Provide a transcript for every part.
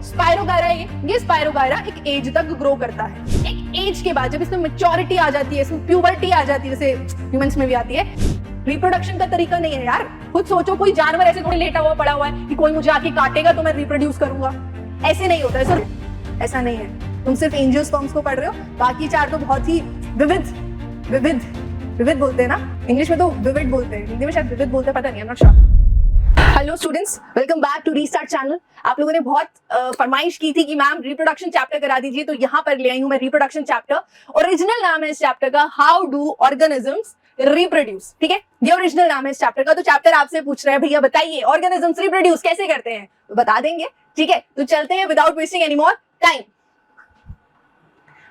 Spirogyra ये spirogyra एक as तक ग्रो करता है। एक एज के बाद जब इसमें मैच्योरिटी आ जाती है, इसमें प्यूबर्टी आ जाती है, जैसे ह्यूमंस में भी आती है, रिप्रोडक्शन का तरीका नहीं है यार। खुद सोचो, कोई जानवर ऐसे थोड़ी लेटा हुआ पड़ा हुआ है कि कोई मुझे आके काटेगा तो मैं रिप्रोड्यूस करूंगा। ऐसे नहीं होता है सर, ऐसा नहीं है। तुम सिर्फ एंजियोस्पर्म्स को पढ़ रहे हो, बाकी चार तो बहुत ही विविध बोलते हैं ना, इंग्लिश में तो विविड बोलते हैं, हिंदी में शायद विविध बोलते हैं, पता नहीं, I am not sure. Hello students, welcome back to restart channel. आप लोगों ने बहुत फरमाइश की थी कि मैम रिप्रोडक्शन चैप्टर करा दीजिए, तो यहाँ पर ले आई हूँ मैं रिप्रोडक्शन चैप्टर। ओरिजिनल नाम है इस चैप्टर का हाउ डू ऑर्गेनिजम्स रिप्रोड्यूस। ठीक है, ये ओरिजिनल नाम है इस चैप्टर का। तो चैप्टर आपसे पूछ रहे हैं, भैया बताइए ऑर्गेनिजम्स रिप्रोड्यूस कैसे करते हैं, तो बता देंगे। ठीक है, तो चलते हैं without wasting any more time.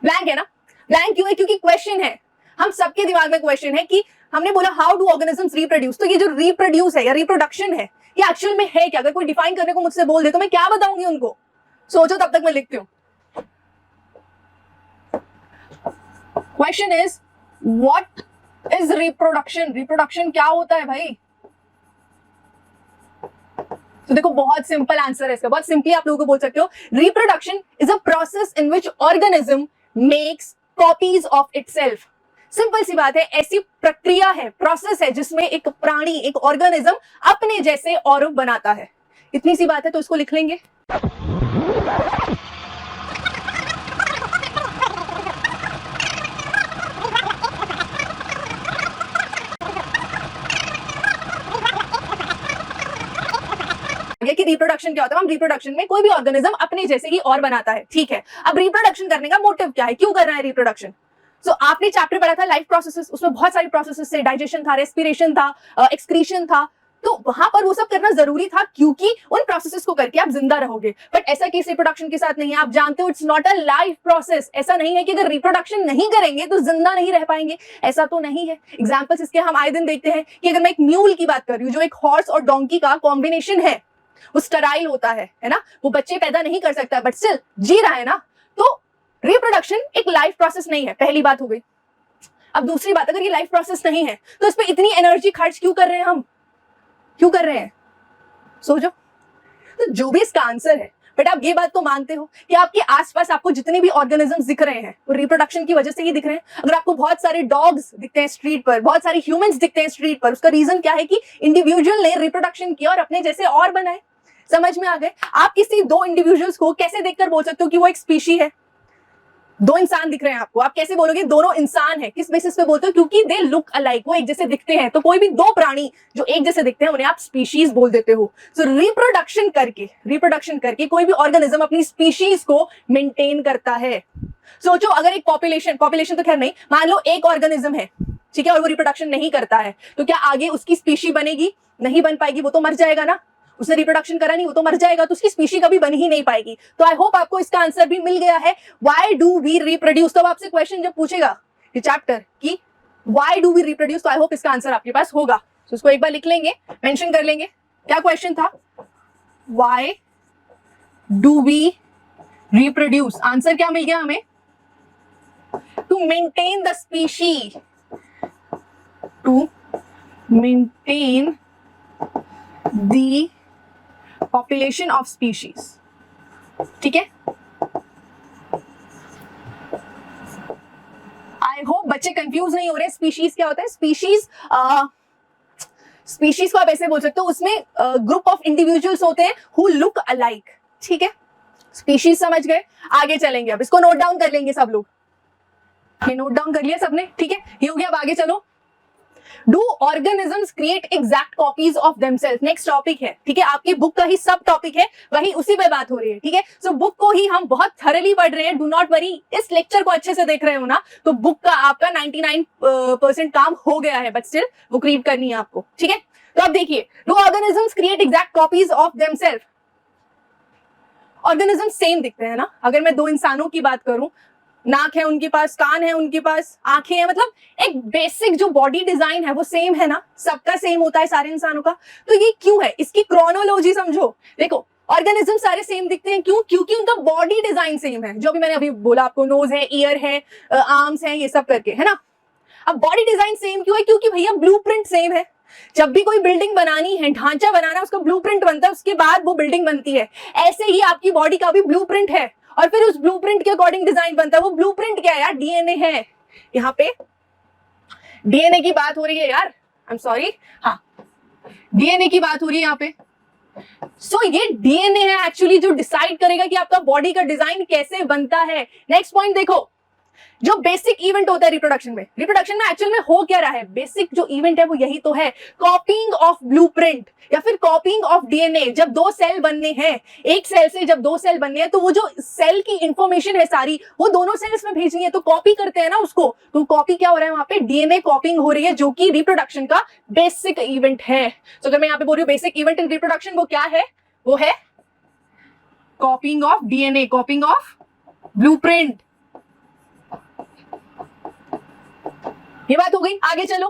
Blank है ना? ब्लैंक क्यों है? क्योंकि क्वेश्चन है, हम सबके दिमाग में क्वेश्चन है कि हमने बोला हाउ डू ऑर्गेनिजम्स रिप्रोड्यूस, तो ये जो रिप्रोड्यूस है या रिप्रोडक्शन है, ये एक्चुअल में है क्या? अगर कोई डिफाइन करने को मुझसे बोल दे तो मैं क्या बताऊंगी उनको? सोचो, तब तक मैं लिखती हूँ। Question is what is reproduction? Reproduction क्या होता है भाई? तो देखो, बहुत सिंपल आंसर है इसका, बहुत सिंपली आप लोगों को बोल सकते हो, reproduction is a process in which organism makes copies of itself. Simple सी बात है, ऐसी प्रक्रिया है, प्रोसेस है जिसमें एक प्राणी, एक ऑर्गेनिज्म अपने जैसे और बनाता है। इतनी सी बात है, तो इसको लिख लेंगे। कि रिप्रोडक्शन क्या होता है? हम रिप्रोडक्शन में कोई भी ऑर्गेनिज्म अपने जैसे ही और बनाता है। ठीक है, अब रिप्रोडक्शन करने का मोटिव क्या है, क्यों कर रहा है रिप्रोडक्शन? सो आपने चैप्टर पढ़ा था लाइफ प्रोसेसेस, उसमें बहुत सारी प्रोसेसेस थे, डाइजेशन था, रेस्पिरेशन था, एक्सक्रीशन था, तो वहां पर वो सब करना जरूरी था क्योंकि उन प्रोसेसेस को करके आप जिंदा रहोगे। बट ऐसा केस रिप्रोडक्शन के साथ नहीं है। आप जानते हो it's not a life process. ऐसा नहीं है कि अगर रिप्रोडक्शन नहीं करेंगे तो जिंदा नहीं रह पाएंगे, ऐसा तो नहीं है। एग्जाम्पल्स इसके हम आए दिन देखते हैं कि अगर मैं एक म्यूल की बात कर रही हूँ, जो एक हॉर्स और डोंकी का कॉम्बिनेशन है, वो स्टराइल होता है ना, वो बच्चे पैदा नहीं कर सकता, बट स्टिल जी रहा है ना, तो रिप्रोडक्शन एक लाइफ प्रोसेस नहीं है। पहली बात हो गई। अब दूसरी बात, अगर ये लाइफ प्रोसेस नहीं है तो इस पे इतनी एनर्जी खर्च क्यों कर रहे हैं हम? क्यों कर रहे हैं? सोचो। तो जो भी इसका आंसर है, बट आप ये बात तो मानते हो कि आपके आसपास आपको जितने भी ऑर्गेनिजम्स दिख रहे हैं वो रिप्रोडक्शन की वजह से ही दिख रहे हैं। अगर आपको बहुत सारे डॉग्स दिखते हैं स्ट्रीट पर, बहुत सारे ह्यूमंस दिखते हैं स्ट्रीट पर, उसका रीजन क्या है कि इंडिविजुअल ने रिप्रोडक्शन किया और अपने जैसे और बनाए। समझ में आ गए? आप किसी दो इंडिविजुअल्स को कैसे देखकर बोल सकते हो कि वो एक स्पीशी है? दो इंसान दिख रहे हैं आपको, आप कैसे बोलोगे दोनों इंसान है? किस बेसिस पे बोलते हो? क्योंकि दे लुक अलाइक, वो एक जैसे दिखते हैं। तो कोई भी दो प्राणी जो एक जैसे दिखते हैं उन्हें आप स्पीशीज बोल देते हो। सो रिप्रोडक्शन करके कोई भी ऑर्गेनिज्म अपनी स्पीशीज को मेंटेन करता है। सोचो, अगर एक पॉपुलेशन तो खैर नहीं, मान लो एक ऑर्गेनिज्म है, ठीक है, और वो रिप्रोडक्शन नहीं करता है, तो क्या आगे उसकी स्पीशी बनेगी? नहीं बन पाएगी, वो तो मर जाएगा ना। उसने रिप्रोडक्शन करा नहीं, वो तो मर जाएगा, तो उसकी स्पीशी कभी बन ही नहीं पाएगी। तो आई होप आपको इसका आंसर भी मिल गया है, व्हाई डू वी रिप्रोड्यूस। तो आपसे क्वेश्चन जब पूछेगा ये चैप्टर कि व्हाई डू वी रिप्रोड्यूस, तो आई होप इसका आंसर आपके पास होगा। तो इसको एक बार लिख लेंगे, मेंशन कर लेंगे। क्या क्वेश्चन था? Why do we reproduce. Answer क्या मिल गया हमें? To maintain the species, to maintain the population of species. ठीक है, आई होप बच्चे कंफ्यूज नहीं हो रहे। स्पीशीज क्या होता है? स्पीशीज को आप ऐसे बोल सकते हो, उसमें ग्रुप ऑफ इंडिविजुअल्स होते हैं हु लुक अलाइक। ठीक है, स्पीशीज समझ गए? आगे चलेंगे, अब इसको नोट डाउन कर लेंगे सब लोग। ये नोट डाउन कर लिया सबने? ठीक है, ये हो गया। अब आगे चलो। Do organisms create exact copies of themselves? Next topic है। ठीक है, आपकी बुक का ही सब टॉपिक है, वही उसी पे बात हो रही है। ठीक है, सो बुक को ही हम बहुत थरली पढ़ रहे हैं, डू नॉट वरी। इस लेक्चर को अच्छे से देख रहे हो ना, तो बुक का आपका 99% काम हो गया है, बट स्टिल बुक रीड करनी है आपको। ठीक है, तो अब देखिए, do organisms create exact copies of themselves? Organism same दिखते हैं ना। अगर मैं दो इंसानों की बात करूं, नाक है उनके पास, कान है उनके पास, आंखें हैं, मतलब एक बेसिक जो बॉडी डिजाइन है वो सेम है ना, सबका सेम होता है सारे इंसानों का। तो ये क्यों है? इसकी क्रोनोलॉजी समझो। देखो, ऑर्गेनिज्म सारे सेम दिखते हैं, क्यों? क्योंकि उनका बॉडी डिजाइन सेम है, जो भी मैंने अभी बोला आपको, नोज है, ईयर है, आर्म्स है, ये सब करके, है ना। अब बॉडी डिजाइन सेम क्यों है? क्योंकि भैया ब्लूप्रिंट सेम है। जब भी कोई बिल्डिंग बनानी है, ढांचा बनाना है, उसका ब्लूप्रिंट बनता है, उसके बाद वो बिल्डिंग बनती है। ऐसे ही आपकी बॉडी का भी ब्लूप्रिंट है और फिर उस ब्लूप्रिंट के अकॉर्डिंग डिजाइन बनता है। वो ब्लूप्रिंट क्या है यार? डीएनए है। यहाँ पे डीएनए की बात हो रही है यार, आई एम सॉरी, हाँ डीएनए की बात हो रही है यहाँ पे। सो ये डीएनए है एक्चुअली जो डिसाइड करेगा कि आपका बॉडी का डिजाइन कैसे बनता है। नेक्स्ट पॉइंट देखो, जो बेसिक इवेंट होता है रिप्रोडक्शन में एक्चुअल में हो क्या रहा है? बेसिक जो इवेंट है वो यही तो है, कॉपिंग ऑफ ब्लूप्रिंट या फिर कॉपिंग ऑफ डीएनए। जब दो सेल बनने हैं, एक सेल से जब दो सेल बनने हैं, तो वो जो सेल की इंफॉर्मेशन है सारी वो दोनों सेल्स में भेजनी है, तो कॉपी करते हैं ना उसको। तो कॉपी क्या हो रहा है वहां पे? डीएनए कॉपिंग हो रही है, जो कि रिप्रोडक्शन का बेसिक इवेंट है। तो अगर मैं यहाँ पे बोल रही हूँ बेसिक इवेंट इन रिप्रोडक्शन, वो क्या है? वो है कॉपिंग ऑफ डीएनए, कॉपिंग ऑफ ब्लूप्रिंट। ये बात हो गई। आगे चलो,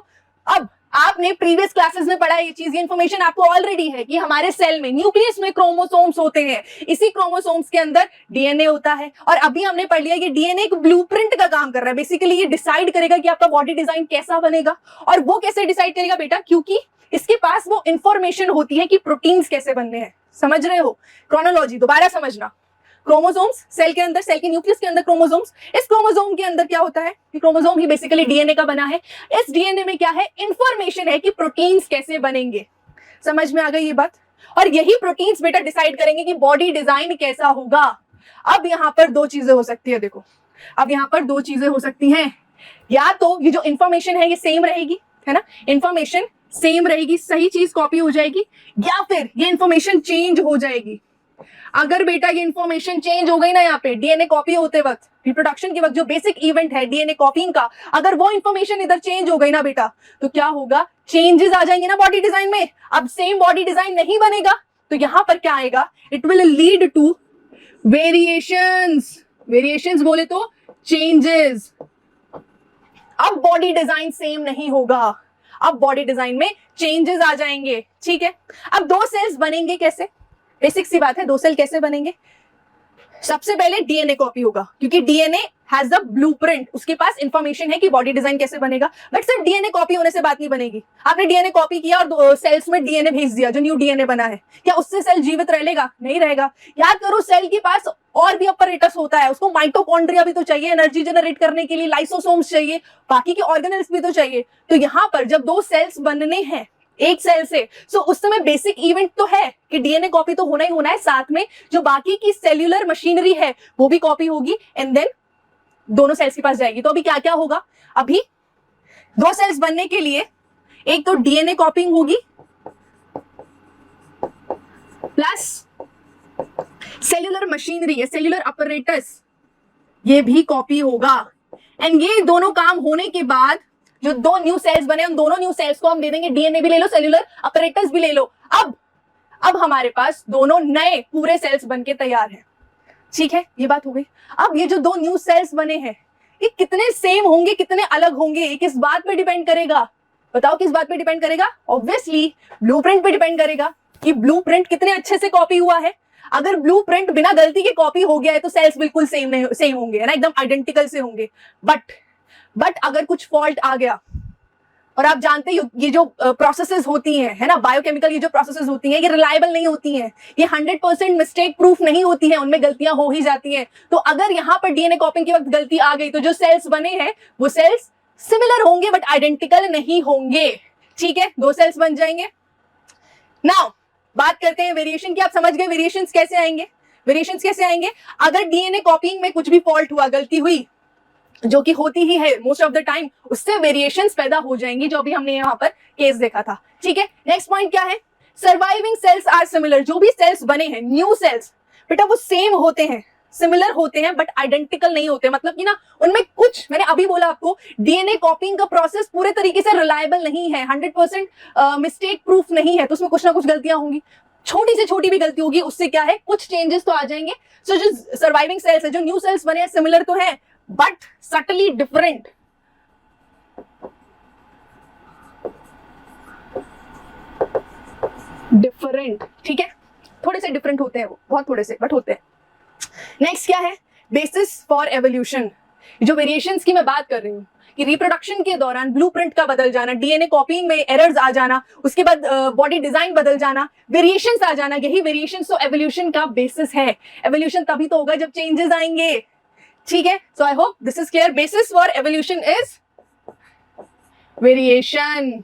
अब आपने प्रीवियस क्लासेस में पढ़ा है ये चीज, ये इंफॉर्मेशन आपको ऑलरेडी है कि हमारे सेल में न्यूक्लियस में क्रोमोसोम्स होते हैं, इसी क्रोमोसोम्स के अंदर डीएनए होता है। और अभी हमने पढ़ लिया कि डीएनए एक ब्लूप्रिंट का काम कर रहा है। बेसिकली ये डिसाइड करेगा कि आपका बॉडी डिजाइन कैसा बनेगा। और वो कैसे डिसाइड करेगा बेटा? क्योंकि इसके पास वो इंफॉर्मेशन होती है कि प्रोटीन्स कैसे बनने हैं। समझ रहे हो? क्रोनोलॉजी दोबारा समझना। क्रोमोसोम्स सेल के अंदर, सेल के न्यूक्लियस के अंदर क्रोमोसोम्स, इस क्रोमोसोम के अंदर क्या होता है? क्रोमोसोम ही बेसिकली डीएनए का बना है। इस डीएनए में क्या है? इंफॉर्मेशन है कि प्रोटीन्स कैसे बनेंगे। समझ में आ गई ये बात? और यही प्रोटीन्स बेटा डिसाइड करेंगे कि बॉडी डिजाइन कैसा होगा। अब यहां पर दो चीजें हो सकती है, देखो अब यहां पर दो चीजें हो सकती हैं। या तो ये जो इंफॉर्मेशन है ये सेम रहेगी, है ना, इंफॉर्मेशन सेम रहेगी, सही चीज कॉपी हो जाएगी, या फिर ये इंफॉर्मेशन चेंज हो जाएगी। अगर बेटा ये इंफॉर्मेशन चेंज हो गई ना, यहाँ पे डीएनए कॉपी होते वक्त, रिप्रोडक्शन के वक्त जो बेसिक इवेंट है डीएनए कॉपिंग का, अगर वो इंफॉर्मेशन इधर चेंज हो गई ना बेटा, तो क्या होगा? चेंजेस आ जाएंगे ना बॉडी डिजाइन में। अब सेम बॉडी डिजाइन नहीं बनेगा, तो यहां पर क्या आएगा? It will lead to variations. Variations बोले तो चेंजेस। अब बॉडी डिजाइन सेम नहीं होगा, अब बॉडी डिजाइन में चेंजेस आ जाएंगे। ठीक है, अब दो सेल्स बनेंगे कैसे? बेसिक सी बात है, दो सेल कैसे बनेंगे? सबसे पहले डीएनए कॉपी होगा, क्योंकि डीएनए हैज द ब्लूप्रिंट, उसके पास इंफॉर्मेशन है कि बॉडी डिजाइन कैसे बनेगा। बट सिर्फ डीएनए कॉपी होने से बात नहीं बनेगी। आपने डीएनए कॉपी किया और दो सेल्स में डीएनए भेज दिया, जो न्यू डीएनए बना है, क्या उससे सेल जीवित रहेगा? नहीं रहेगा। याद करो, सेल के पास और भी अपरेटस होता है, उसको माइटोकॉन्ड्रिया भी तो चाहिए एनर्जी जनरेट करने के लिए, लाइसोसोम्स चाहिए, बाकी के ऑर्गेनेल्स भी तो चाहिए। तो यहां पर जब दो सेल्स बनने हैं एक सेल से, सो उस समय बेसिक इवेंट तो है कि डीएनए कॉपी तो होना ही होना है, साथ में जो बाकी की सेल्यूलर मशीनरी है वो भी कॉपी होगी, एंड देन दोनों सेल्स के पास जाएगी। तो अभी क्या क्या होगा? अभी दो सेल्स बनने के लिए एक तो डीएनए कॉपिंग होगी प्लस सेल्यूलर मशीनरी या सेल्यूलर अपरेटस, ये भी कॉपी होगा। एंड ये दोनों काम होने के बाद जो दो न्यू सेल्स बने, उन दोनों न्यू सेल्स को हम दे देंगे डीएनए भी ले लो, सेल्यूलर अपरेटस भी ले लो। अब हमारे पास दोनों नए पूरे सेल्स बनके तैयार हैं। ठीक है, ये बात हो गई। अब ये जो दो न्यू सेल्स बने हैं, ये कितने सेम होंगे, कितने अलग होंगे, ये किस बात पे डिपेंड करेगा? बताओ किस बात पे डिपेंड करेगा? ऑब्वियसली ब्लूप्रिंट पे डिपेंड करेगा कि ब्लूप्रिंट कितने अच्छे से कॉपी हुआ है। अगर ब्लूप्रिंट बिना गलती के कॉपी हो गया है तो सेल्स बिल्कुल सेम होंगे, है ना, एकदम आइडेंटिकल से होंगे। बट अगर कुछ फॉल्ट आ गया, और आप जानते हो ये जो प्रोसेसेस होती हैं, है ना, बायोकेमिकल ये जो प्रोसेसेस होती हैं, ये रिलायबल नहीं होती हैं, ये 100% मिस्टेक प्रूफ नहीं होती हैं, उनमें गलतियां हो ही जाती हैं। तो अगर यहां पर डीएनए कॉपिंग के वक्त गलती आ गई तो जो सेल्स बने हैं वो सेल्स सिमिलर होंगे बट आइडेंटिकल नहीं होंगे। ठीक है, दो सेल्स बन जाएंगे। नाउ बात करते हैं वेरिएशन की। आप समझ गए वेरिएशंस कैसे आएंगे? वेरिएशंस कैसे आएंगे? अगर डीएनए कॉपिंग में कुछ भी फॉल्ट हुआ, गलती हुई, जो कि होती ही है मोस्ट ऑफ द टाइम, उससे वेरिएशंस पैदा हो जाएंगी, जो अभी हमने यहाँ पर केस देखा था। ठीक है, नेक्स्ट पॉइंट क्या है? Surviving cells are similar. जो भी सेल्स बने हैं न्यू सेल्स बेटा वो सेम होते हैं, सिमिलर होते हैं बट आइडेंटिकल नहीं होते। मतलब कि ना उनमें कुछ, मैंने अभी बोला आपको, डीएनए कॉपिंग का प्रोसेस पूरे तरीके से रिलायबल नहीं है, 100% मिस्टेक प्रूफ नहीं है, तो उसमें कुछ ना कुछ गलतियां होंगी, छोटी से छोटी भी गलती होगी, उससे क्या है कुछ चेंजेस तो आ जाएंगे। सो जो सर्वाइविंग सेल्स है, जो न्यू सेल्स बने हैं, सिमिलर तो है बट सटली डिफरेंट। ठीक है, थोड़े से डिफरेंट होते हैं वो, बहुत थोड़े से बट होते हैं। नेक्स्ट क्या है? Basis for evolution. जो वेरिएशंस की मैं बात कर रही हूँ कि रिप्रोडक्शन के दौरान ब्लूप्रिंट का बदल जाना, डीएनए कॉपिंग में एरर्स आ जाना, उसके बाद बॉडी डिजाइन बदल जाना, वेरिएशंस आ जाना, यही वेरिएशंस तो एवोल्यूशन का बेसिस है। एवोल्यूशन तभी तो होगा जब चेंजेस आएंगे, ठीक है। So I hope this is clear. Basis for evolution is variation.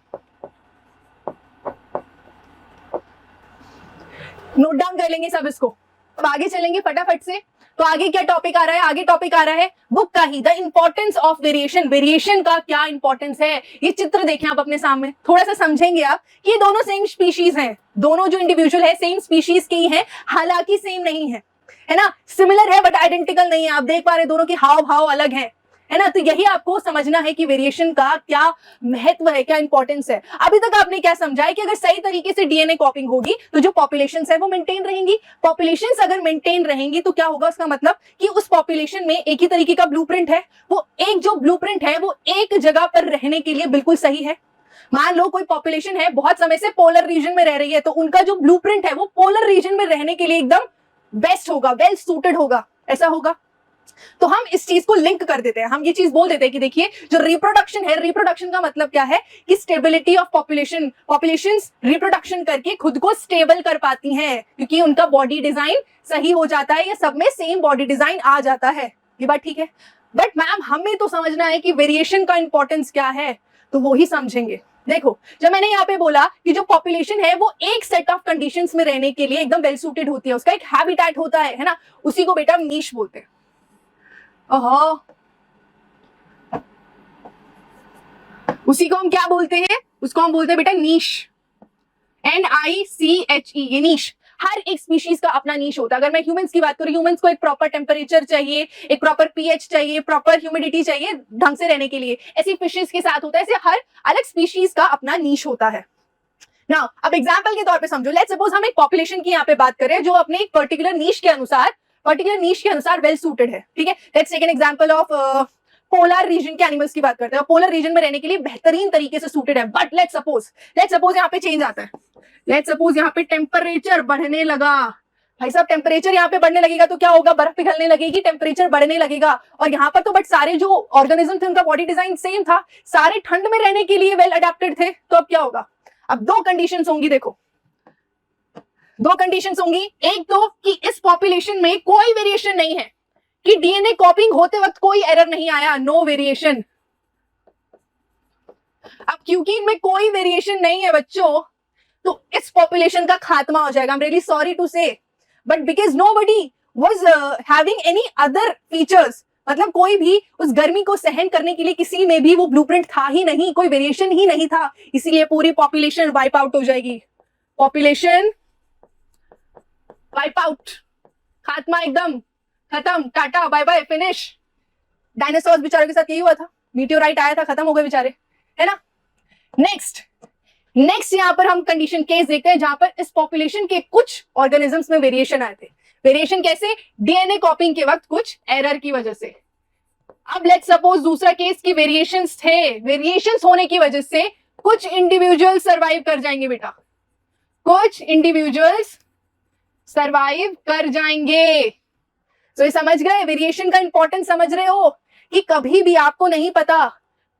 Note down कर लेंगे सब इसको। अब आगे चलेंगे फटाफट से। तो आगे क्या टॉपिक आ रहा है? आगे टॉपिक आ रहा है बुक का ही, the importance of variation. Variation का क्या इंपॉर्टेंस है, ये चित्र देखें आप अपने सामने, थोड़ा सा समझेंगे आप कि ये दोनों सेम स्पीशीज हैं, दोनों जो इंडिविजुअल है सेम स्पीशीज के ही हैं, हालांकि सेम नहीं है ना, सिमिलर है बट आइडेंटिकल नहीं है। आप देख पा रहे दोनों के हाव भाव अलग है ना। तो यही आपको समझना है कि वेरिएशन का क्या महत्व है, क्या इंपॉर्टेंस है। अभी तक आपने क्या समझा है कि अगर सही तरीके से डीएनए कॉपिंग होगी तो जो पॉपुलेशन है वो मेंटेन रहेंगी। पॉपुलेशन अगर मेंटेन रहेंगी तो क्या होगा, उसका मतलब कि उस पॉपुलेशन में एक ही तरीके का ब्लूप्रिंट है, वो एक जो ब्लूप्रिंट है वो एक जगह पर रहने के लिए बिल्कुल सही है। मान लो कोई पॉपुलेशन है बहुत समय से पोलर रीजन में रह रही है, तो उनका जो ब्लूप्रिंट है वो पोलर रीजन में रहने के लिए एकदम बेस्ट होगा, वेल सूटेड होगा, ऐसा होगा। तो हम इस चीज को लिंक कर देते हैं, हम ये चीज बोल देते हैं कि देखिए जो रिप्रोडक्शन है, रिप्रोडक्शन का मतलब क्या है कि stability of population, populations reproduction करके खुद को स्टेबल कर पाती हैं क्योंकि उनका बॉडी डिजाइन सही हो जाता है, या सब में सेम बॉडी डिजाइन आ जाता है। ये बात ठीक है, बट मैम हमें तो समझना है कि वेरिएशन का इंपॉर्टेंस क्या है, तो वो ही समझेंगे। देखो जब मैंने यहाँ पे बोला कि जो पॉपुलेशन है वो एक सेट ऑफ कंडीशंस में रहने के लिए एकदम वेल सूटेड होती है, उसका एक हैबिटेट होता है ना, उसी को बेटा नीश बोलते हैं। उसी को हम क्या बोलते हैं, उसको हम बोलते हैं बेटा नीश, NICHE, ये नीश। हर एक स्पीशीज का अपना नीश होता है। अगर मैं ह्यूमंस की बात करूं, ह्यूमंस को एक प्रॉपर टेम्परेचर चाहिए, एक प्रॉपर पीएच चाहिए, प्रॉपर ह्यूमिडिटी चाहिए ढंग से रहने के लिए, ऐसी फिशेज के साथ होता है। ऐसे हर अलग स्पीशीज का अपना नीश होता है ना। अब एग्जाम्पल के तौर पे समझो, लेट्स सपोज हम एक पॉपुलेशन की यहाँ पे बात करें जो अपने एक पर्टिकुलर नीश के अनुसार वेल सूटेड है, ठीक है। Let's take an example of polar region के एनिमल्स की बात करते हैं, पोलर रीजन में रहने के लिए बेहतरीन तरीके से सूटेड है। बट लेट्स सपोज यहाँ पे चेंज आता है, लेट्स सपोज यहाँ पे टेम्परेचर बढ़ने लगा। भाई साहब टेम्परेचर यहाँ पे बढ़ने लगेगा तो क्या होगा, बर्फ पिघलने लगेगी, टेम्परेचर बढ़ने लगेगा। और यहाँ पर तो बट सारे जो ऑर्गेनिज्म थे उनका बॉडी डिजाइन सेम था, सारे ठंड में रहने के लिए वेल अडेप्टेड थे। तो अब क्या होगा, अब दो कंडीशंस होंगी। देखो दो कंडीशंस होंगी, एक तो कि इस पॉपुलेशन में कोई वेरिएशन नहीं है, कि डीएनए कॉपिंग होते वक्त कोई एरर नहीं आया, नो वेरिएशन। अब क्योंकि इनमें कोई वेरिएशन नहीं है बच्चों, तो इस पॉपुलेशन का खात्मा हो जाएगा। I am really sorry to say, but because nobody was having any other features, मतलब कोई भी उस गर्मी को सहन करने के लिए किसी में भी वो ब्लूप्रिंट था ही नहीं, कोई वेरिएशन ही नहीं था, इसीलिए पूरी पॉपुलेशन वाइप आउट हो जाएगी। पॉपुलेशन वाइप आउट, खात्मा, एकदम खत्म, tata bye bye, finish. Dinosaurs बेचारों के साथ यही हुआ था, मीटियोराइट आया था, खत्म हो गए बेचारे, है ना। नेक्स्ट यहां पर हम कंडीशन केस देखते हैं जहां पर इस पॉपुलेशन के कुछ ऑर्गेनिजम्स में वेरिएशन आए थे। वेरिएशन कैसे, डीएनए कॉपिंग के वक्त कुछ एरर की वजह से। अब लेट्स सपोज दूसरा केस की वेरिएशंस थे, वेरिएशंस होने की वजह से कुछ इंडिविजुअल सर्वाइव कर जाएंगे बेटा, कुछ इंडिविजुअल्स सर्वाइव कर जाएंगे। तो ये समझ गए, वेरिएशन का इंपॉर्टेंस समझ रहे हो कि कभी भी आपको नहीं पता,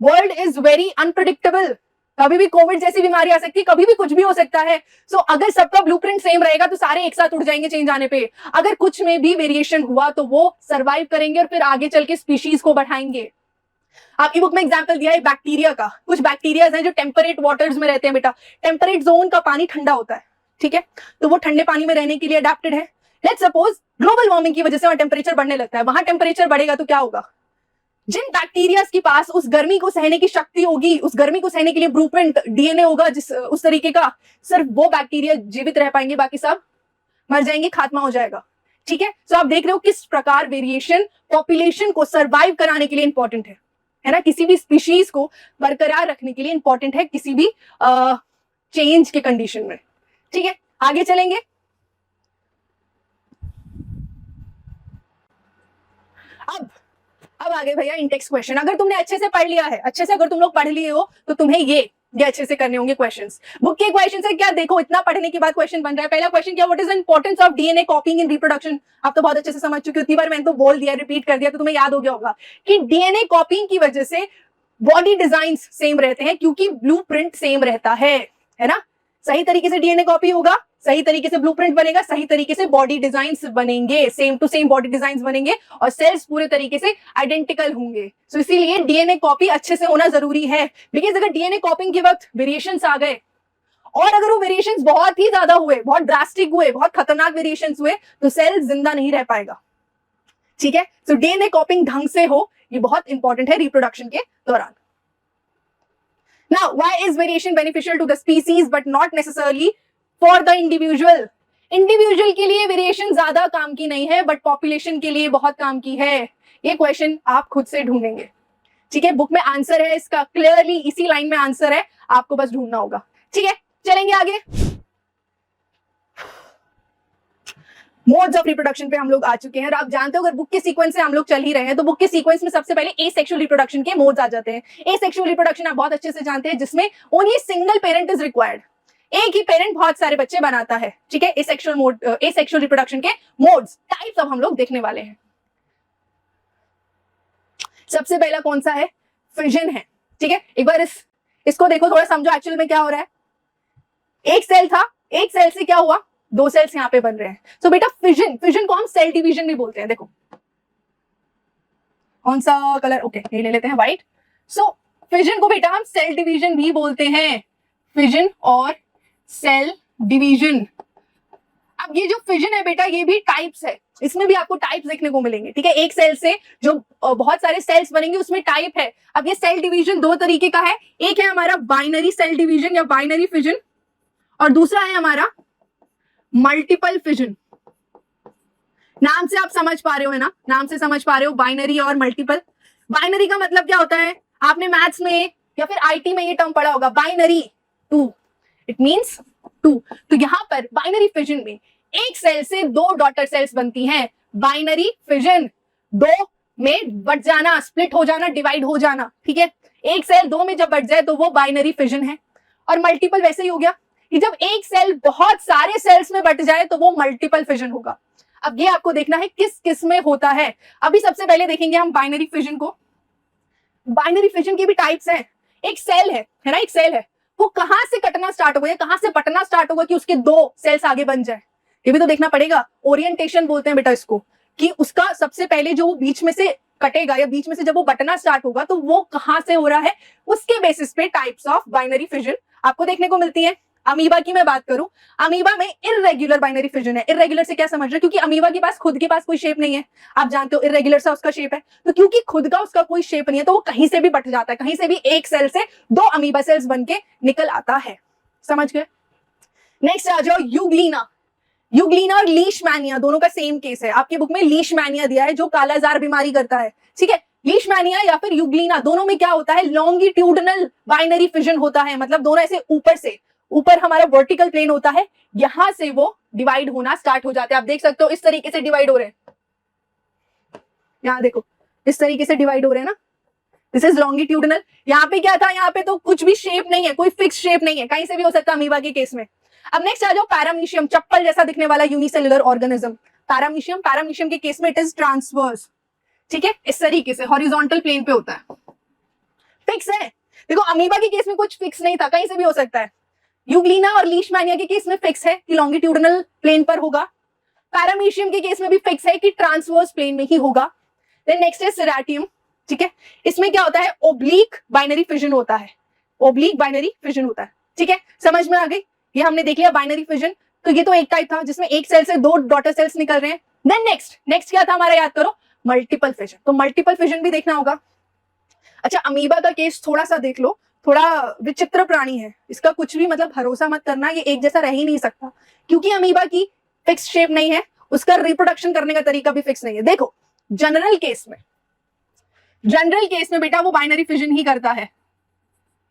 वर्ल्ड इज वेरी अनप्रेडिक्टेबल, कभी भी कोविड जैसी बीमारी आ सकती है, कभी भी कुछ भी हो सकता है। सो अगर सबका ब्लूप्रिंट सेम रहेगा तो सारे एक साथ उड़ जाएंगे चेंज आने पे। अगर कुछ में भी वेरिएशन हुआ तो वो सर्वाइव करेंगे और फिर आगे चल के स्पीशीज को बढ़ाएंगे। आपकी बुक में एग्जांपल दिया है बैक्टीरिया का, कुछ बैक्टीरिया हैं जो टेम्परेट वाटर्स में रहते हैं बेटा, टेम्परेट जोन का पानी ठंडा होता है, ठीक है, तो वो ठंडे पानी में रहने के लिए अडेप्टेड है। लेट्स सपोज ग्लोबल वार्मिंग की वजह से वहां टेम्परेचर बढ़ने लगता है, वहां टेम्परेचर बढ़ेगा तो क्या होगा, जिन बैक्टीरिया के पास उस गर्मी को सहने की शक्ति होगी, उस गर्मी को सहने के लिए ब्लूप्रिंट डीएनए होगा जिस उस तरीके का, सिर्फ वो बैक्टीरिया जीवित रह पाएंगे, बाकी सब मर जाएंगे, खात्मा हो जाएगा, ठीक है। तो आप देख रहे हो किस प्रकार वेरिएशन पॉपुलेशन को सर्वाइव कराने के लिए इंपॉर्टेंट है ना, किसी भी स्पीशीज को बरकरार रखने के लिए इंपॉर्टेंट है किसी भी चेंज के कंडीशन में, ठीक है। आगे चलेंगे। अब आगे भैया इंडेक्स क्वेश्चन। अगर तुमने अच्छे से पढ़ लिया है, अच्छे से अगर तुम लोग पढ़ लिए हो तो तुम्हें ये ये अच्छे से करने होंगे क्वेश्चंस। बुक के क्वेश्चन है क्या, देखो इतना पढ़ने के बाद क्वेश्चन बन रहा है। पहला क्वेश्चन क्या, what is the importance of DNA कॉपिंग in reproduction. आप तो बहुत अच्छे से समझ चुके हो, इतनी बार मैंने तो बोल दिया, रिपीट कर दिया, तो तुम्हें याद हो गया होगा कि डीएनए कॉपिंग की वजह से बॉडी डिजाइन सेम रहते हैं, क्योंकि ब्लूप्रिंट सेम रहता है ना। सही तरीके से डीएनए कॉपी होगा, सही तरीके से ब्लूप्रिंट बनेगा, सही तरीके से बॉडी डिजाइन्स बनेंगे, same to same body designs बनेंगे और सेल्स पूरे तरीके से आइडेंटिकल होंगे। सो इसीलिए डीएनए कॉपी अच्छे से होना जरूरी है। बिकॉज अगर डीएनए कॉपिंग के वक्त वेरिएशंस आ गए और अगर वो वेरिएशंस बहुत ही ज्यादा हुए, बहुत ड्रास्टिक हुए, बहुत खतरनाक वेरिएशंस हुए, तो सेल जिंदा नहीं रह पाएगा। ठीक है, सो डीएनए कॉपिंग ढंग से हो, ये बहुत इंपॉर्टेंट है रिप्रोडक्शन के दौरान। Now, why is variation beneficial to the species but not necessarily for the individual? Individual के लिए वेरिएशन ज्यादा काम की नहीं है, बट पॉपुलेशन के लिए बहुत काम की है। ये क्वेश्चन आप खुद से ढूंढेंगे। ठीक है, बुक में आंसर है इसका, क्लियरली इसी लाइन में आंसर है, आपको बस ढूंढना होगा। ठीक है, चलेंगे आगे। मोड्स ऑफ रिप्रोडक्शन पे हम लोग आ चुके हैं और आप जानते हो अगर बुक के सीक्वेंस से हम लोग चल ही रहे हैं तो बुक के सीक्वेंस में सबसे पहले एसेक्सुअल रिप्रोडक्शन के मोड्स आ जाते हैं। एसेक्सुअल रिप्रोडक्शन आप बहुत अच्छे से जानते हैं, जिसमें only single parent is required, एक ही पेरेंट बहुत सारे बच्चे बनाता है। ठीक है, एसेक्सुअल मोड, एसेक्सुअल रिप्रोडक्शन के मोड्स, टाइप्स अब हम लोग देखने वाले हैं। सबसे पहला कौन सा है, फिजन है। ठीक है, एक बार इसको देखो, थोड़ा समझो एक्चुअल में क्या हो रहा है। एक सेल था, एक सेल से क्या हुआ, दो सेल्स यहाँ पे बन रहे हैं। तो बेटा फिजन, फिजन को हम सेल डिवीजन भी बोलते हैं। देखो कौन सा कलर, ओके ये ले लेते हैं व्हाइट। सो फिजन को बेटा हम सेल डिवीजन भी बोलते हैं, फिजन और सेल डिवीजन। अब ये जो फिजन है बेटा, ये भी टाइप्स है, इसमें भी आपको टाइप्स देखने को मिलेंगे। ठीक है, एक सेल से जो बहुत सारे सेल्स बनेंगे उसमें टाइप है। अब ये सेल डिवीजन दो तरीके का है, एक है हमारा बाइनरी सेल डिवीजन या बाइनरी फिजन, और दूसरा है हमारा मल्टीपल फिजन। नाम से आप समझ पा रहे हो, है ना, नाम से समझ पा रहे हो, बाइनरी और मल्टीपल। बाइनरी का मतलब क्या होता है, आपने मैथ्स में या फिर आईटी में ये टर्म पढ़ा होगा, binary two, it means two. तो यहां पर बाइनरी फिजन में एक सेल से दो डॉटर सेल्स बनती हैं। बाइनरी फिजन, दो में बट जाना, स्प्लिट हो जाना, डिवाइड हो जाना। ठीक है, एक सेल दो में जब बट जाए तो वो बाइनरी फिजन है। और मल्टीपल वैसे ही हो गया कि जब एक सेल बहुत सारे सेल्स में बट जाए तो वो मल्टीपल फिजन होगा। अब ये आपको देखना है किस किस में होता है। अभी सबसे पहले देखेंगे हम बाइनरी फिजन को। बाइनरी फिजन के भी टाइप्स हैं। एक सेल है ना, एक सेल है, वो कहां से कटना स्टार्ट होगा, कहां से बटना स्टार्ट होगा कि उसके दो सेल्स आगे बन जाए, ये भी तो देखना पड़ेगा। ओरिएंटेशन बोलते हैं बेटा इसको, कि उसका सबसे पहले जो बीच में से कटेगा या बीच में से जब वो बटना स्टार्ट होगा तो वो कहां से हो रहा है, उसके बेसिस पे टाइप्स ऑफ बाइनरी फिजन आपको देखने को मिलती है। अमीबा की मैं बात करूं, अमीबा में इर्रेगुलर बाइनरी फिजन है। इर्रेगुलर से क्या समझ रहे हो, क्योंकि अमीबा के पास खुद के पास कोई शेप नहीं है, आप जानते हो इर्रेगुलर सा उसका शेप है। तो क्योंकि खुद का उसका कोई शेप नहीं है तो वो कहीं से भी बट जाता है, कहीं से भी एक सेल से दो अमीबा सेल्स बनके निकल आता है। समझ गए। नेक्स्ट आ जाओ यूग्लिना। यूग्लिना और लीशमैनिया दोनों का सेम केस है। आपके बुक में लीशमैनिया दिया है जो कालाजार बीमारी करता है। ठीक है, लीशमैनिया या फिर यूग्लिना, दोनों में क्या होता है, लॉन्गिट्यूडनल बाइनरी फिजन होता है। मतलब दोनों ऐसे ऊपर से, ऊपर हमारा वर्टिकल प्लेन होता है, यहां से वो डिवाइड होना स्टार्ट हो जाते हैं। आप देख सकते हो इस तरीके से डिवाइड हो रहे हैं, यहां देखो इस तरीके से डिवाइड हो रहे हैं ना, दिस इज लॉन्गिट्यूडनल। यहाँ पे क्या था, यहाँ पे तो कुछ भी शेप नहीं है, कोई फिक्स शेप नहीं है, कहीं से भी हो सकता है अमीबा के केस में। अब नेक्स्ट आ जाओ पैरामीशियम, चप्पल जैसा दिखने वाला यूनिसेलुलर ऑर्गेनिज्म। पैरामीशियम, पैरामीशियम के केस में इट इज ट्रांसवर्स। ठीक है, इस तरीके से हॉरिजॉन्टल प्लेन पे होता है, फिक्स है। देखो अमीबा के केस में कुछ फिक्स नहीं था, कहीं से भी हो सकता है। यूग्लिना और लीशमैनिया के केस में फिक्स है कि लॉन्गिट्यूडनल प्लेन पर होगा। पैरामीशियम के केस में भी फिक्स है कि ट्रांसवर्स प्लेन में ही होगा। देन नेक्स्ट है सेराटियम। ठीक है, इसमें क्या होता है, ओब्लिक बाइनरी फिजन होता है, ओब्लिक बाइनरी फिजन होता है। ठीक है, समझ में आ गई, ये हमने देख लिया बाइनरी फिजन। तो ये तो एक टाइप था जिसमें एक सेल से दो डॉटर सेल्स निकल रहे हैं। देन नेक्स्ट क्या था हमारा, याद करो, मल्टीपल फिजन। तो मल्टीपल फिजन भी देखना होगा। अच्छा, अमीबा का केस थोड़ा सा देख लो, थोड़ा विचित्र प्राणी है, इसका कुछ भी मतलब भरोसा मत करना, ये एक जैसा रह ही नहीं सकता, क्योंकि अमीबा की फिक्स शेप नहीं है, उसका रिप्रोडक्शन करने का तरीका भी फिक्स नहीं है। देखो जनरल केस में बेटा वो बाइनरी फिजन ही करता है,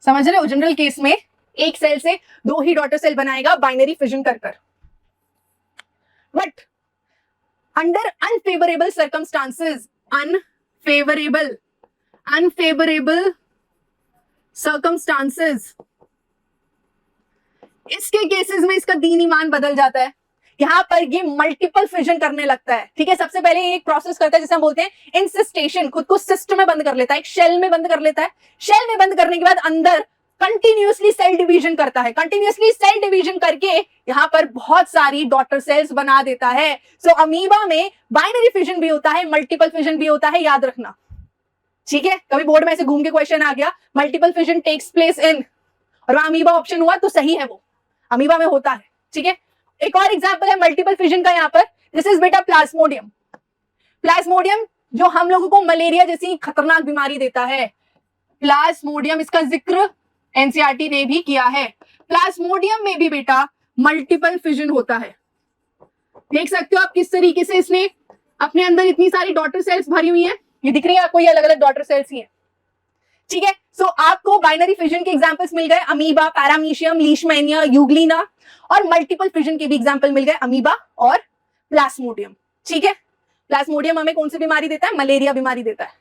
समझ रहे हो। जनरल केस में एक सेल से दो ही डॉटर सेल बनाएगा बाइनरी फिजन कर। But under unfavourable circumstances, unfavourable circumstances, इसके केसेस में इसका दीन ईमान बदल जाता है। यहाँ पर ये मल्टीपल फिजन करने लगता है। ठीक है, सबसे पहले ये एक प्रोसेस करता है जिसे हम बोलते हैं इंसिस्टेशन, खुद को सिस्ट में बंद कर लेता है, एक शेल में बंद कर लेता है। शेल में बंद करने के बाद अंदर कंटिन्यूअसली सेल डिवीजन करता है, कंटिन्यूअसली सेल डिवीजन करके यहाँ पर बहुत सारी डॉटर सेल्स बना देता है। सो अमीबा में बाइनरी फिजन भी होता है, मल्टीपल फिजन भी होता है, याद रखना। ठीक है, कभी बोर्ड में ऐसे घूम के क्वेश्चन आ गया multiple fission takes place in, और वहां अमीबा ऑप्शन हुआ तो सही है, वो अमीबा में होता है। ठीक है, एक और एग्जांपल है मल्टीपल फिजन का यहाँ पर, दिस इज बेटा प्लाज्मोडियम। प्लाज्मोडियम जो हम लोगों को मलेरिया जैसी खतरनाक बीमारी देता है, प्लाज्मोडियम, इसका जिक्र एनसीईआरटी ने भी किया है। प्लाज्मोडियम में भी बेटा मल्टीपल फिजन होता है। देख सकते हो आप किस तरीके से इसने अपने अंदर इतनी सारी डॉटर सेल्स भरी हुई हैं, ये दिख रही है आपको, ये अलग अलग डॉटर सेल्स ही हैं। ठीक है, सो आपको बाइनरी फिजन के एग्जांपल्स मिल गए, अमीबा, पैरामीशियम, लीशमैनिया, यूग्लिना, और मल्टीपल फिजन के भी एग्जांपल मिल गए, अमीबा और प्लाज्मोडियम। ठीक है, प्लाज्मोडियम हमें कौन सी बीमारी देता है? मलेरिया बीमारी देता है।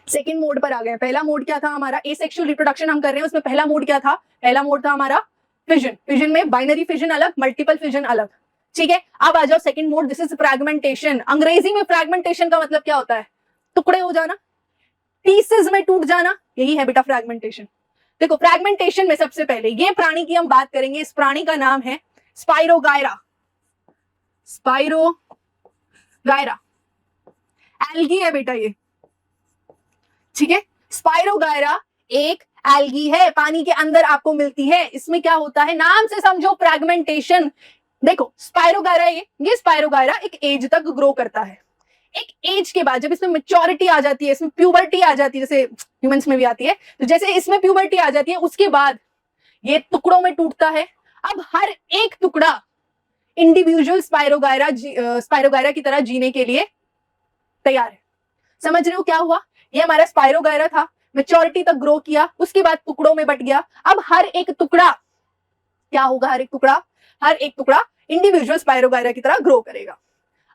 सेकेंड मोड पर आ गए। पहला मोड क्या था हमारा? एसेक्सुअल रिप्रोडक्शन हम कर रहे हैं, उसमें पहला मोड क्या था? पहला मोड था हमारा फिजन। फिजन में बाइनरी फिजन अलग, मल्टीपल फिजन अलग। ठीक है, अब आ जाओ second mode, this is fragmentation. अंग्रेजी में फ्रैगमेंटेशन का मतलब क्या होता है? टुकड़े हो जाना, पीसेस में टूट जाना, यही है बेटा फ्रैगमेंटेशन। देखो, फ्रैगमेंटेशन में सबसे पहले ये प्राणी की हम बात करेंगे, इस प्राणी का नाम है स्पाइरोगायरा। स्पाइरोगायरा एल्गी है बेटा ये। ठीक है, स्पाइरोगायरा एक एल्गी है, पानी के अंदर आपको मिलती है। इसमें क्या होता है, नाम से समझो फ्रैगमेंटेशन। देखो स्पाइरोगायरा, ये स्पाइरोगायरा एक एज तक ग्रो करता है। एक एज के बाद जब इसमें मैच्योरिटी आ जाती है, इसमें प्यूबर्टी आ जाती है, जैसे ह्यूमंस में भी आती है, तो जैसे इसमें प्यूबर्टी आ जाती है, उसके बाद ये टुकड़ों में टूटता है। अब हर एक टुकड़ा इंडिविजुअल स्पाइरोगायरा की तरह जीने के लिए तैयार है। समझ रहे हो क्या हुआ? ये हमारा स्पाइरोगायरा था, मैच्योरिटी तक ग्रो किया, उसके बाद टुकड़ों में बट गया। अब हर एक टुकड़ा क्या होगा? हर एक टुकड़ा इंडिविजुअल स्पाइरोगायरा की तरह ग्रो करेगा।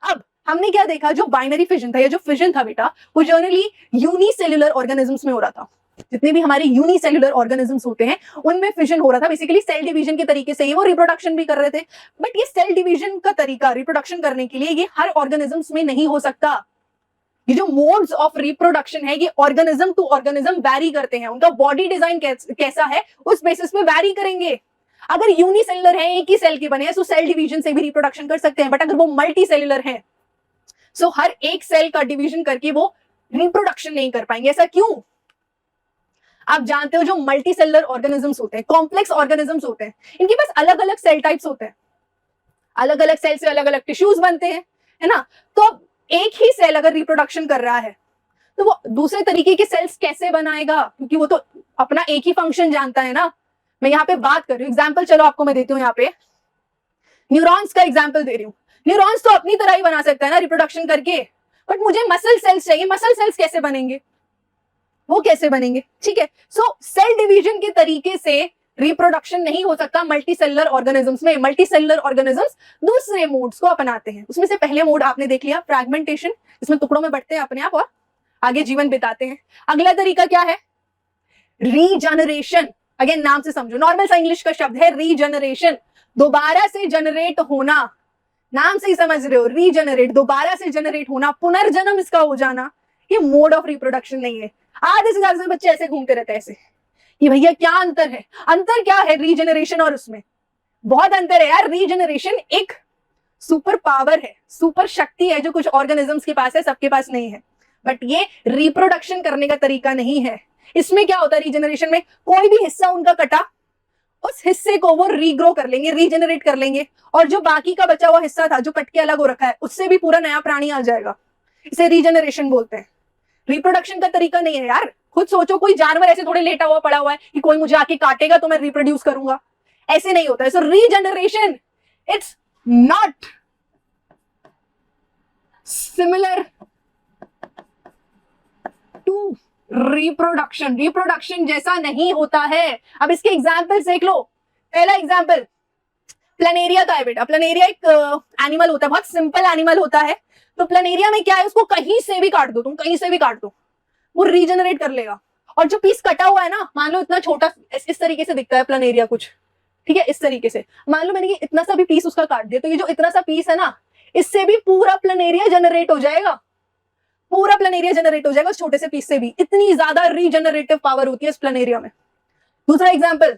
अब हमने क्या देखा, जो बाइनरी फिजन था, या जो फिजन था बेटा, वो जनरली यूनिसेल्युलर ऑर्गेनिजम्स में हो रहा था। जितने भी हमारे यूनिसेल्युलर ऑर्गेनिजम्स होते हैं उनमें फिजन हो रहा था। बेसिकली सेल डिवीजन के तरीके से ही वो रिप्रोडक्शन भी कर रहे थे। बट ये सेल डिवीजन का तरीका रिप्रोडक्शन करने के लिए ये हर ऑर्गेनिजम्स में नहीं हो सकता। ये जो मोड्स ऑफ रिप्रोडक्शन है, ये ऑर्गेनिज्म टू ऑर्गेनिज्म वैरी करते हैं। उनका बॉडी डिजाइन कैसा है उस बेसिस पे वैरी करेंगे। अगर यूनिसेल्युलर है, एक ही सेल के बने हैं, तो सेल डिवीजन से भी रिप्रोडक्शन कर सकते हैं। बट अगर वो मल्टी सेल्युलर है, सो हर एक सेल का डिवीजन करके वो रिप्रोडक्शन नहीं कर पाएंगे। ऐसा क्यों? आप जानते हो, जो मल्टी सेल्युलर ऑर्गेनिजम्स होते हैं, कॉम्प्लेक्स ऑर्गेनिजम्स होते हैं, इनके पास अलग अलग सेल टाइप्स होते हैं, अलग अलग सेल से अलग अलग टिश्यूज बनते हैं, है ना। तो एक ही सेल अगर रिप्रोडक्शन कर रहा है, तो वो दूसरे तरीके के सेल्स कैसे बनाएगा? क्योंकि वो तो अपना एक ही फंक्शन जानता है ना। मैं यहाँ पे बात कर रही हूँ, एग्जाम्पल चलो आपको मैं देती हूँ, यहाँ पे न्यूरॉन्स का एग्जाम्पल दे रही हूँ। न्यूरॉन्स तो अपनी तरह ही बना सकता है ना रिप्रोडक्शन करके, बट मुझे मसल सेल्स चाहिए। मसल सेल्स कैसे बनेंगे? वो कैसे बनेंगे? ठीक है, सो सेल डिवीजन के तरीके से रिप्रोडक्शन नहीं हो सकता मल्टी सेलुलर ऑर्गेनिजम्स में। मल्टी सेलुलर ऑर्गेनिजम्स दूसरे मोड्स को अपनाते हैं। उसमें से पहले मोड आपने देख लिया, फ्रैगमेंटेशन, इसमें टुकड़ों में बढ़ते हैं अपने आप और आगे जीवन बिताते हैं। अगला तरीका क्या है? रीजनरेशन। अगेन नाम से समझो, नॉर्मल सा इंग्लिश का शब्द है रीजनरेशन, दोबारा से जनरेट होना। नाम से ही समझ रहे हो, रीजनरेट, दोबारा से जनरेट होना, पुनर्जन्म इसका हो जाना। ये मोड ऑफ रिप्रोडक्शन नहीं है। आधे से ज्यादा बच्चे ऐसे घूमते रहते हैं ऐसे कि भैया क्या अंतर है? अंतर क्या है रीजनरेशन और उसमें? बहुत अंतर है यार। रीजनरेशन एक सुपर पावर है, सुपर शक्ति है जो कुछ ऑर्गेनिजम्स के पास है, सबके पास नहीं है। बट ये रिप्रोडक्शन करने का तरीका नहीं है। इसमें क्या होता है रीजनरेशन में, कोई भी हिस्सा उनका कटा, उस हिस्से को वो रीग्रो कर लेंगे, रीजनरेट कर लेंगे, और जो बाकी का बचा हुआ हिस्सा था जो कट के अलग हो रखा है, उससे भी पूरा नया प्राणी आ जाएगा। इसे रीजनरेशन बोलते हैं। रिप्रोडक्शन का तरीका नहीं है यार। खुद सोचो, कोई जानवर ऐसे थोड़े लेटा हुआ पड़ा हुआ है कि कोई मुझे आके काटेगा तो मैं रिप्रोड्यूस करूंगा, ऐसे नहीं होता है। So regeneration it's not similar to reproduction. Reproduction जैसा नहीं होता है। अब इसके एग्जाम्पल देख लो। पहला एग्जाम्पल प्लानेरिया का है बेटा। प्लानेरिया एक एनिमल होता है, बहुत सिंपल एनिमल होता है। तो प्लानेरिया में क्या है, उसको कहीं से भी काट दो, तुम कहीं से भी काट दो, वो रीजनरेट कर लेगा। और जो पीस कटा हुआ है ना, मान लो इतना छोटा इस तरीके से दिखता है प्लानेरिया कुछ, ठीक है, इस तरीके से मान लो मैंने ये इतना सा भी पीस उसका काट दिया, तो ये जो इतना सा पीस है ना, इससे भी पूरा प्लानेरिया जनरेट हो जाएगा, पूरा प्लानेरिया जनरेट हो जाएगा उस छोटे से पीस से भी। इतनी ज्यादा रीजनरेटिव पावर होती है इस प्लानेरिया में। दूसरा एग्जाम्पल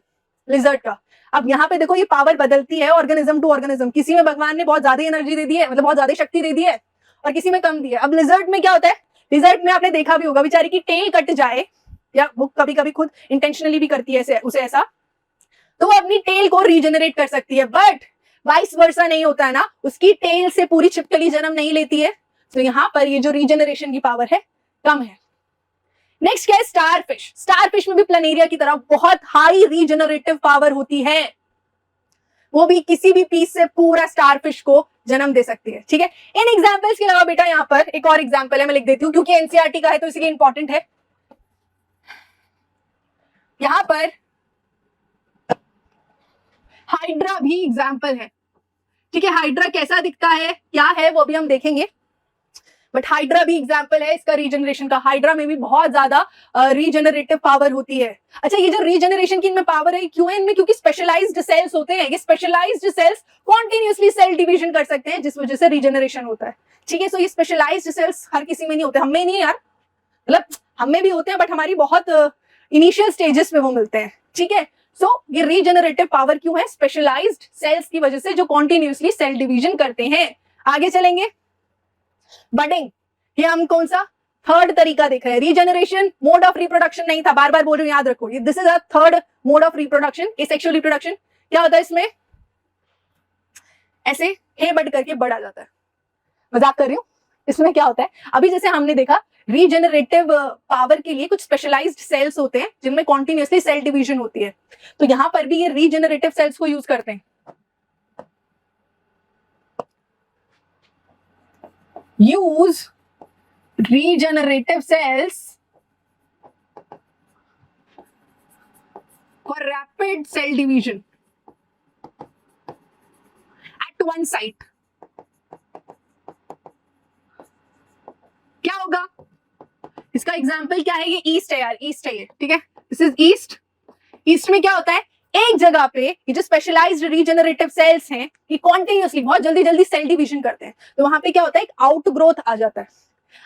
लिजर्ड का। अब यहाँ पे देखो ये पावर बदलती है ऑर्गेनिज्म टू ऑर्गेनिज्म, किसी में भगवान ने बहुत ज्यादा एनर्जी दे दी है, मतलब बहुत ज्यादा शक्ति दे दी है, और किसी में कम दी है। अब लिजर्ड में क्या होता है, लिजर्ड में आपने देखा भी होगा बेचारी की टेल कट जाए, या वो कभी कभी खुद इंटेंशनली भी करती है उसे ऐसा, तो वो अपनी टेल को रीजनरेट कर सकती है, बट वाइस वर्सा नहीं होता है ना, उसकी टेल से पूरी छिपकली जन्म नहीं लेती है। तो यहाँ पर ये जो रीजनरेशन की पावर है कम है। नेक्स्ट क्या है, स्टारफिश। स्टारफिश में भी प्लानेरिया की तरह बहुत हाई रीजनरेटिव पावर होती है, वो भी किसी भी पीस से पूरा स्टारफिश को जन्म दे सकती है, ठीक है। इन एग्जांपल्स के अलावा बेटा यहाँ पर एक और एग्जांपल है, मैं लिख देती हूँ क्योंकि एनसीईआरटी का है तो इसलिए इंपॉर्टेंट है। यहां पर हाइड्रा भी एग्जाम्पल है, ठीक है। हाइड्रा कैसा दिखता है, क्या है, वो भी हम देखेंगे, बट हाइड्रा भी एग्जाम्पल है इसका रीजनरेशन का। हाइड्रा में भी बहुत ज्यादा रीजनरेटिव पावर होती है। अच्छा, ये जो रीजनरेशन की इनमें पावर है क्यों है इनमें, क्योंकि स्पेशलाइज्ड सेल्स होते हैं, ये specialised cells continuously cell division कर सकते हैं, जिस वजह से रीजनरेशन होता है, ठीक है। सो ये स्पेशलाइज्ड सेल्स हर किसी में नहीं होते, हमें नहीं यार, मतलब हमें भी होते हैं बट हमारी बहुत इनिशियल स्टेजेस में वो मिलते हैं, ठीक है। सो ये रीजनरेटिव पावर क्यों है, स्पेशलाइज्ड सेल्स की वजह से जो कॉन्टिन्यूसली सेल डिवीजन करते हैं। आगे चलेंगे, बडिंग। ये हम कौन सा थर्ड तरीका देख रहे हैं, रीजनरेशन मोड ऑफ रिप्रोडक्शन नहीं था, बार बार बोल रही हूं, याद रखो, this is a third mode of reproduction, asexual reproduction. क्या होता है इसमें, ऐसे हे बड करके बड़ा जाता है, मजाक कर रही हूं। इसमें क्या होता है, अभी जैसे हमने देखा रीजनरेटिव पावर के लिए कुछ स्पेशलाइज्ड सेल्स होते हैं जिनमें कॉन्टिन्यूसली सेल डिवीजन होती है, तो यहां पर भी ये रीजनरेटिव सेल्स को यूज करते हैं। Use regenerative cells for rapid cell division at one site। क्या होगा इसका एग्जाम्पल, क्या है, ये ईस्ट है यार, ईस्ट है ये, ठीक है, दिस इज ईस्ट। ईस्ट में क्या होता है, एक जगह पे ये जो स्पेशलाइज्ड रीजनरेटिव सेल्स हैं ये कॉन्टिन्यूसली बहुत जल्दी जल्दी सेल डिवीजन करते हैं, तो वहां पे क्या होता है, एक आउटग्रोथ आ जाता है।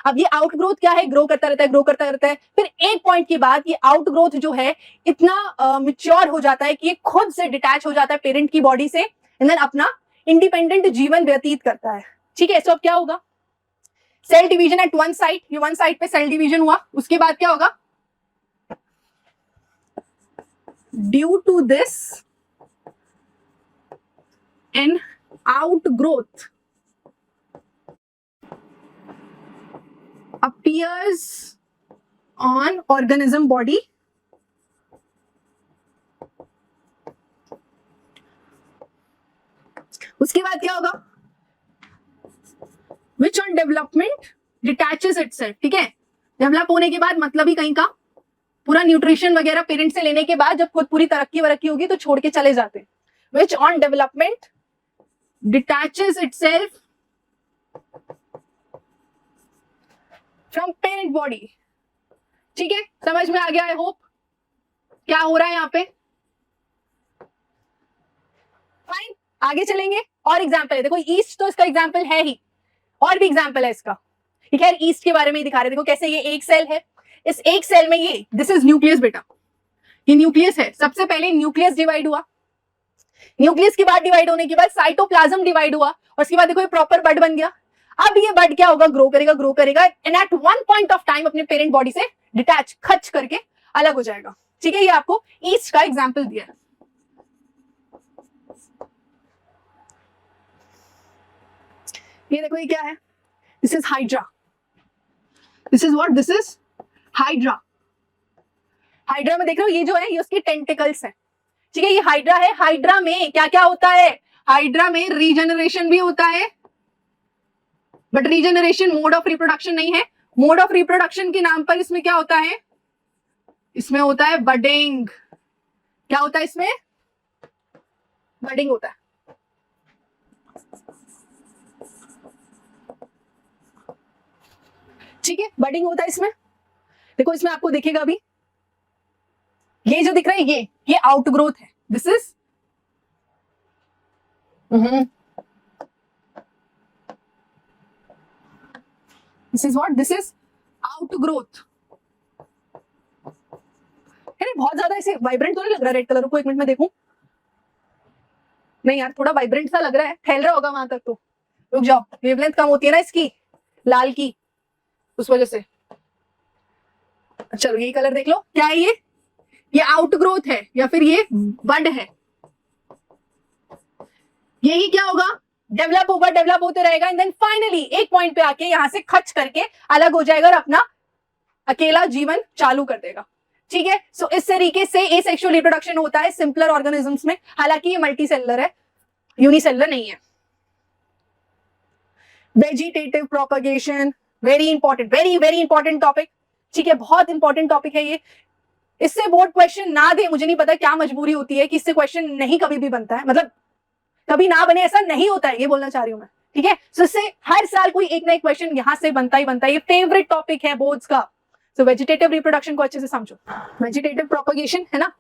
अब ये आउटग्रोथ क्या है, ग्रो करता रहता है, ग्रो करता रहता है, फिर एक पॉइंट के बाद ये आउटग्रोथ जो है इतना मिच्योर हो जाता है कि ये खुद से डिटैच हो जाता है पेरेंट की बॉडी से, एंड देन अपना इंडिपेंडेंट जीवन व्यतीत करता है, ठीक है। सो अब क्या होगा, cell division at one site, ये वन साइट पे सेल डिवीजन हुआ, उसके बाद क्या होगा, due to this an outgrowth appears on organism body उसके बाद क्या होगा, which on development detaches itself, ठीक है। डेवलप होने के बाद मतलब ही कहीं का पूरा न्यूट्रिशन वगैरह पेरेंट से लेने के बाद जब खुद पूरी तरक्की वरक्की होगी तो छोड़ के चले जाते हैं। which on development detaches itself from parent body, ठीक है, समझ में आ गया, आई होप। क्या हो रहा है यहाँ पे, फाइन। आगे चलेंगे, और एग्जाम्पल है, देखो ईस्ट तो इसका एग्जाम्पल है ही, और भी एग्जाम्पल है इसका, ठीक है। ईस्ट के बारे में ही दिखा रहे, देखो कैसे ये एक सेल है, इस एक सेल में ये दिस इज न्यूक्लियस बेटा, ये न्यूक्लियस है, सबसे पहले न्यूक्लियस डिवाइड हुआ, न्यूक्लियस के बाद डिवाइड होने के बाद साइटोप्लाज्म डिवाइड हुआ, और उसके बाद देखो ये प्रॉपर बड बन गया। अब ये बड क्या होगा, ग्रो करेगा, ग्रो करेगा, and at one point of time अपने पेरेंट बॉडी से डिटैच खच करके अलग हो जाएगा, ठीक है। ये आपको ईस्ट का एग्जाम्पल दिया है। ये देखो ये क्या है, this is hydra, this is what, this is hydra. Hydra में देख रहे हो ये जो है ये उसके टेंटिकल्स है, ठीक है, ये हाइड्रा है। हाइड्रा में क्या क्या होता है, हाइड्रा में रीजनरेशन भी होता है, but regeneration mode of reproduction नहीं है। मोड ऑफ रिप्रोडक्शन के नाम पर इसमें क्या होता है, इसमें होता है बडिंग। क्या होता है इसमें, बडिंग होता है, ठीक है, बडिंग होता है इसमें। देखो इसमें आपको दिखेगा अभी ये जो दिख रहा है ये आउटग्रोथ है, this is what, this is outgrowth. अरे बहुत ज्यादा ऐसे वाइब्रेंट तो नहीं लग रहा रेड कलर को, एक मिनट में देखूं, नहीं यार थोड़ा वाइब्रेंट सा लग रहा है, फैल रहा होगा वहां तक तो, रुक जाओ, वेवलेंथ कम होती है ना इसकी लाल की, उस वजह से। चलो यही कलर देख लो, क्या है ये आउटग्रोथ है या फिर ये बड है, यही क्या होगा, डेवलप होते रहेगा एंड देन फाइनली एक पॉइंट पे आके यहां से खच करके अलग हो जाएगा और अपना अकेला जीवन चालू कर देगा। ठीक है, सो इस तरीके से एसेक्सुअल रिप्रोडक्शन होता है सिंपलर ऑर्गेनिजम्स में, हालांकि ये मल्टीसेलुलर है, यूनिसेलुलर नहीं है। Vegetative propagation, very important, very very important topic. ठीक है, बहुत इंपॉर्टेंट टॉपिक है ये, इससे बोर्ड क्वेश्चन ना दे, मुझे नहीं पता क्या मजबूरी होती है कि इससे क्वेश्चन नहीं कभी भी बनता है, मतलब कभी ना बने ऐसा नहीं होता है, ये बोलना चाह रही हूं मैं। ठीक है, सो इससे हर साल कोई एक ना एक क्वेश्चन यहां से बनता ही बनता है, ये फेवरेट टॉपिक है बोर्ड्स का। सो वेजिटेटिव रिप्रोडक्शन को अच्छे से समझो, वेजिटेटिव प्रोपगेशन है ना,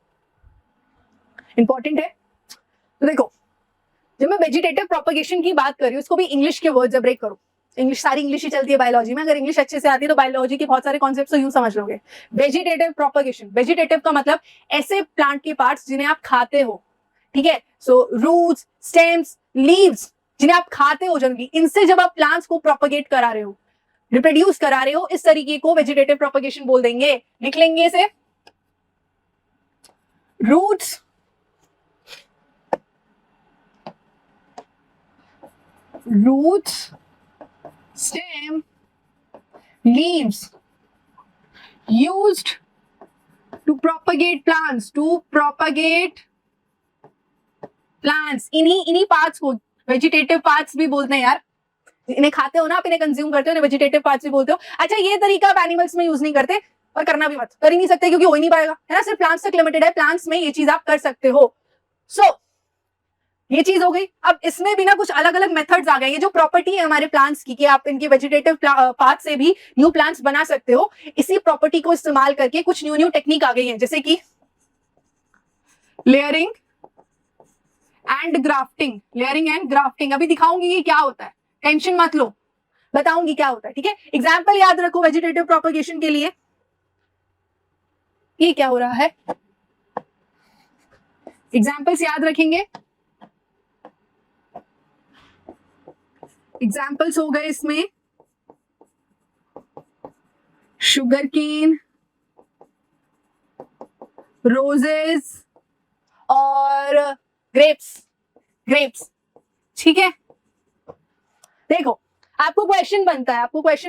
इंपॉर्टेंट है। तो देखो, जब मैं वेजिटेटिव प्रोपगेशन की बात कर रही हूँ, इसको भी इंग्लिश के वर्ड्स ब्रेक करो, इंग्लिश सारी इंग्लिश ही चलती है बायोलॉजी में, अगर इंग्लिश अच्छे से आती है तो बायोलॉजी के बहुत सारे कॉन्सेप्ट तो यूं समझ लोगे। वेजिटेटिव प्रोपगेशन, वेजिटेटिव का मतलब ऐसे प्लांट के पार्ट्स जिन्हें आप खाते हो, ठीक है, सो रूट्स, स्टेम्स, लीव्स, जिन्हें आप खाते हो जनरली, इनसे जब आप प्लांट्स को प्रोपगेट करा रहे हो, रिप्रोड्यूस करा रहे हो, इस तरीके को वेजिटेटिव प्रोपगेशन बोल देंगे। लिख लेंगे इसे, roots, stem, leaves used to propagate plants, इन्हीं पार्ट्स को वेजिटेटिव पार्ट्स भी बोलते हैं यार, इन्हें खाते हो ना आप, इन्हें कंज्यूम करते हो, इन्हें वेजिटेटिव पार्ट्स भी बोलते हो। अच्छा, ये तरीका आप एनिमल्स में यूज नहीं करते और करना भी मत, कर ही नहीं सकते क्योंकि हो ही नहीं पाएगा, है ना, सिर्फ प्लांट्स तक लिमिटेड है, प्लांट्स में ये चीज आप कर सकते हो। सो ये चीज हो गई। अब इसमें भी ना कुछ अलग अलग मेथड्स आ गए, ये जो प्रॉपर्टी है हमारे प्लांट्स की कि आप इनके वेजिटेटिव पार्ट से भी न्यू प्लांट्स बना सकते हो, इसी प्रॉपर्टी को इस्तेमाल करके कुछ न्यू टेक्निक आ गई है, जैसे कि layering and grafting. Layering and grafting अभी दिखाऊंगी ये क्या होता है, टेंशन मत लो, बताऊंगी क्या होता है। ठीक है, एग्जाम्पल याद रखो वेजिटेटिव प्रोपगेशन के लिए, ये क्या हो रहा है, एग्जाम्पल्स याद रखेंगे। एग्जाम्पल्स हो गए इसमें शुगर केन, रोजेस और ग्रेप्स। ठीक है, देखो आपको क्वेश्चन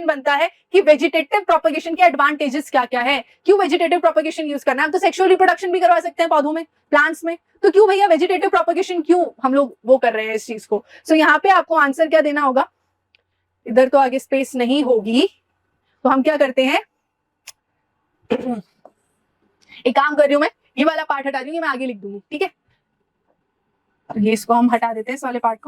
बनता है कि वेजिटेटिव प्रोपगेशन के एडवांटेजेस क्या क्या है, क्यों वेजिटेटिव प्रोपगेशन यूज करना है। आप तो सेक्सुअल रिप्रोडक्शन भी करवा सकते हैं पौधों में, प्लांट्स में, तो क्यों भैया वेजिटेटिव प्रोपगेशन क्यों हम लोग वो कर रहे हैं इस चीज को। सो यहाँ पे आपको आंसर क्या देना होगा, इधर तो आगे स्पेस नहीं होगी, तो हम क्या करते हैं, एक काम कर रही हूं मैं, ये वाला पार्ट हटा रही हूँ, मैं आगे लिख दूंगी। ठीक है, तो ये इसको हम हटा देते हैं, इस वाले पार्ट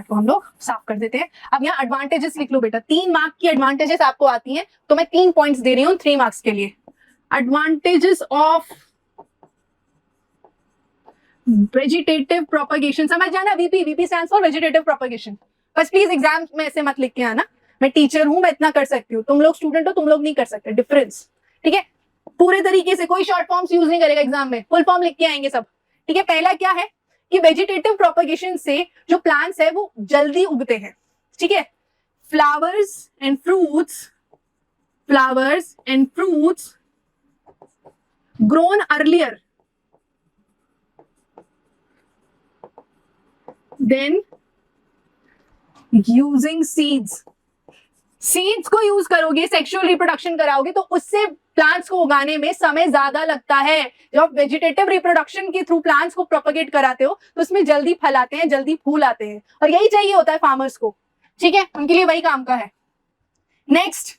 को हम लोग साफ कर देते हैं। अब यहाँ एडवांटेजेस लिख लो बेटा, 3 मार्क की एडवांटेजेस आपको आती हैं, तो मैं 3 पॉइंट्स दे रही हूँ 3 मार्क्स के लिए। एडवांटेजेस ऑफ वेजिटेटिव प्रोपगेशन, समझ जाना, VP stands for vegetative propagation. बस प्लीज एग्जाम में ऐसे मत लिख के आना, मैं टीचर हूं, मैं इतना कर सकती हूँ, तुम लोग स्टूडेंट हो, तुम लोग नहीं कर सकते, डिफरेंस। ठीक है, पूरे तरीके से कोई शॉर्ट फॉर्म्स यूज नहीं करेगा एग्जाम में, फुल फॉर्म लिख के आएंगे सब। ठीक है, पहला क्या है कि वेजिटेटिव प्रोपगेशन से जो प्लांट्स है वो जल्दी उगते हैं। ठीक है, flowers and fruits grown earlier then using seeds को यूज करोगे, सेक्सुअल रिप्रोडक्शन कराओगे, तो उससे प्लांट्स को उगाने में समय ज्यादा लगता है। जब आप वेजिटेटिव रिप्रोडक्शन के थ्रू प्लांट्स को प्रोपगेट कराते हो तो उसमें जल्दी फल आते हैं, जल्दी फूल आते हैं, और यही चाहिए होता है फार्मर्स को। ठीक है, उनके लिए वही काम का है। नेक्स्ट,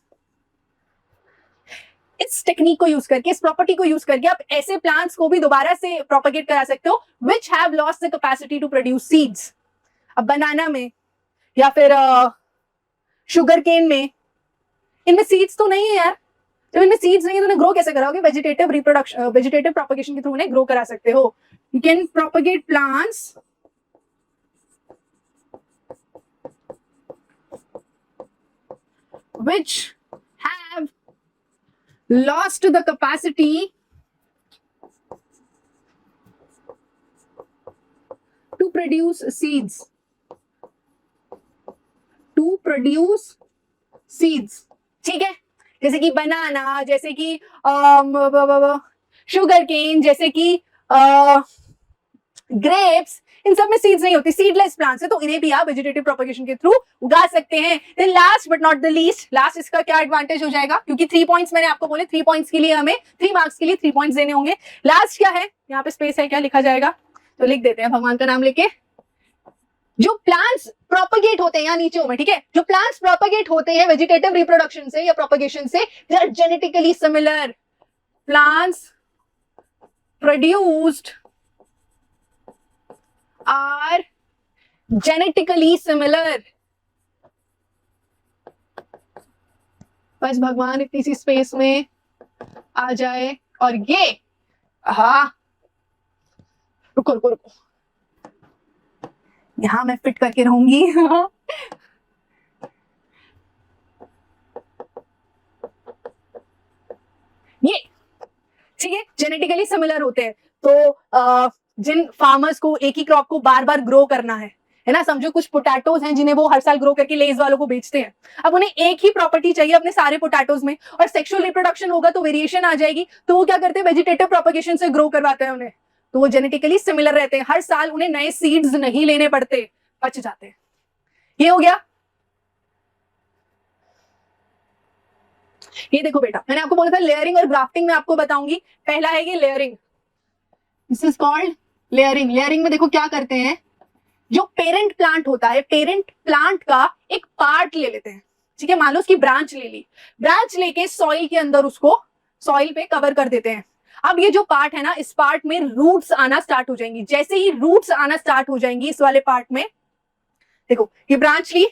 इस टेक्निक को यूज करके, इस प्रॉपर्टी को यूज करके आप ऐसे प्लांट्स को भी दोबारा से प्रोपगेट करा सकते हो which have lost the capacity to produce seeds. अब बनाना में या फिर शुगर केन में, इनमें सीड्स तो नहीं है यार, जब इनमें सीड्स नहीं है तो उन्हें ग्रो कैसे कराओगे? वेजिटेटिव रिप्रोडक्शन, वेजिटेटिव प्रोपगेशन के थ्रू उन्हें ग्रो करा सकते हो. You can propagate plants which have lost the capacity to produce seeds. ठीक है, जैसे कि बनाना, जैसे कि शुगर केन, जैसे कि ग्रेप्स, इन सब में सीड्स नहीं होती, सीडलेस प्लांट्स है, तो इन्हें भी आप वेजिटेटिव प्रोपगेशन के थ्रू उगा सकते हैं. Then last but not the least, last इसका क्या एडवांटेज हो जाएगा, क्योंकि 3 पॉइंट्स मैंने आपको बोले, 3 पॉइंट्स के लिए हमें 3 मार्क्स के लिए 3 पॉइंट्स देने होंगे. लास्ट क्या है, यहाँ पे स्पेस है, क्या लिखा जाएगा, तो लिख देते हैं भगवान का नाम लेके. जो प्लांट्स प्रोपगेट होते हैं यहाँ नीचे में, ठीक है, जो प्लांट्स प्रोपगेट होते हैं वेजिटेटिव रिप्रोडक्शन से या प्रोपगेशन से, they are genetically similar. Plants produced are genetically similar. बस भगवान इतनी सी स्पेस में आ जाए और ये, हाँ, रुको रुको रुको, यहां मैं फिट करके रहूंगी. ये ठीक है, जेनेटिकली सिमिलर होते हैं, तो जिन फार्मर्स को एक ही क्रॉप को बार बार ग्रो करना है ना, समझो कुछ पोटैटोज हैं जिन्हें वो हर साल ग्रो करके लेज वालों को बेचते हैं. अब उन्हें एक ही प्रॉपर्टी चाहिए अपने सारे पोटैटोज में, और सेक्सुअल रिप्रोडक्शन होगा तो वेरिएशन आ जाएगी, तो वो क्या करते हैं, वेजिटेटिव प्रोपगेशन से ग्रो करवाते हैं उन्हें, तो वो जेनेटिकली सिमिलर रहते हैं, हर साल उन्हें नए सीड्स नहीं लेने पड़ते, बच जाते हैं. ये हो गया. ये देखो बेटा, मैंने आपको बोला था लेयरिंग और ग्राफ्टिंग में आपको बताऊंगी. पहला है ये layering, this is called layering. Layering में देखो क्या करते हैं, जो पेरेंट प्लांट होता है, पेरेंट प्लांट का एक पार्ट ले लेते हैं, ठीक है, मान लो उसकी ब्रांच ले ली, ब्रांच लेके सॉइल के अंदर उसको सॉइल पे कवर कर देते हैं. अब ये जो पार्ट है ना, इस पार्ट में रूट्स आना स्टार्ट हो जाएंगी. जैसे ही रूट्स आना स्टार्ट हो जाएंगी इस वाले पार्ट में, देखो ये ब्रांच ली,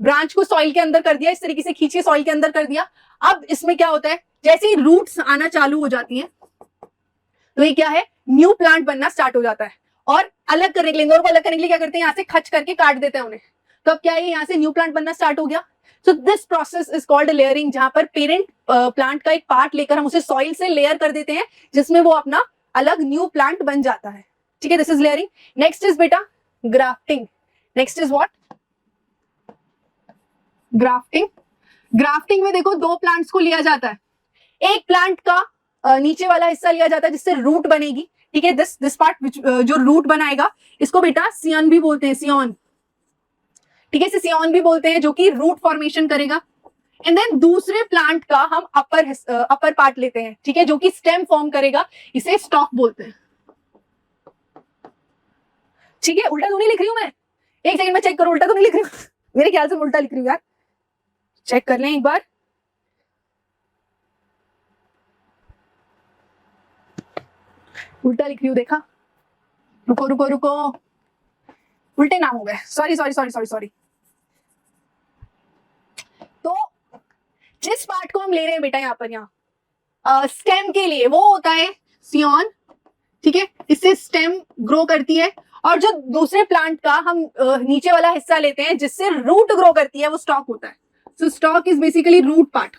ब्रांच को सॉइल के अंदर कर दिया, इस तरीके से खींचे सॉइल के अंदर कर दिया. अब इसमें क्या होता है, जैसे ही रूट्स आना चालू हो जाती हैं, तो ये क्या है, न्यू प्लांट बनना स्टार्ट हो जाता है. और अलग करने के लिए, इंदौर को अलग करने के लिए क्या करते हैं, यहाँ से खच करके काट देते हैं उन्हें, तो अब क्या है, यहाँ से न्यू प्लांट बनना स्टार्ट हो गया. So this process is called layering, जहां पर पेरेंट प्लांट का एक पार्ट लेकर हम उसे सॉइल से लेयर कर देते हैं, जिसमें वो अपना अलग न्यू प्लांट बन जाता है. ठीक है, this is layering. Next is बेटा grafting. Next is what, grafting. Grafting में देखो दो प्लांट्स को लिया जाता है, एक प्लांट का नीचे वाला हिस्सा लिया जाता है जिससे रूट बनेगी, ठीक है, दिस पार्ट जो रूट बनाएगा, इसको बेटा सियन भी बोलते हैं, सियन, ठीक है, इसे सियन भी बोलते हैं, जो कि रूट फॉर्मेशन करेगा. एंड देन दूसरे प्लांट का हम अपर पार्ट लेते हैं, ठीक है, जो कि स्टेम फॉर्म करेगा, इसे स्टॉक बोलते हैं. ठीक है, उल्टा तो नहीं लिख रही हूं मैं, एक सेकंड में चेक करो, उल्टा तो नहीं लिख रही हूं, मेरे ख्याल से उल्टा लिख रही हूँ यार, चेक कर लें एक बार. उल्टा लिख रही हूँ, देखा, रुको रुको रुको, उल्टे नाम हो गए, sorry sorry sorry sorry sorry. तो जिस पार्ट को हम ले रहे हैं बेटा यहाँ पर, यहाँ स्टेम के लिए वो होता है सियन, ठीक है, इससे स्टेम ग्रो करती है. और जो दूसरे प्लांट का हम नीचे वाला हिस्सा लेते हैं जिससे रूट ग्रो करती है, वो स्टॉक होता है. So stock is basically root part.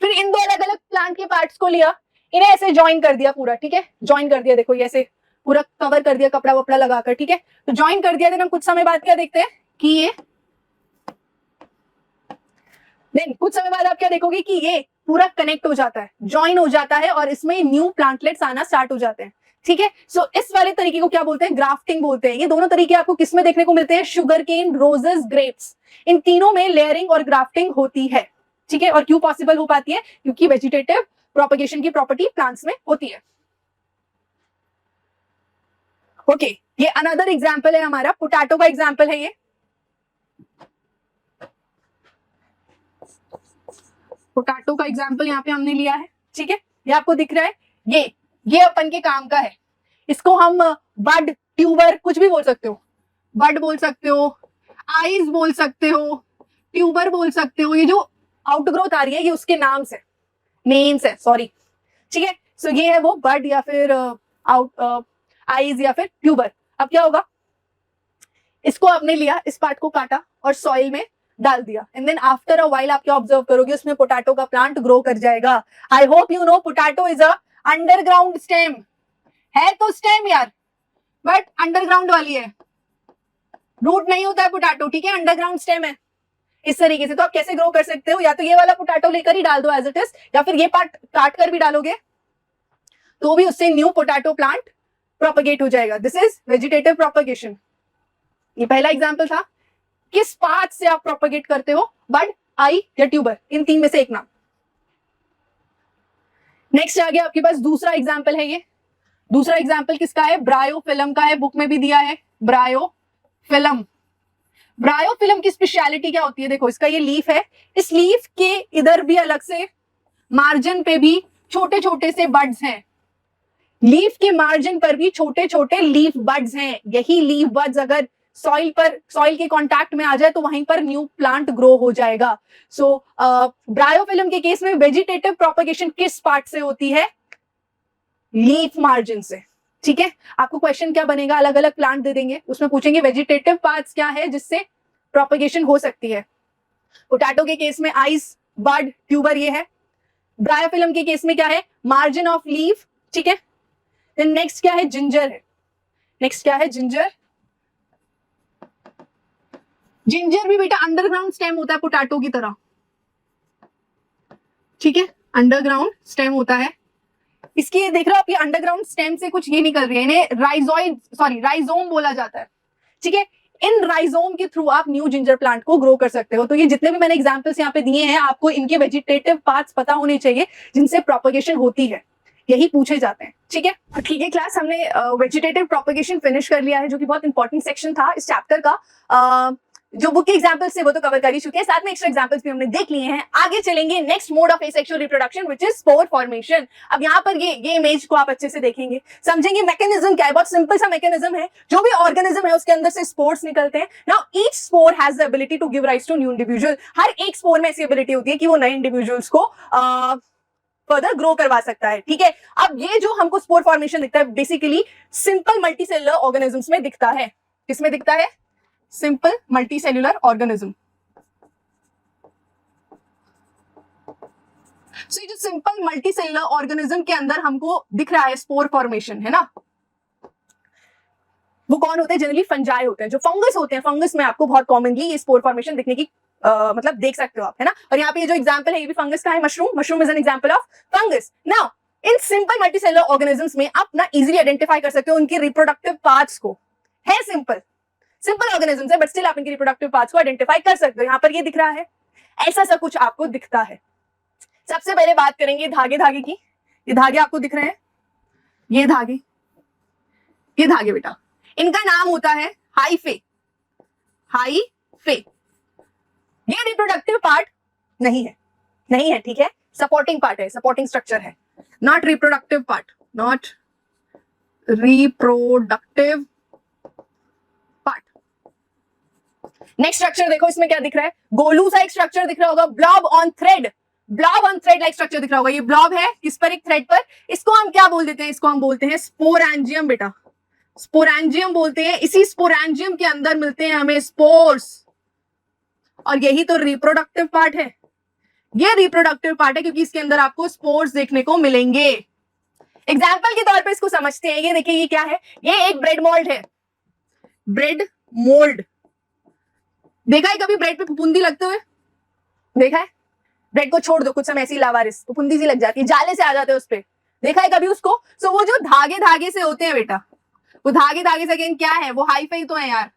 फिर इन दो अलग अलग प्लांट के पार्ट्स को लिया, इन्हें ऐसे ज्वाइन कर दिया पूरा, ठीक है, ज्वाइन कर दिया, देखो ये ऐसे पूरा कवर कर दिया कपड़ा वपड़ा लगाकर, ठीक है, तो ज्वाइन कर दिया. देन हम कुछ समय बाद क्या देखते हैं कि ये, देन कुछ समय बाद आप क्या देखोगे कि ये पूरा कनेक्ट हो जाता है, ज्वाइन हो जाता है, और इसमें न्यू प्लांटलेट्स आना स्टार्ट हो जाते हैं. ठीक है, सो इस वाले तरीके को क्या बोलते हैं, ग्राफ्टिंग बोलते हैं. ये दोनों तरीके आपको किस में देखने को मिलते हैं, शुगर केन, रोजेस, ग्रेप्स, इन तीनों में लेयरिंग और ग्राफ्टिंग होती है. ठीक है, और क्यों पॉसिबल हो पाती है, क्योंकि वेजिटेटिव प्रोपगेशन की प्रॉपर्टी प्लांट्स में होती है. ओके, ये अनदर एग्जांपल है हमारा, पोटैटो का एग्जांपल है ये. पोटैटो का एग्जांपल यहाँ पे हमने लिया है. ठीक है, ये आपको दिख रहा है, ये अपन के काम का है. इसको हम बड, ट्यूबर, कुछ भी बोल सकते हो, बड बोल सकते हो, आइज बोल सकते हो, ट्यूबर बोल सकते हो. ये जो आउटग्रोथ आ रही है, ये उसके नाम से, नेम्स है, सॉरी, ठीक है। सो ये है वो बड या फिर आउट आईज या फिर ट्यूबर। अब क्या होगा, इसको आपने लिया, इस पार्ट को काटा और सॉइल में डाल दिया, and then after a while आप क्या ऑब्जर्व करोगे, उसमें पोटैटो का प्लांट ग्रो कर जाएगा। I hope you know potato is a underground stem, है तो स्टेम यार, बट अंडरग्राउंड वाली है, रूट नहीं होता है पोटैटो, ठीक है, अंडरग्राउंड स्टेम है। इस तरीके से तो आप कैसे ग्रो कर सकते हो, या तो ये वाला पोटैटो लेकर ही डाल दो एज इट इज, या फिर ये पार्ट काट कर भी डालोगे तो भी उससे न्यू पोटैटो प्लांट प्रोपगेट हो जाएगा। This is vegetative propagation. ये पहला एग्जांपल था, किस पार्ट से आप प्रोपगेट करते हो, बड, आई या ट्यूबर, इन तीन में से एक नाम। नेक्स्ट आ गया आपके पास दूसरा एग्जांपल है, ये दूसरा एग्जांपल किसका है, ब्रायोफिलम का है, बुक में भी दिया है ब्रायोफिलम। ब्रायोफिलम की स्पेशलिटी क्या होती है, देखो इसका ये लीफ है, इस लीफ के इधर भी अलग से मार्जिन पे भी छोटे छोटे से बड्स हैं, लीफ के मार्जिन पर भी छोटे छोटे लीफ बड्स हैं। यही लीफ बड्स अगर सॉइल के कांटेक्ट में आ जाए तो वहीं पर न्यू प्लांट ग्रो हो जाएगा। सो ब्रायोफिलम के केस में वेजिटेटिव प्रोपगेशन किस पार्ट से होती है, लीफ मार्जिन से, ठीक है। आपको क्वेश्चन क्या बनेगा, अलग अलग प्लांट दे देंगे, उसमें पूछेंगे वेजिटेटिव पार्ट्स क्या है जिससे प्रोपगेशन हो सकती है। पोटैटो के केस में आइस, बड, ट्यूबर ये है। ब्रायोफिलम के केस में क्या है, मार्जिन ऑफ लीफ, ठीक है। देन नेक्स्ट क्या है, जिंजर है, नेक्स्ट क्या है, जिंजर। जिंजर भी बेटा अंडरग्राउंड स्टेम होता है पोटैटो की तरह, ठीक है, अंडरग्राउंड स्टेम होता है। इसकी देख रहे हो आप, ये अंडरग्राउंड स्टेम से कुछ ये निकल रही है, इन्हें राइजोम बोला जाता है, ठीक है। इन राइजोम के थ्रू आप न्यू जिंजर प्लांट को ग्रो कर सकते हो। तो ये जितने भी मैंने एग्जांपल्स यहाँ पे दिए हैं, आपको इनके वेजिटेटिव पार्ट्स पता होने चाहिए जिनसे प्रोपगेशन होती है, यही पूछे जाते हैं, ठीक है। ठीक है क्लास, हमने वेजिटेटिव प्रोपगेशन फिनिश कर लिया है, जो कि बहुत इंपॉर्टेंट सेक्शन था इस चैप्टर का। जो बुक के एग्जांपल्स थे वो तो कवर कर ही चुके हैं, साथ में एक्स्ट्रा एग्जांपल्स भी हमने देख लिए हैं। आगे चलेंगे next mode of asexual reproduction which is spore formation. अब यहाँ पर ये इमेज को आप अच्छे से देखेंगे, समझेंगे मैकेनिज्म क्या है, बहुत सिंपल सा मैकेनिज्म है। जो भी ऑर्गेनिज्म है उसके अंदर से स्पोर्स निकलते हैं। Now each spore has the ability to give rise to new individual. हर एक स्पोर में ऐसी एबिलिटी होती है कि वो नए इंडिविजुअल्स को फर्दर ग्रो करवा सकता है, ठीक है। अब ये जो हमको स्पोर फॉर्मेशन दिखता है बेसिकली सिंपल मल्टीसेलुलर ऑर्गेनिजम्स में दिखता है। किसमें दिखता है, सिंपल मल्टीसेल्युलर ऑर्गेनिज्म। सो ये जो सिंपल मल्टीसेल्युलर ऑर्गेनिज्म के अंदर हमको दिख रहा है स्पोर फॉर्मेशन, है ना, वो कौन होते हैं, जनरली फंजाई होते हैं, जो फंगस होते हैं। फंगस में आपको बहुत कॉमनली ये स्पोर फॉर्मेशन दिखने की मतलब देख सकते हो आप, है ना। और यहाँ पे ये जो एग्जांपल है ये भी फंगस का है, mushroom is an example of fungus. Now in simple multicellular organisms में आप ना इजीली आइडेंटिफाई कर सकते हो उनके रिप्रोडक्टिव पार्ट्स को। है सिंपल ऑर्गेनिजम्स है, बट स्टिल आप इनके रिप्रोडक्टिव पार्ट्स को आइडेंटिफाई कर सकते हो। यहाँ पर ये दिख रहा है, ऐसा सा कुछ आपको दिखता है। सबसे पहले बात करेंगे धागे की। ये धागे आपको दिख रहे हैं, ये धागे बेटा, इनका नाम होता है हाइफे। ये रिप्रोडक्टिव पार्ट नहीं है, ठीक है, सपोर्टिंग पार्ट है, सपोर्टिंग स्ट्रक्चर है, not reproductive part, not reproductive part. Next structure देखो, इसमें क्या दिख रहा है, गोलू सा एक स्ट्रक्चर दिख रहा होगा, blob on thread like structure दिख रहा होगा। ये ब्लॉब है किस पर, एक थ्रेड पर। इसको हम क्या बोल देते हैं, इसको हम बोलते हैं स्पोरेंजियम बेटा, स्पोरेंजियम बोलते हैं। इसी स्पोरेंजियम के अंदर मिलते हैं हमें स्पोर्स, और यही तो रिप्रोडक्टिव पार्ट है। ये रिप्रोडक्टिव पार्ट है क्योंकि इसके अंदर आपको स्पोर्स देखने को मिलेंगे। एग्जाम्पल के तौर पे इसको समझते हैं। ये देखिए, ये क्या है, ये एक ब्रेड मोल्ड है, ब्रेड मोल्ड। देखा है कभी ब्रेड पे फुफुंदी लगते हुए, देखा है? ब्रेड को छोड़ दो कुछ समय ऐसी लावारिस, फुफुंदी सी लग जाती है, जाले से आ जाते हैं उस पे, देखा है कभी उसको? सो वो जो धागे से होते हैं बेटा, वो धागे से अगेन क्या है, वो हाइफे ही तो है यार,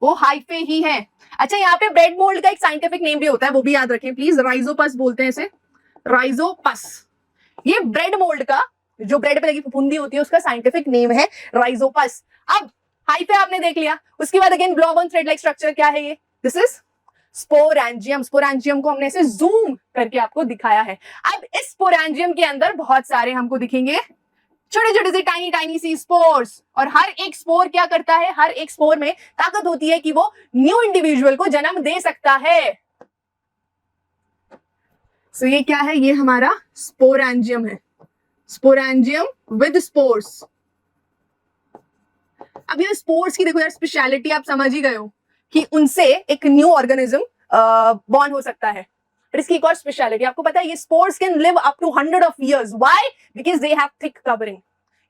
वो हाइफे ही है। अच्छा, यहाँ पे ब्रेड मोल्ड का एक साइंटिफिक नेम भी होता है, वो भी याद रखें प्लीज, राइजोपस बोलते हैं इसे, राइजोपस। ये ब्रेड मोल्ड का, जो ब्रेड पे लगी फुफुंदी होती है, उसका साइंटिफिक नेम है राइजोपस। अब हाइफे आपने देख लिया, उसके बाद again blob on thread like structure क्या है ये, दिस इज स्पोरेंजियम। स्पोरेंजियम को हमने ऐसे जूम करके आपको दिखाया है। अब इस स्पोरेंजियम के अंदर बहुत सारे हमको दिखेंगे छोटे से टाइनी सी स्पोर्स, और हर एक स्पोर क्या करता है, हर एक स्पोर में ताकत होती है कि वो न्यू इंडिविजुअल को जन्म दे सकता है। सो ये क्या है, ये हमारा स्पोरेंजियम है, स्पोरेंजियम विद स्पोर्स। अब यार स्पोर्स की देखो यार स्पेशलिटी आप समझ ही गए हो कि उनसे एक न्यू ऑर्गेनिज्म बॉर्न हो सकता है। पर इसकी एक और स्पेशलिटी आपको पता है, ये spores can live up to 100 of years. Why? Because they have thick covering.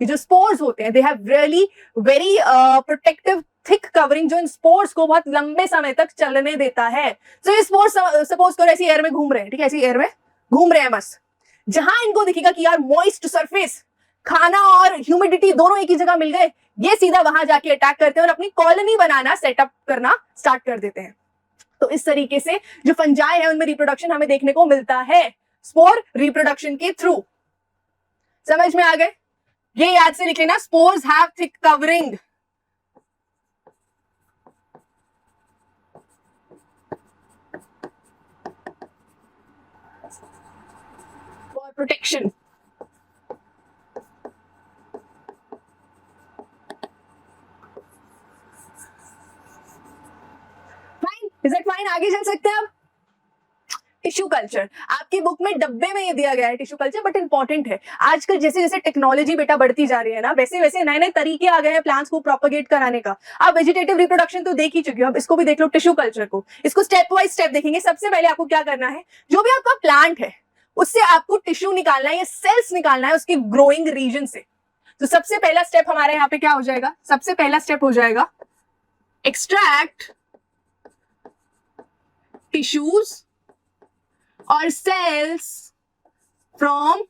ये जो स्पोर्स होते हैं they have really very protective thick covering, जो इन स्पोर्स को बहुत लंबे समय तक चलने देता है। तो ये स्पोर्स सपोज करो ऐसी एयर में घूम रहे हैं, ठीक है, ऐसी एयर में घूम रहे हैं मस्त, जहां इनको दिखेगा कि यार मॉइस्ट सरफेस, खाना और ह्यूमिडिटी दोनों एक ही जगह मिल गए, ये सीधा वहां जाके अटैक करते हैं और अपनी कॉलोनी बनाना, सेटअप करना स्टार्ट कर देते हैं। तो इस तरीके से जो फंजाई है उनमें रिप्रोडक्शन हमें देखने को मिलता है स्पोर रिप्रोडक्शन के थ्रू। समझ में आ गए? ये याद से लिख लेना, spores have thick covering for protection. Fine, is it fine? आगे चल सकते हैं अब। टिश्यू कल्चर आपकी बुक में डब्बे में ये दिया गया है टिश्यू कल्चर, बट इंपॉर्टेंट है। आजकल जैसे जैसे टेक्नोलॉजी बेटा बढ़ती जा रही है ना, वैसे वैसे नए नए तरीके आ गए हैं प्लांट्स को प्रोपेगेट कराने का। आप वेजिटेटिव रिप्रोडक्शन तो देख ही चुके हो, अब इसको भी देख लो, टिश्यू कल्चर को। इसको स्टेप वाइज स्टेप देखेंगे। सबसे पहले आपको क्या करना है, जो भी आपका प्लांट है उससे आपको टिश्यू निकालना है या सेल्स निकालना है उसके ग्रोइंग रीजन से। तो सबसे पहला स्टेप हमारे यहाँ पे क्या हो जाएगा, सबसे पहला स्टेप हो जाएगा एक्सट्रैक्ट टिश्यूज और cells from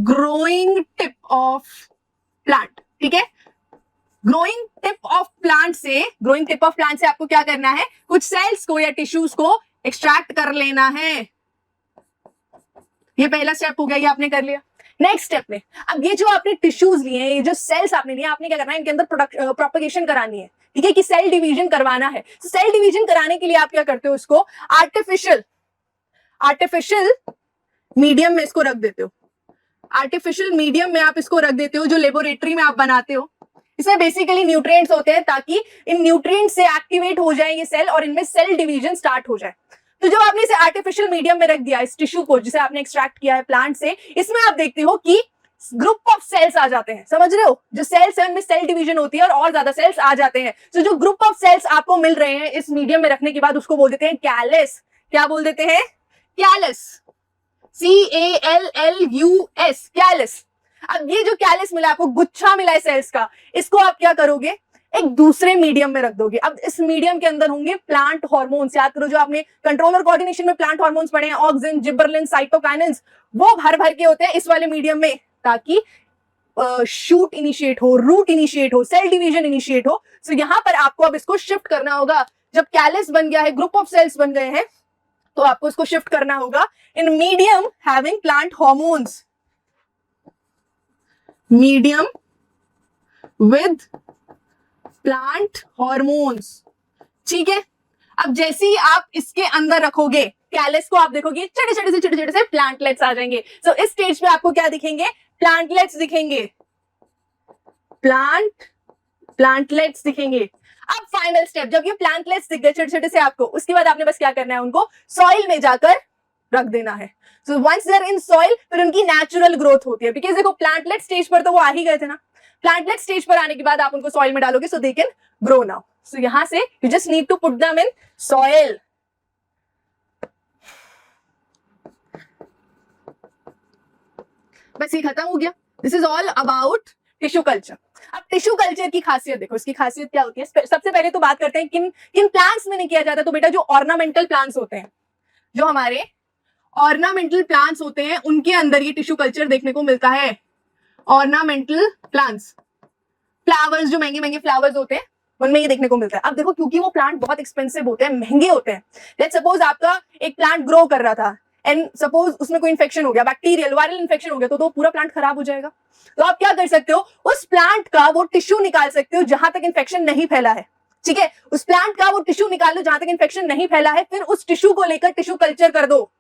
growing tip of plant. ठीक है, ग्रोइंग टिप ऑफ प्लांट से, ग्रोइंग टिप ऑफ प्लांट से आपको क्या करना है, कुछ सेल्स को या टिश्यूज को एक्सट्रैक्ट कर लेना है। ये पहला स्टेप हो गया, ये आपने कर लिया। नेक्स्ट स्टेप में अब ये जो आपने टिश्यूज लिए हैं, ये जो सेल्स आपने लिए, आपने क्या करना है, इनके अंदर प्रोपगेशन करानी है। ठीक है, कि सेल डिवीजन करवाना है। तो सेल डिवीजन कराने के लिए आप क्या करते हो, इसको आर्टिफिशियल मीडियम में इसको रख देते हो। आर्टिफिशियल मीडियम में आप इसको रख देते हो, जो लेबोरेटरी में आप बनाते हो। इसमें बेसिकली न्यूट्रिएंट्स होते हैं, ताकि इन न्यूट्रिएंट्स से एक्टिवेट हो जाए ये सेल और इनमें सेल डिवीजन स्टार्ट हो जाए। तो जब आपने इसे आर्टिफिशियल मीडियम में रख दिया, इस टिश्यू को जिसे आपने एक्सट्रैक्ट किया है प्लांट से, इसमें आप देखते हो कि ग्रुप ऑफ सेल्स आ जाते हैं। समझ रहे हो, जो सेल्स है उनमें सेल डिवीजन होती है और ज्यादा सेल्स आ जाते हैं। तो जो ग्रुप ऑफ सेल्स आपको मिल रहे हैं इस मीडियम में रखने के बाद, उसको बोल देते हैं कैलस। क्या बोल देते हैं? Callus, CALLUS, callus. अब ये जो कैलस मिला आपको, गुच्छा मिला है सेल्स का, इसको आप क्या करोगे, एक दूसरे मीडियम में रख दोगे। अब इस मीडियम के अंदर होंगे प्लांट हार्मोन्स। याद करो, जो आपने कंट्रोलर कोऑर्डिनेशन में प्लांट हार्मोन्स पढ़े हैं, ऑक्सिन, जिबरलिन, साइटोकाइनिन्स, वो भर भर के होते हैं इस वाले मीडियम में, ताकि शूट इनिशिएट हो, रूट इनिशिएट हो, सेल डिवीजन इनिशिएट हो। तो यहां पर आपको अब इसको शिफ्ट करना होगा। जब कैलस बन गया है, ग्रुप ऑफ सेल्स बन गए हैं, तो आपको इसको शिफ्ट करना होगा in medium having plant hormones, medium with plant hormones. ठीक है, अब जैसे ही आप इसके अंदर रखोगे कैलस को, आप देखोगे छोटे छोटे से प्लांटलेट्स आ जाएंगे। तो इस स्टेज पे आपको क्या दिखेंगे, प्लांटलेट्स दिखेंगे, प्लांटलेट्स दिखेंगे। अब फाइनल स्टेप, जब ये प्लांटलेट्स दिख गए छोटे छोटे से आपको, उसके बाद आपने बस क्या करना है, उनको सॉइल में जाकर रख देना है। So once they are in soil, फिर उनकी नेचुरल ग्रोथ होती है। बिकॉज देखो प्लांटलेट स्टेज पर तो वो आ ही गए थे ना, प्लांटलेट स्टेज पर आने के बाद आप उनको सॉइल में डालोगे, so they can grow now. So यहां से you just need to put them in soil. बस ये खत्म हो गया। This is all about tissue culture. अब टिश्यू कल्चर की खासियत देखो, इसकी खासियत क्या होती है। सबसे पहले तो बात करते हैं किन किन प्लांट्स में नहीं किया जाता। तो बेटा जो ऑर्नामेंटल प्लांट्स होते हैं, जो हमारे ऑर्नामेंटल प्लांट्स होते हैं, उनके अंदर ये टिश्यू कल्चर देखने को मिलता है। ऑर्नामेंटल प्लांट्स, फ्लावर्स, जो महंगे महंगे फ्लावर्स होते हैं, उनमें ये देखने को मिलता है। अब देखो, क्योंकि वो प्लांट बहुत एक्सपेंसिव होते हैं, महंगे होते हैं। लेट्स सपोज आपका एक प्लांट ग्रो कर रहा था एंड सपोज उसमें कोई इंफेक्शन हो गया, बैक्टीरियल वायरल इंफेक्शन हो गया, तो पूरा प्लांट खराब हो जाएगा। तो आप क्या कर सकते हो, उस प्लांट का वो टिश्यू निकाल सकते हो जहां तक इंफेक्शन नहीं फैला है। ठीक है, उस प्लांट का वो टिश्यू निकाल लो जहां तक इंफेक्शन नहीं फैला है, फिर उस टिश्यू को लेकर टिश्यू कल्चर कर दो।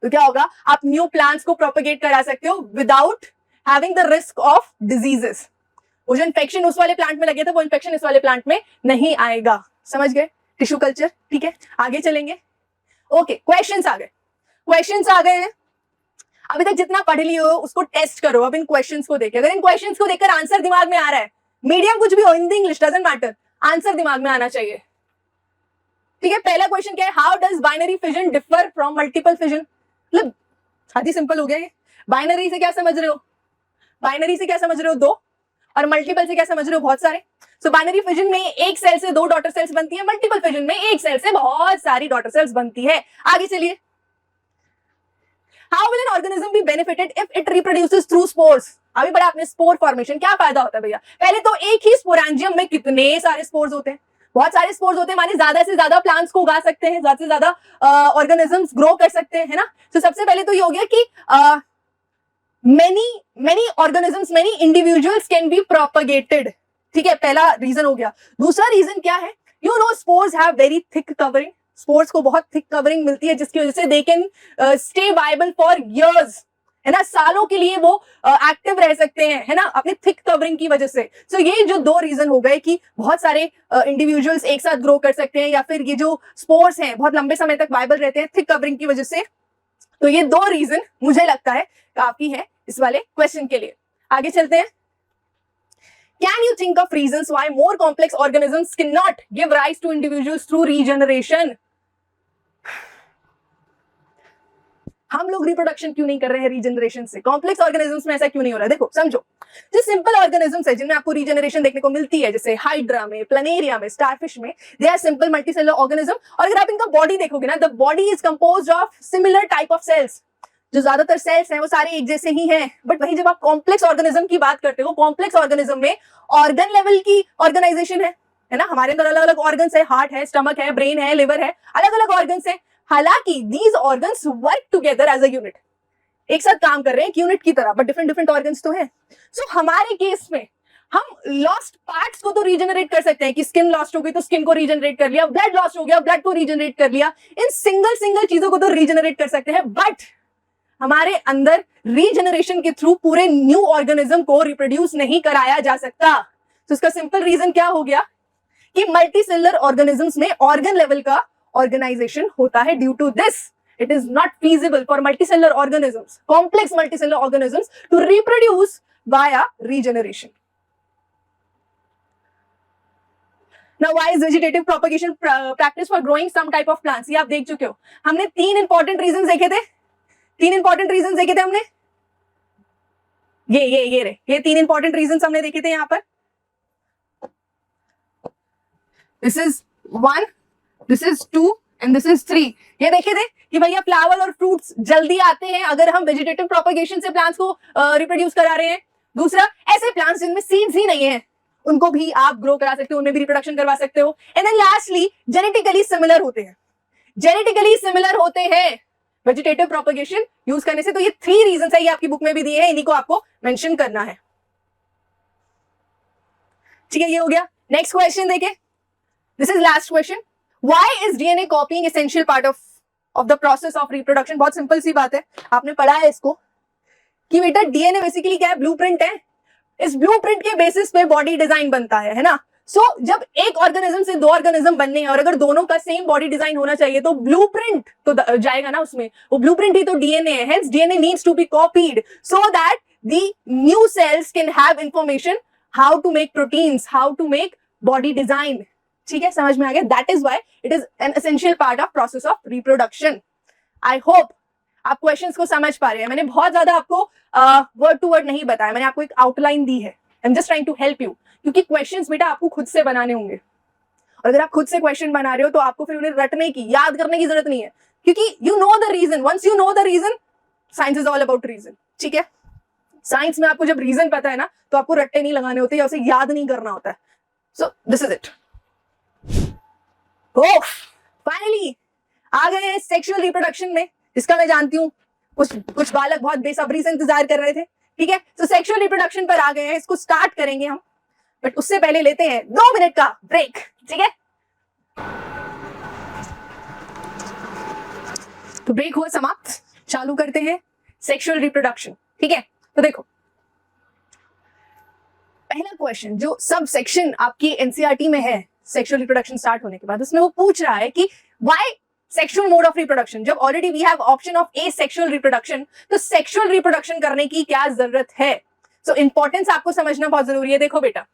तो क्या होगा, आप न्यू प्लांट्स को प्रोपेगेट करा सकते हो without having the risk of diseases. वो जो इंफेक्शन उस वाले प्लांट में लगे थे, वो इंफेक्शन इस वाले प्लांट में नहीं आएगा। समझ गए टिश्यू कल्चर? ठीक है, आगे चलेंगे। ओके, क्वेश्चंस आ गए। क्वेश्चंस आ गए हैं, अभी तक जितना पढ़ लियो उसको टेस्ट करो। अब इन क्वेश्चंस को देख, अगर इन क्वेश्चंस को देखकर आंसर दिमाग में आ रहा है, मीडियम कुछ भी हो, Hindi English doesn't matter, answer दिमाग में आना चाहिए। ठीक है, पहला क्वेश्चन क्या है, how does binary fission differ from multiple fission. मतलब आधी सिंपल हो गया ये। बाइनरी से क्या समझ रहे हो, बाइनरी से क्या समझ रहे हो, दो, और मल्टीपल से क्या समझ रहे हो, बहुत सारे। सो बाइनरी फिजन में एक सेल से दो डॉटर सेल्स बनती है, मल्टीपल फिजन में एक सेल से बहुत सारी डॉटर सेल्स बनती है। आगे चलिए, how will an organism be benefited if it reproduces through spores. अभी बड़ा आपने स्पोर फॉर्मेशन, क्या फायदा होता है भैया, पहले तो एक ही स्पोरेंजियम में कितने सारे स्पोर्स होते हैं, बहुत सारे स्पोर्स होते हैं, माने ज्यादा से ज्यादा प्लांट्स को उगा सकते हैं, ज्यादा से ज्यादा ऑर्गेनिजम्स ग्रो कर सकते हैं, है ना। तो सबसे पहले तो ये हो गया कि many organisms, many individuals can be propagated। ठीक है, पहला रीजन हो गया। दूसरा रीजन क्या है, you know spores have very thick covering, spores को बहुत थिक कवरिंग मिलती है, जिसकी वजह से they can stay viable for years, है ना, सालों के लिए वो एक्टिव रह सकते हैं, है ना, अपनी थिक कवरिंग की वजह से। सो ये जो दो रीजन हो गए कि बहुत सारे इंडिविजुअल्स एक साथ ग्रो कर सकते हैं, या फिर ये जो स्पोर्स हैं बहुत लंबे समय तक वायबल रहते हैं थिक कवरिंग की वजह से। तो ये दो रीजन मुझे लगता है काफी है इस वाले क्वेश्चन के लिए। आगे चलते हैं, can you think of reasons why more complex organisms can not give rise to individuals through regeneration. हम लोग रिप्रोडक्शन क्यों नहीं कर रहे हैं रीजनरेशन से, कॉम्प्लेक्स ऑर्गेनिजम्स में ऐसा क्यों नहीं हो रहा है। देखो समझो, जो सिंपल ऑर्गेनिजम्स है जिनमें आपको रीजनरेशन देखने को मिलती है, जैसे हाइड्रा में, प्लानेरिया में, स्टारफिश में, they are simple multicellular organism. और अगर आप इनका बॉडी देखोगे ना, the body is composed of similar type of cells, जो ज्यादातर सेल्स हैं वो सारे एक जैसे ही हैं। बट वही जब आप कॉम्प्लेक्स ऑर्गेनिज्म की बात करते हो, कॉम्प्लेक्स ऑर्गेनिज्म में ऑर्गन लेवल की ऑर्गेनाइजेशन है ना, हमारे अंदर अलग अलग ऑर्गन्स है, हार्ट है, स्टमक है, ब्रेन है, लिवर है, अलग अलग ऑर्गन्स है। हालांकि these organs work together as a unit, एक साथ काम कर रहे हैं एक यूनिट की तरह, बट डिफरेंट डिफरेंट ऑर्गन्स तो हैं। सो हमारे केस में हम लॉस्ट पार्ट्स को तो रीजनरेट कर सकते हैं कि स्किन लॉस्ट हो गई तो स्किन को रीजनरेट कर लिया, ब्लड लॉस्ट हो गया ब्लड को रीजनरेट कर लिया, इन सिंगल सिंगल चीजों को तो रीजनरेट कर सकते हैं। बट हमारे अंदर रीजनरेशन के थ्रू पूरे न्यू ऑर्गेनिज्म को रिप्रोड्यूस नहीं कराया जा सकता। तो इसका सिंपल रीजन क्या हो गया कि मल्टीसेलुलर ऑर्गेनिजम्स में ऑर्गन लेवल का ऑर्गेनाइजेशन होता है। Due to this it is not feasible for multicellular organisms, complex multicellular organisms to reproduce via regeneration. Now why is vegetative propagation practice for growing some type of plants? ये आप देख चुके हो, हमने तीन इंपॉर्टेंट रीजंस देखे थे, तीन इंपॉर्टेंट रीजंस देखे थे हमने, ये तीन इंपॉर्टेंट रीजंस हमने देखे थे यहां पर। This is 1, this is 2 and this is 3। ये देखे थे कि भैया फ्लावर और फ्रूट्स जल्दी आते हैं अगर हम वेजिटेटिव प्रोपेगेशन से प्लांट्स को रिप्रोड्यूस करा रहे हैं। दूसरा, ऐसे प्लांट्स जिनमें सीड्स ही नहीं है उनको भी आप ग्रो करा सकते हो, उनमें भी रिप्रोडक्शन करवा सकते हो। And then lastly, genetically similar होते हैं, जेनेटिकली सिमिलर होते हैं वेजिटेटिव प्रोपेगेशन यूज करने से। तो ये 3 रीजंस है, ये आपकी बुक में भी दिए हैं, इन्हीं को आपको मेंशन करना है। ठीक है, ये हो गया। नेक्स्ट क्वेश्चन देखें, this is last question, Why is DNA copying essential part of the process of reproduction? बहुत सिंपल सी बात है, आपने पढ़ा है इसको कि बेटा डीएनए बेसिकली क्या है, ब्लूप्रिंट है। इस ब्लूप्रिंट के बेसिस पे बॉडी डिजाइन बनता है ना। सो जब एक ऑर्गेनिज्म से दो ऑर्गेनिज्म बनने हैं और अगर दोनों का सेम बॉडी डिजाइन होना चाहिए तो ब्लूप्रिंट तो जाएगा ना उसमें, वो ब्लूप्रिंट ही तो डीएनए है। Hence DNA needs to be copied so that the new cells can have information how to make proteins, how to make body design. ठीक है, समझ में आ गया। That is why it is an essential part of process of reproduction. I hope आप questions को समझ पा रहे हैं। मैंने बहुत ज्यादा आपको वर्ड टू वर्ड नहीं बताया, मैंने आपको एक आउटलाइन दी है। I am just trying to help you, क्योंकि क्वेश्चंस बेटा आपको खुद से बनाने होंगे, और अगर आप खुद से क्वेश्चन बना रहे हो तो आपको फिर उन्हें रटने की, याद करने की जरूरत नहीं है, क्योंकि you know the reason. Once you know the reason, science is all about reason. ठीक है, साइंस में आपको जब रीजन पता है ना तो आपको रट्टे नहीं लगाने होते या उसे याद नहीं करना होता है। So this is it. Finally आ गए हैं सेक्सुअल रिप्रोडक्शन में, जिसका मैं जानती हूँ कुछ बालक बहुत बेसब्री से इंतजार कर रहे थे। ठीक है, तो सेक्सुअल रिप्रोडक्शन पर आ गए हैं, इसको स्टार्ट करेंगे हम, बट उससे पहले लेते हैं 2 मिनट का ब्रेक। ठीक है, तो ब्रेक हुआ समाप्त, चालू करते हैं सेक्सुअल रिप्रोडक्शन। ठीक है, तो देखो पहला क्वेश्चन जो सब सेक्शन आपकी एनसीईआरटी में है सेक्सुअल रिप्रोडक्शन स्टार्ट होने के बाद, उसमें वो पूछ रहा है कि why sexual mode of reproduction, जब already we have option of a sexual reproduction, तो सेक्सुअल रिप्रोडक्शन करने की क्या जरूरत है? सो इंपॉर्टेंस आपको समझना बहुत जरूरी है। देखो बेटा,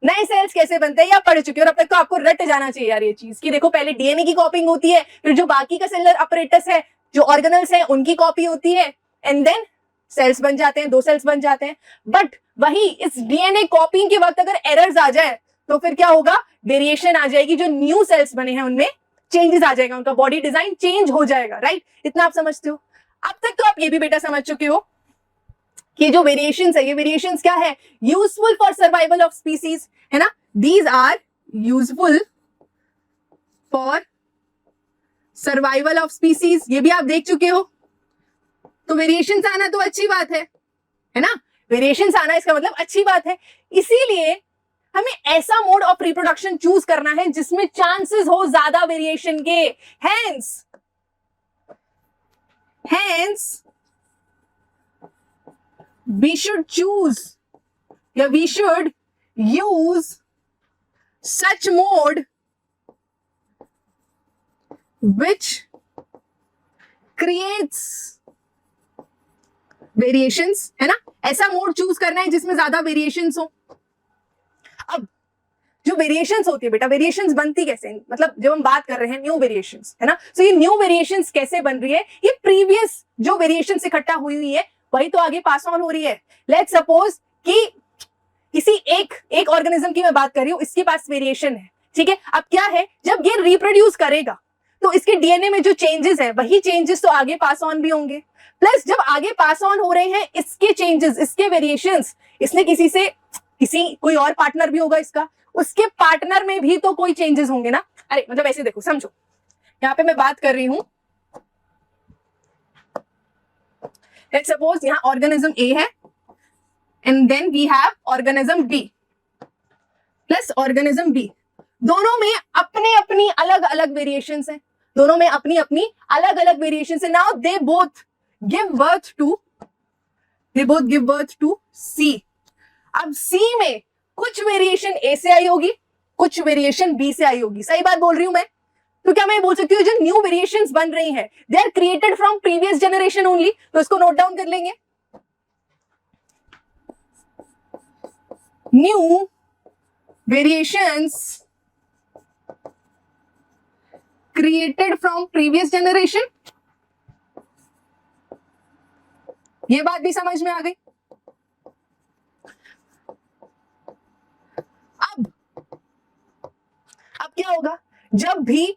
नए सेल्स कैसे बनते हैं ये आप पढ़ चुके हो और अब तक तो आपको रट जाना चाहिए यार ये चीज कि देखो पहले डीएनए की कॉपिंग होती है, फिर जो बाकी का सेलुलर अपरेटस है, जो ऑर्गेनल्स है उनकी कॉपी होती है, एंड देन सेल्स बन जाते हैं, 2 सेल्स बन जाते हैं। बट वही इस डीएनए कॉपिंग के वक्त अगर एरर्स आ जाए तो फिर क्या होगा? वेरिएशन आ जाएगी, जो न्यू सेल्स बने हैं उनमें चेंजेस आ जाएगा, उनका बॉडी डिजाइन चेंज हो जाएगा। राइट, इतना आप समझते हो। अब तक तो आप ये भी बेटा समझ चुके हो कि जो वेरिएशंस है, ये वेरिएशंस क्या है? Useful for survival of species, है ना? These are useful for survival of species, ये भी आप देख चुके हो। तो वेरिएशंस आना तो अच्छी बात है ना? वेरिएशंस आना इसका मतलब अच्छी बात है। इसीलिए हमें ऐसा मोड ऑफ रिप्रोडक्शन चूज करना है जिसमें चांसेस हो ज्यादा वेरिएशन के। Hence we should choose, yeah, we should use such mode which creates variations, है ना? ऐसा मोड चूज करना है जिसमें ज्यादा वेरिएशंस हो। अब जो वेरिएशंस होती है बेटा, वेरिएशंस बनती कैसे? मतलब जब हम बात कर रहे हैं न्यू वेरिएशंस, है ना? सो ये न्यू वेरिएशंस कैसे बन रही है? ये प्रीवियस जो वेरिएशंस इकट्ठा हुई हुई है वही तो आगे पास ऑन हो रही है। लेट्स सपोज कि किसी एक ऑर्गेनिज्म की मैं बात कर रही हूं, इसके पास वेरिएशन है, ठीक है? अब क्या है, जब ये रिप्रोड्यूस करेगा तो इसके डीएनए में जो चेंजेस है वही चेंजेस तो आगे पास ऑन भी होंगे। प्लस जब आगे पास ऑन हो रहे हैं इसके चेंजेस, इसके वेरिएशंस, इसने कोई और पार्टनर भी होगा इसका, उसके पार्टनर में भी तो कोई चेंजेस होंगे ना। अरे मतलब ऐसे देखो, समझो, यहाँ पे मैं बात कर रही हूं, लेट्स सपोज यहाँ ऑर्गेनिज्म ए है and then we have organism B plus organism B. दोनों में अपने अपनी अलग अलग वेरिएशंस हैं, दोनों में अपनी अपनी अलग अलग वेरिएशंस हैं। Now they both give birth to C. अब सी में कुछ वेरिएशन ए से आई होगी, कुछ वेरिएशन बी से आई होगी। सही बात बोल रही हूं मैं? तो क्या मैं बोल सकती हूँ जो न्यू वेरिएशंस बन रही हैं they are created from previous generation only? तो इसको नोट डाउन कर लेंगे। New variations created from previous generation, ये बात भी समझ में आ गई। अब क्या होगा, जब भी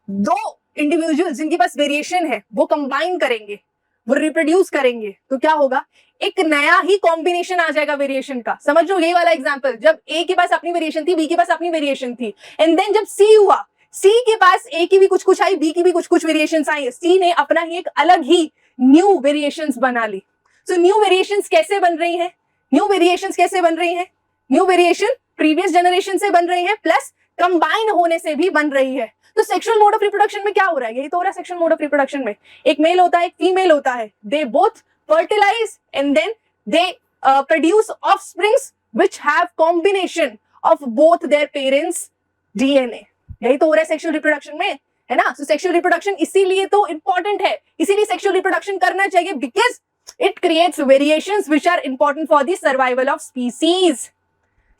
दो इंडिविजुअल्स जिनके पास वेरिएशन है वो कंबाइन करेंगे, वो रिप्रोड्यूस करेंगे, तो क्या होगा, एक नया ही कॉम्बिनेशन आ जाएगा वेरिएशन का। समझ लो यही वाला एग्जांपल, जब ए के पास अपनी वेरिएशन थी, बी के पास अपनी वेरिएशन थी, एंड देन जब सी हुआ, सी के पास ए की भी कुछ आई, बी की भी कुछ वेरिएशंस आई, सी ने अपना ही एक अलग ही न्यू वेरिएशंस बना ली। सो न्यू वेरिएशंस कैसे बन रही है? न्यू वेरिएशन प्रीवियस जनरेशन से बन रही है प्लस कंबाइन होने से भी बन रही है। तो सेक्सुअल मोड ऑफ रिप्रोडक्शन में क्या हो रहा है? यही तो हो रहा है सेक्सुअल मोड ऑफ रिप्रोडक्शन में। एक मेल होता है, एक फीमेल होता है, they both fertilize and then they produce offsprings which have combination of both their parents DNA. यही तो हो रहा है सेक्सुअल रिप्रोडक्शन में, है ना? सो सेक्सुअल रिप्रोडक्शन इसीलिए तो इंपॉर्टेंट है, इसीलिए सेक्सुअल रिप्रोडक्शन करना चाहिए, because it creates variations which are important for the survival of species.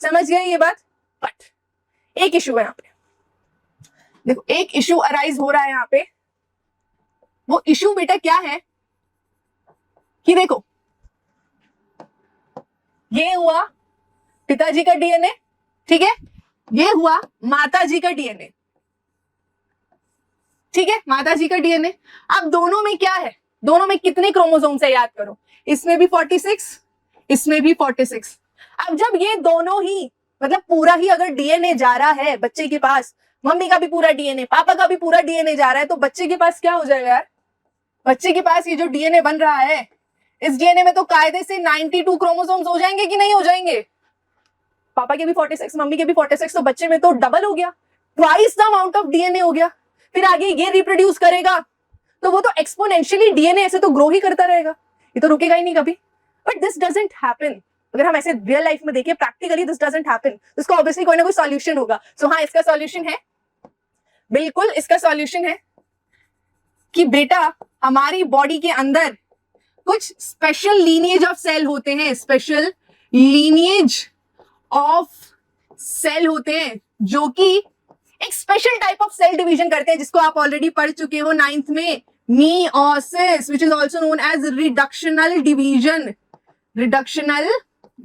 समझ गए ये बात? बट एक इशू है यहाँ पे, देखो एक इशू अराइज हो रहा है यहाँ पे। वो इशू बेटा क्या है कि देखो ये हुआ पिताजी का डीएनए, ठीक है, ये हुआ माताजी का डीएनए, ठीक है, माताजी का डीएनए। अब दोनों में क्या है, दोनों में कितने क्रोमोसोम्स है याद करो, इसमें भी 46, इसमें भी 46। अब जब ये दोनों ही मतलब पूरा ही अगर डीएनए जा रहा है बच्चे के पास, मम्मी का भी पूरा डीएनए, पापा का भी पूरा डीएनए जा रहा है, तो बच्चे के पास क्या हो जाएगा यार? बच्चे के पास ये जो डीएनए बन रहा है, इस डीएनए में तो कायदे से 92 क्रोमोसोम्स हो जाएंगे कि नहीं हो जाएंगे? पापा के भी 46, मम्मी के भी 46, तो बच्चे में तो डबल हो गया, twice the amount of DNA हो गया। फिर आगे ये रिप्रोड्यूस करेगा तो वो तो एक्सपोनेंशियली डीएनए ऐसे तो ग्रो ही करता रहेगा, ये तो रुकेगा ही नहीं कभी। But this doesn't happen. अगर हम ऐसे रियल लाइफ में देखें प्रैक्टिकली दिस डजंट हैपन। इसका ऑब्वियसली कोई ना कोई सॉल्यूशन होगा। सो हाँ, इसका सॉल्यूशन है, बिल्कुल इसका सॉल्यूशन है। कि बेटा हमारी बॉडी के अंदर कुछ स्पेशल लीनिएज ऑफ सेल होते हैं, स्पेशल लीनिएज ऑफ सेल होते हैं जो कि एक special type of cell division करते हैं, जिसको आप ऑलरेडी पढ़ चुके हो 9th में, meiosis, which is also known as reductional division. Reductional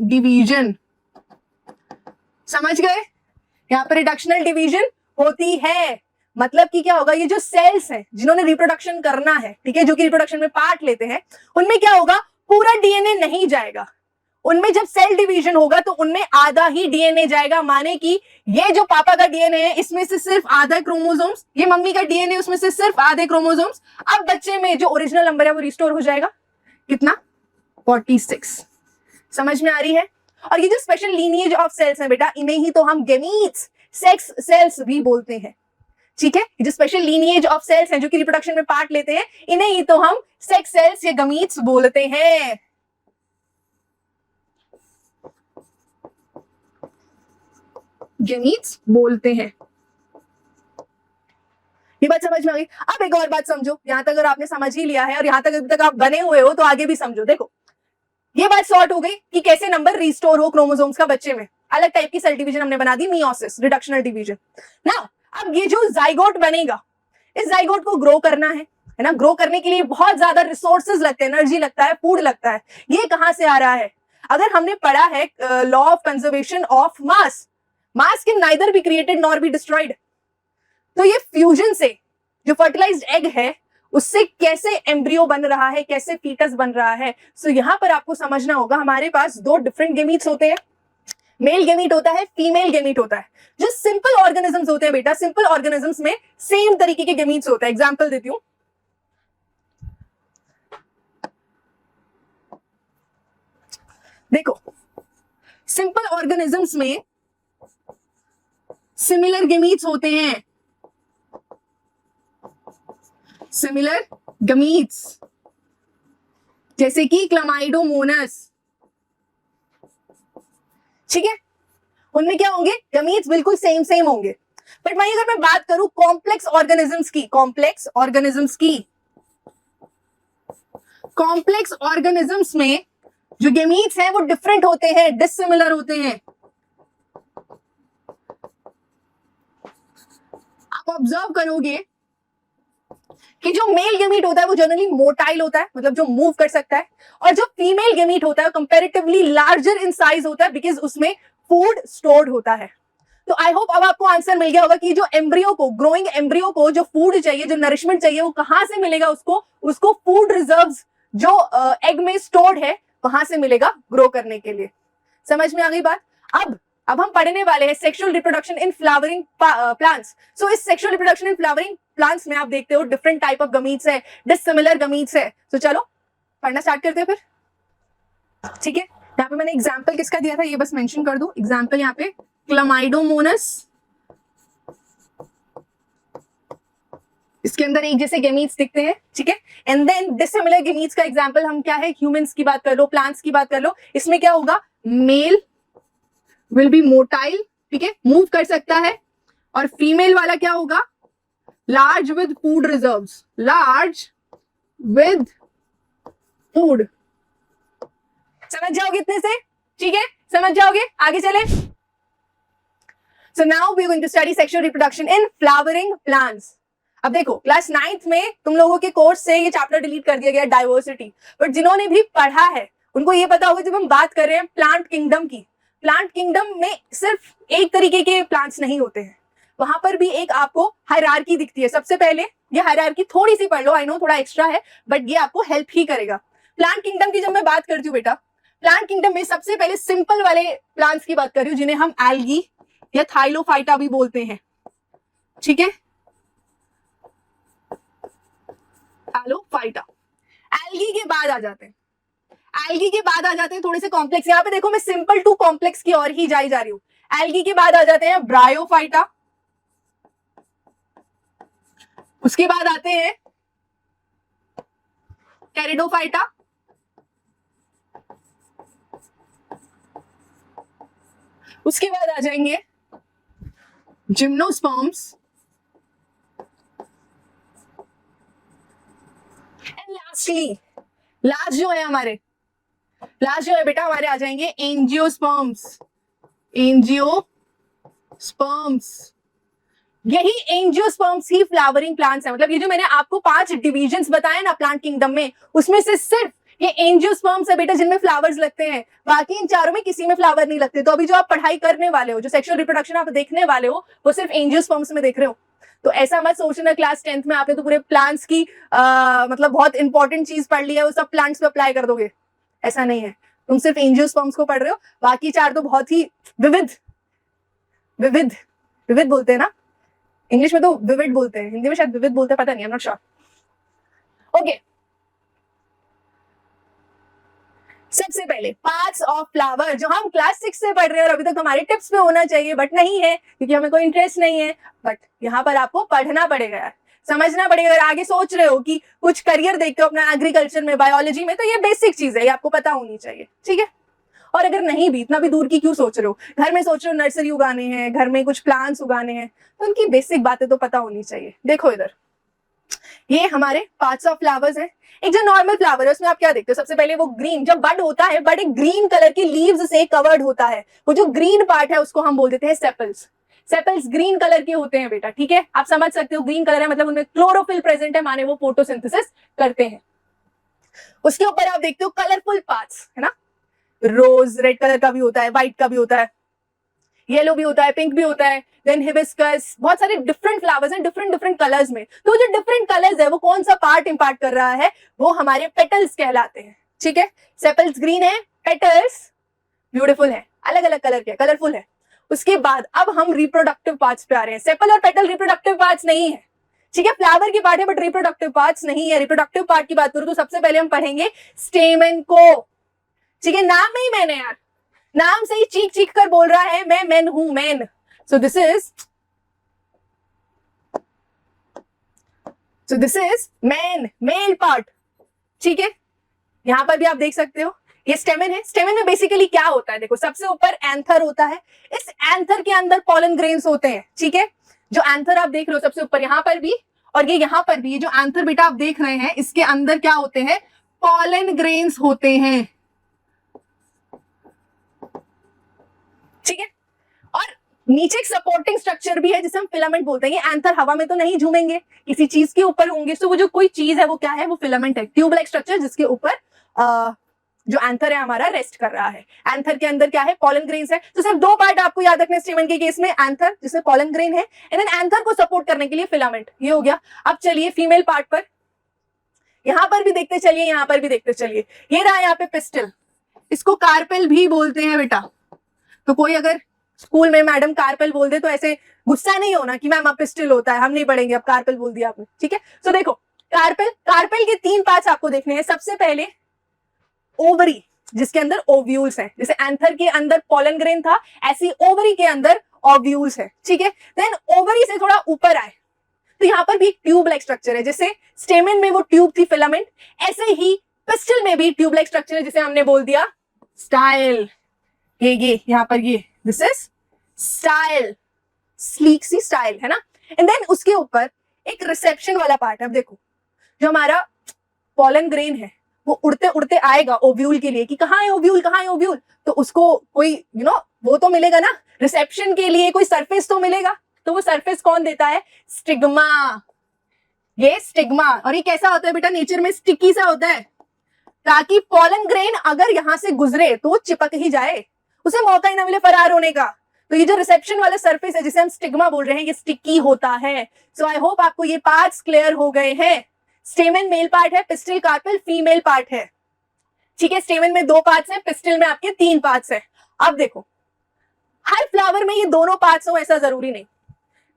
division, समझ गए? यहां पर रिडक्शनल डिवीजन होती है, मतलब कि क्या होगा, ये जो सेल्स हैं जिन्होंने रिप्रोडक्शन करना है, ठीक है, जो कि रिप्रोडक्शन में पार्ट लेते हैं, उनमें क्या होगा, पूरा डीएनए नहीं जाएगा। उनमें जब सेल डिवीजन होगा तो उनमें आधा ही डीएनए जाएगा, माने कि ये जो पापा का डीएनए है इसमें से सिर्फ आधा क्रोमोसोम्स, ये मम्मी का डीएनए उसमें से सिर्फ आधे क्रोमोसोम्स। अब बच्चे में जो ओरिजिनल नंबर है वो रिस्टोर हो जाएगा, कितना, 46। समझ में आ रही है? और ये जो स्पेशल लीनिएज ऑफ सेल्स हैं बेटा, इन्हें ही तो हम गेमीट्स, सेक्स सेल्स भी बोलते हैं, ठीक है। जो स्पेशल लीनिएज ऑफ सेल्स हैं जो कि रिप्रोडक्शन में पार्ट लेते हैं, इन्हें ही तो हम सेक्स सेल्स या गमीट्स बोलते हैं। गेमीट्स बोलते हैं। ये बात समझ में आ गई? अब एक और बात समझो, यहां तक अगर आपने समझ ही लिया है और यहां तक अभी तक आप बने हुए हो तो आगे भी समझो। देखो, ये बात सॉर्ट हो गई कि कैसे नंबर रिस्टोर हो क्रोमोसोम्स का बच्चे में। अलग टाइप की सेल डिवीजन हमने बना दी, मियोसिस, रिडक्शनल डिवीजन। नाउ अब ये जो जाइगोट बनेगा, इस जाइगोट को ग्रो करना है ना। ग्रो करने के लिए बहुत ज्यादा रिसोर्सेज लगते हैं, एनर्जी लगता है, फूड लगता है। ये कहां से आ रहा है? अगर हमने पढ़ा है law of conservation of mass, mass can neither be created nor be destroyed. तो ये फ्यूजन से जो फर्टिलाइज्ड एग है उससे कैसे एम्ब्रियो बन रहा है, कैसे फीटस बन रहा है। सो यहां पर आपको समझना होगा, हमारे पास दो डिफरेंट गेमीट्स होते हैं, मेल गेमीट होता है, फीमेल गेमीट होता है। जो सिंपल ऑर्गेनिजम्स होते हैं बेटा, सिंपल ऑर्गेनिजम्स में सेम तरीके के गेमीट्स होते हैं। एग्जांपल देती हूं, देखो सिंपल ऑर्गेनिजम्स में सिमिलर गेमीट्स होते हैं, सिमिलर गमीट्स, जैसे कि क्लामाइडोमोनास, ठीक है। उनमें क्या होंगे, गमीट्स बिल्कुल सेम सेम होंगे। बट वहीं अगर मैं बात करूं कॉम्प्लेक्स ऑर्गेनिजम्स की, कॉम्प्लेक्स ऑर्गेनिजम्स की, कॉम्प्लेक्स ऑर्गेनिजम्स में जो गेमीट्स हैं वो डिफरेंट होते हैं, डिसिमिलर होते हैं। आप ऑब्जर्व करोगे कि जो मेल गेमीट होता है वो जनरली मोटाइल होता है, मतलब जो मूव कर सकता है, और जो फीमेल गेमीट होता है कंपैरेटिवली लार्जर इन साइज होता है, बिकॉज उसमें फूड स्टोर्ड होता है। तो आई होप अब आपको आंसर मिल गया होगा कि जो एम्ब्रियो को, ग्रोइंग एम्ब्रियो को जो फूड चाहिए, जो नरिशमेंट चाहिए, वो कहां से मिलेगा उसको फूड रिजर्व्स जो एग में स्टोर्ड है वहां से मिलेगा ग्रो करने के लिए। समझ में आ गई बात? अब हम पढ़ने वाले हैं sexual reproduction in flowering plants. So इस sexual reproduction in flowering plants में आप देखते हो डिफरेंट टाइप ऑफ गमीट्स है, डिसिमिलर गमीट्स है। तो चलो पढ़ना स्टार्ट करते हैं फिर, ठीक है। यहाँ पे मैंने एग्जाम्पल किसका दिया था ये बस मेंशन कर दूं। एग्जाम्पल यहाँ पे क्लामाइडोमोनास, इसके अंदर एक जैसे गेमीट्स दिखते हैं, ठीक है। एंड देन डिसिमिलर गेमीट्स का एग्जांपल हम क्या है, ह्यूमंस की बात कर लो, प्लांट्स की बात कर लो। इसमें क्या होगा, मेल विल बी मोटाइल, ठीक है, मूव कर सकता है, और फीमेल वाला क्या होगा, large with food reserves, large with food. समझ जाओगे इतने से, ठीक है, समझ जाओगे, आगे चले। So now we are going to study sexual reproduction in flowering plants. अब देखो क्लास 9th में तुम लोगों के कोर्स से ये चैप्टर डिलीट कर दिया गया, डाइवर्सिटी। बट जिन्होंने भी पढ़ा है उनको ये पता होगा, जब हम बात कर रहे हैं प्लांट किंगडम की, प्लांट किंगडम में सिर्फ एक तरीके के प्लांट्स नहीं होते हैं, वहां पर भी एक आपको हायरार्की दिखती है। सबसे पहले ये हायरार्की थोड़ी सी पढ़ लो, आई नो थोड़ा एक्स्ट्रा है बट ये आपको हेल्प ही करेगा। प्लांट किंगडम की जब मैं बात करती हूँ बेटा, प्लांट किंगडम में सबसे पहले सिंपल वाले प्लांट्स की बात कर रही हूँ, जिन्हें हम एल्गी या थाइलोफाइटा भी बोलते हैं, ठीक है, थाइलोफाइटा। एल्गी के बाद आ जाते हैं, एल्गी के बाद आ जाते हैं थोड़े से कॉम्प्लेक्स। यहाँ पे देखो मैं सिंपल टू कॉम्प्लेक्स की ओर ही जा रही हूँ। एल्गी के बाद आ जाते हैं ब्रायोफाइटा, उसके बाद आते हैं टेरिडोफाइटा, उसके बाद आ जाएंगे जिम्नोस्पर्म्स, लास्टली लास्ट जो है हमारे, लास्ट जो है बेटा हमारे आ जाएंगे एंजियोस्पर्म्स। एंजियोस्पर्म्स, यही एंजियोस्पर्म्स ही फ्लावरिंग प्लांट्स है। मतलब ये जो मैंने आपको 5 डिविजन्स बताए ना प्लांट किंगडम में, उसमें से सिर्फ ये एंजियोस्पर्म्स है बेटा जिनमें फ्लावर्स लगते हैं, बाकी इन चारों में किसी में फ्लावर नहीं लगते। तो अभी जो आप पढ़ाई करने वाले हो, जो सेक्सुअल रिप्रोडक्शन आप देखने वाले हो, वो सिर्फ एंजियोस्पर्म्स में देख रहे हो। तो ऐसा मत सोचना क्लास 10th में आपने तो पूरे प्लांट्स की मतलब बहुत इंपॉर्टेंट चीज पढ़ ली है, वो सब प्लांट्स पे अप्लाई कर दोगे, ऐसा नहीं है। तुम सिर्फ एंजियोस्पर्म्स को पढ़ रहे हो, बाकी 4 तो बहुत ही विविध विविध विविध बोलते हैं ना, इंग्लिश में तो विविड बोलते हैं, हिंदी में शायद विविध बोलते हैं, पता नहीं, I am not sure. Okay, सबसे पहले पार्ट्स ऑफ फ्लावर जो हम क्लास 6 से पढ़ रहे हैं और अभी तक हमारे टिप्स पे होना चाहिए बट नहीं है क्योंकि हमें कोई इंटरेस्ट नहीं है, बट यहाँ पर आपको पढ़ना पड़ेगा यार, समझना पड़ेगा। अगर आगे सोच रहे हो कि कुछ करियर देखते हो अपना एग्रीकल्चर में, बायोलॉजी में, तो ये बेसिक चीज है, ये आपको पता होनी चाहिए, ठीक है। और अगर नहीं भी, इतना भी दूर की क्यों सोच रहे हो, घर में सोच रहे हो नर्सरी उगाने हैं, घर में कुछ प्लांट्स उगाने हैं, तो उनकी बेसिक बातें तो पता होनी चाहिए। देखो इधर, ये हमारे पार्ट्स ऑफ फ्लावर्स हैं। एक जो नॉर्मल फ्लावर है उसमें आप क्या देखते हो, सबसे पहले वो ग्रीन, जब बड होता है बड एक ग्रीन कलर की लीव्स से कवर्ड होता है, वो जो ग्रीन पार्ट है उसको हम बोल देते हैं सेपल्स। सेपल्स ग्रीन कलर के होते हैं बेटा, ठीक है, आप समझ सकते हो, ग्रीन कलर है मतलब उनमें क्लोरोफिल प्रेजेंट है, माने वो फोटोसिंथेसिस करते हैं। उसके ऊपर आप देखते हो कलरफुल पार्ट्स, है ना, रोज रेड कलर का भी होता है, व्हाइट का भी होता है, येलो भी होता है, पिंक भी होता है, देन हिबिस्कस, बहुत सारे डिफरेंट फ्लावर्स हैं डिफरेंट डिफरेंट कलर्स में। तो जो डिफरेंट कलर्स है वो कौन सा पार्ट इंपार्ट कर रहा है, वो हमारे पेटल्स कहलाते हैं, ठीक है। सेपल्स ग्रीन है, पेटल्स ब्यूटीफुल है, अलग अलग कलर के, कलरफुल है। उसके बाद अब हम रिप्रोडक्टिव पार्ट्स पे आ रहे हैं। सेपल और पेटल रिप्रोडक्टिव पार्ट्स नहीं है, ठीक है, फ्लावर की पार्ट है बट रिप्रोडक्टिव पार्ट्स नहीं है। रिप्रोडक्टिव पार्ट की बात करूं तो सबसे पहले हम पढ़ेंगे स्टेमन को, ठीक है, नाम में ही मैंने यार, नाम से ही चीख चीख कर बोल रहा है मैं मैन हूं, man. So this is man, male part, ठीक है। यहां पर भी आप देख सकते हो ये स्टेमन है। स्टेमन में बेसिकली क्या होता है, देखो सबसे ऊपर एंथर होता है, इस एंथर के अंदर पॉलन ग्रेन्स होते हैं, ठीक है। जो एंथर आप देख रहे हो सबसे ऊपर, यहां पर भी और ये यहां पर भी, ये जो एंथर बेटा आप देख रहे हैं इसके अंदर क्या होते हैं, पॉलन ग्रेन्स होते हैं, ठीक है। और नीचे एक सपोर्टिंग स्ट्रक्चर भी है जिसे हम फिलामेंट बोलते हैं। ये एंथर हवा में तो नहीं झूमेंगे, किसी चीज के ऊपर होंगे, तो वो जो कोई चीज है वो क्या है, वो फिलामेंट है, ट्यूब लाइक स्ट्रक्चर जिसके ऊपर जो एंथर है हमारा रेस्ट कर रहा है। एंथर के अंदर क्या है, पॉलन ग्रेन्स है। तो सिर्फ 2 पार्ट आपको याद रखने स्टेमन के केस में, एंथर जिसमें पॉलन ग्रेन है एंड देन एंथर को सपोर्ट करने के लिए फिलामेंट, ये हो गया। अब चलिए फीमेल पार्ट पर, यहां पर भी देखते चलिए, यहां पर भी देखते चलिए। ये रहा यहाँ पे पिस्टल, इसको कार्पेल भी बोलते हैं बेटा। तो कोई अगर स्कूल में मैडम कार्पेल बोल दे तो ऐसे गुस्सा नहीं होना कि मैम अब पिस्टल होता है, हम नहीं पढ़ेंगे, अब कार्पेल बोल दिया आपने, ठीक है। तो देखो कार्पेल, कार्पेल के 3 पार्ट्स आपको देखने हैं। सबसे पहले ओवरी जिसके अंदर ओव्यूल्स हैं, जैसे एंथर के अंदर पॉलन ग्रेन था ऐसी ओवरी के अंदर ओव्यूल्स है, ठीक है। देन ओवरी से थोड़ा ऊपर आए तो यहाँ पर भी ट्यूब लाइक स्ट्रक्चर है, जैसे स्टेमन में वो ट्यूब थी फिलामेंट, ऐसे ही पिस्टल में भी ट्यूब लाइक स्ट्रक्चर है जिसे हमने बोल दिया स्टाइल। ये यहाँ पर ये दिस इज स्टाइल, स्लीक सी स्टाइल, है ना। एंड देन उसके ऊपर एक रिसेप्शन वाला पार्ट है। अब देखो जो हमारा पॉलन ग्रेन है वो उड़ते उड़ते आएगा ओव्यूल के लिए कि कहाँ है ओव्यूल, कहाँ है ओव्यूल, तो उसको कोई वो तो मिलेगा ना, रिसेप्शन के लिए कोई सरफेस तो मिलेगा। तो वो सरफेस कौन देता है, स्टिग्मा। ये स्टिग्मा, और ये कैसा होता है बेटा, नेचर में स्टिकी सा होता है, ताकि पॉलन ग्रेन अगर यहां से गुजरे तो वो चिपक ही जाए, उसे मौका ही ना मिले फरार होने का। तो ये जो रिसेप्शन वाला सरफेस है जिसे हम स्टिग्मा बोल रहे हैं, ये स्टिकी होता है। सो आई होप आपको ये पार्ट्स क्लियर हो गए हैं। स्टेमन मेल पार्ट है, पिस्टल कार्पेल फीमेल पार्ट है, ठीक है। स्टेमन में 2 पार्ट्स हैं, पिस्टल में आपके 3 पार्ट्स हैं। अब देखो हर फ्लावर में ये दोनों पार्ट्स हो ऐसा जरूरी नहीं।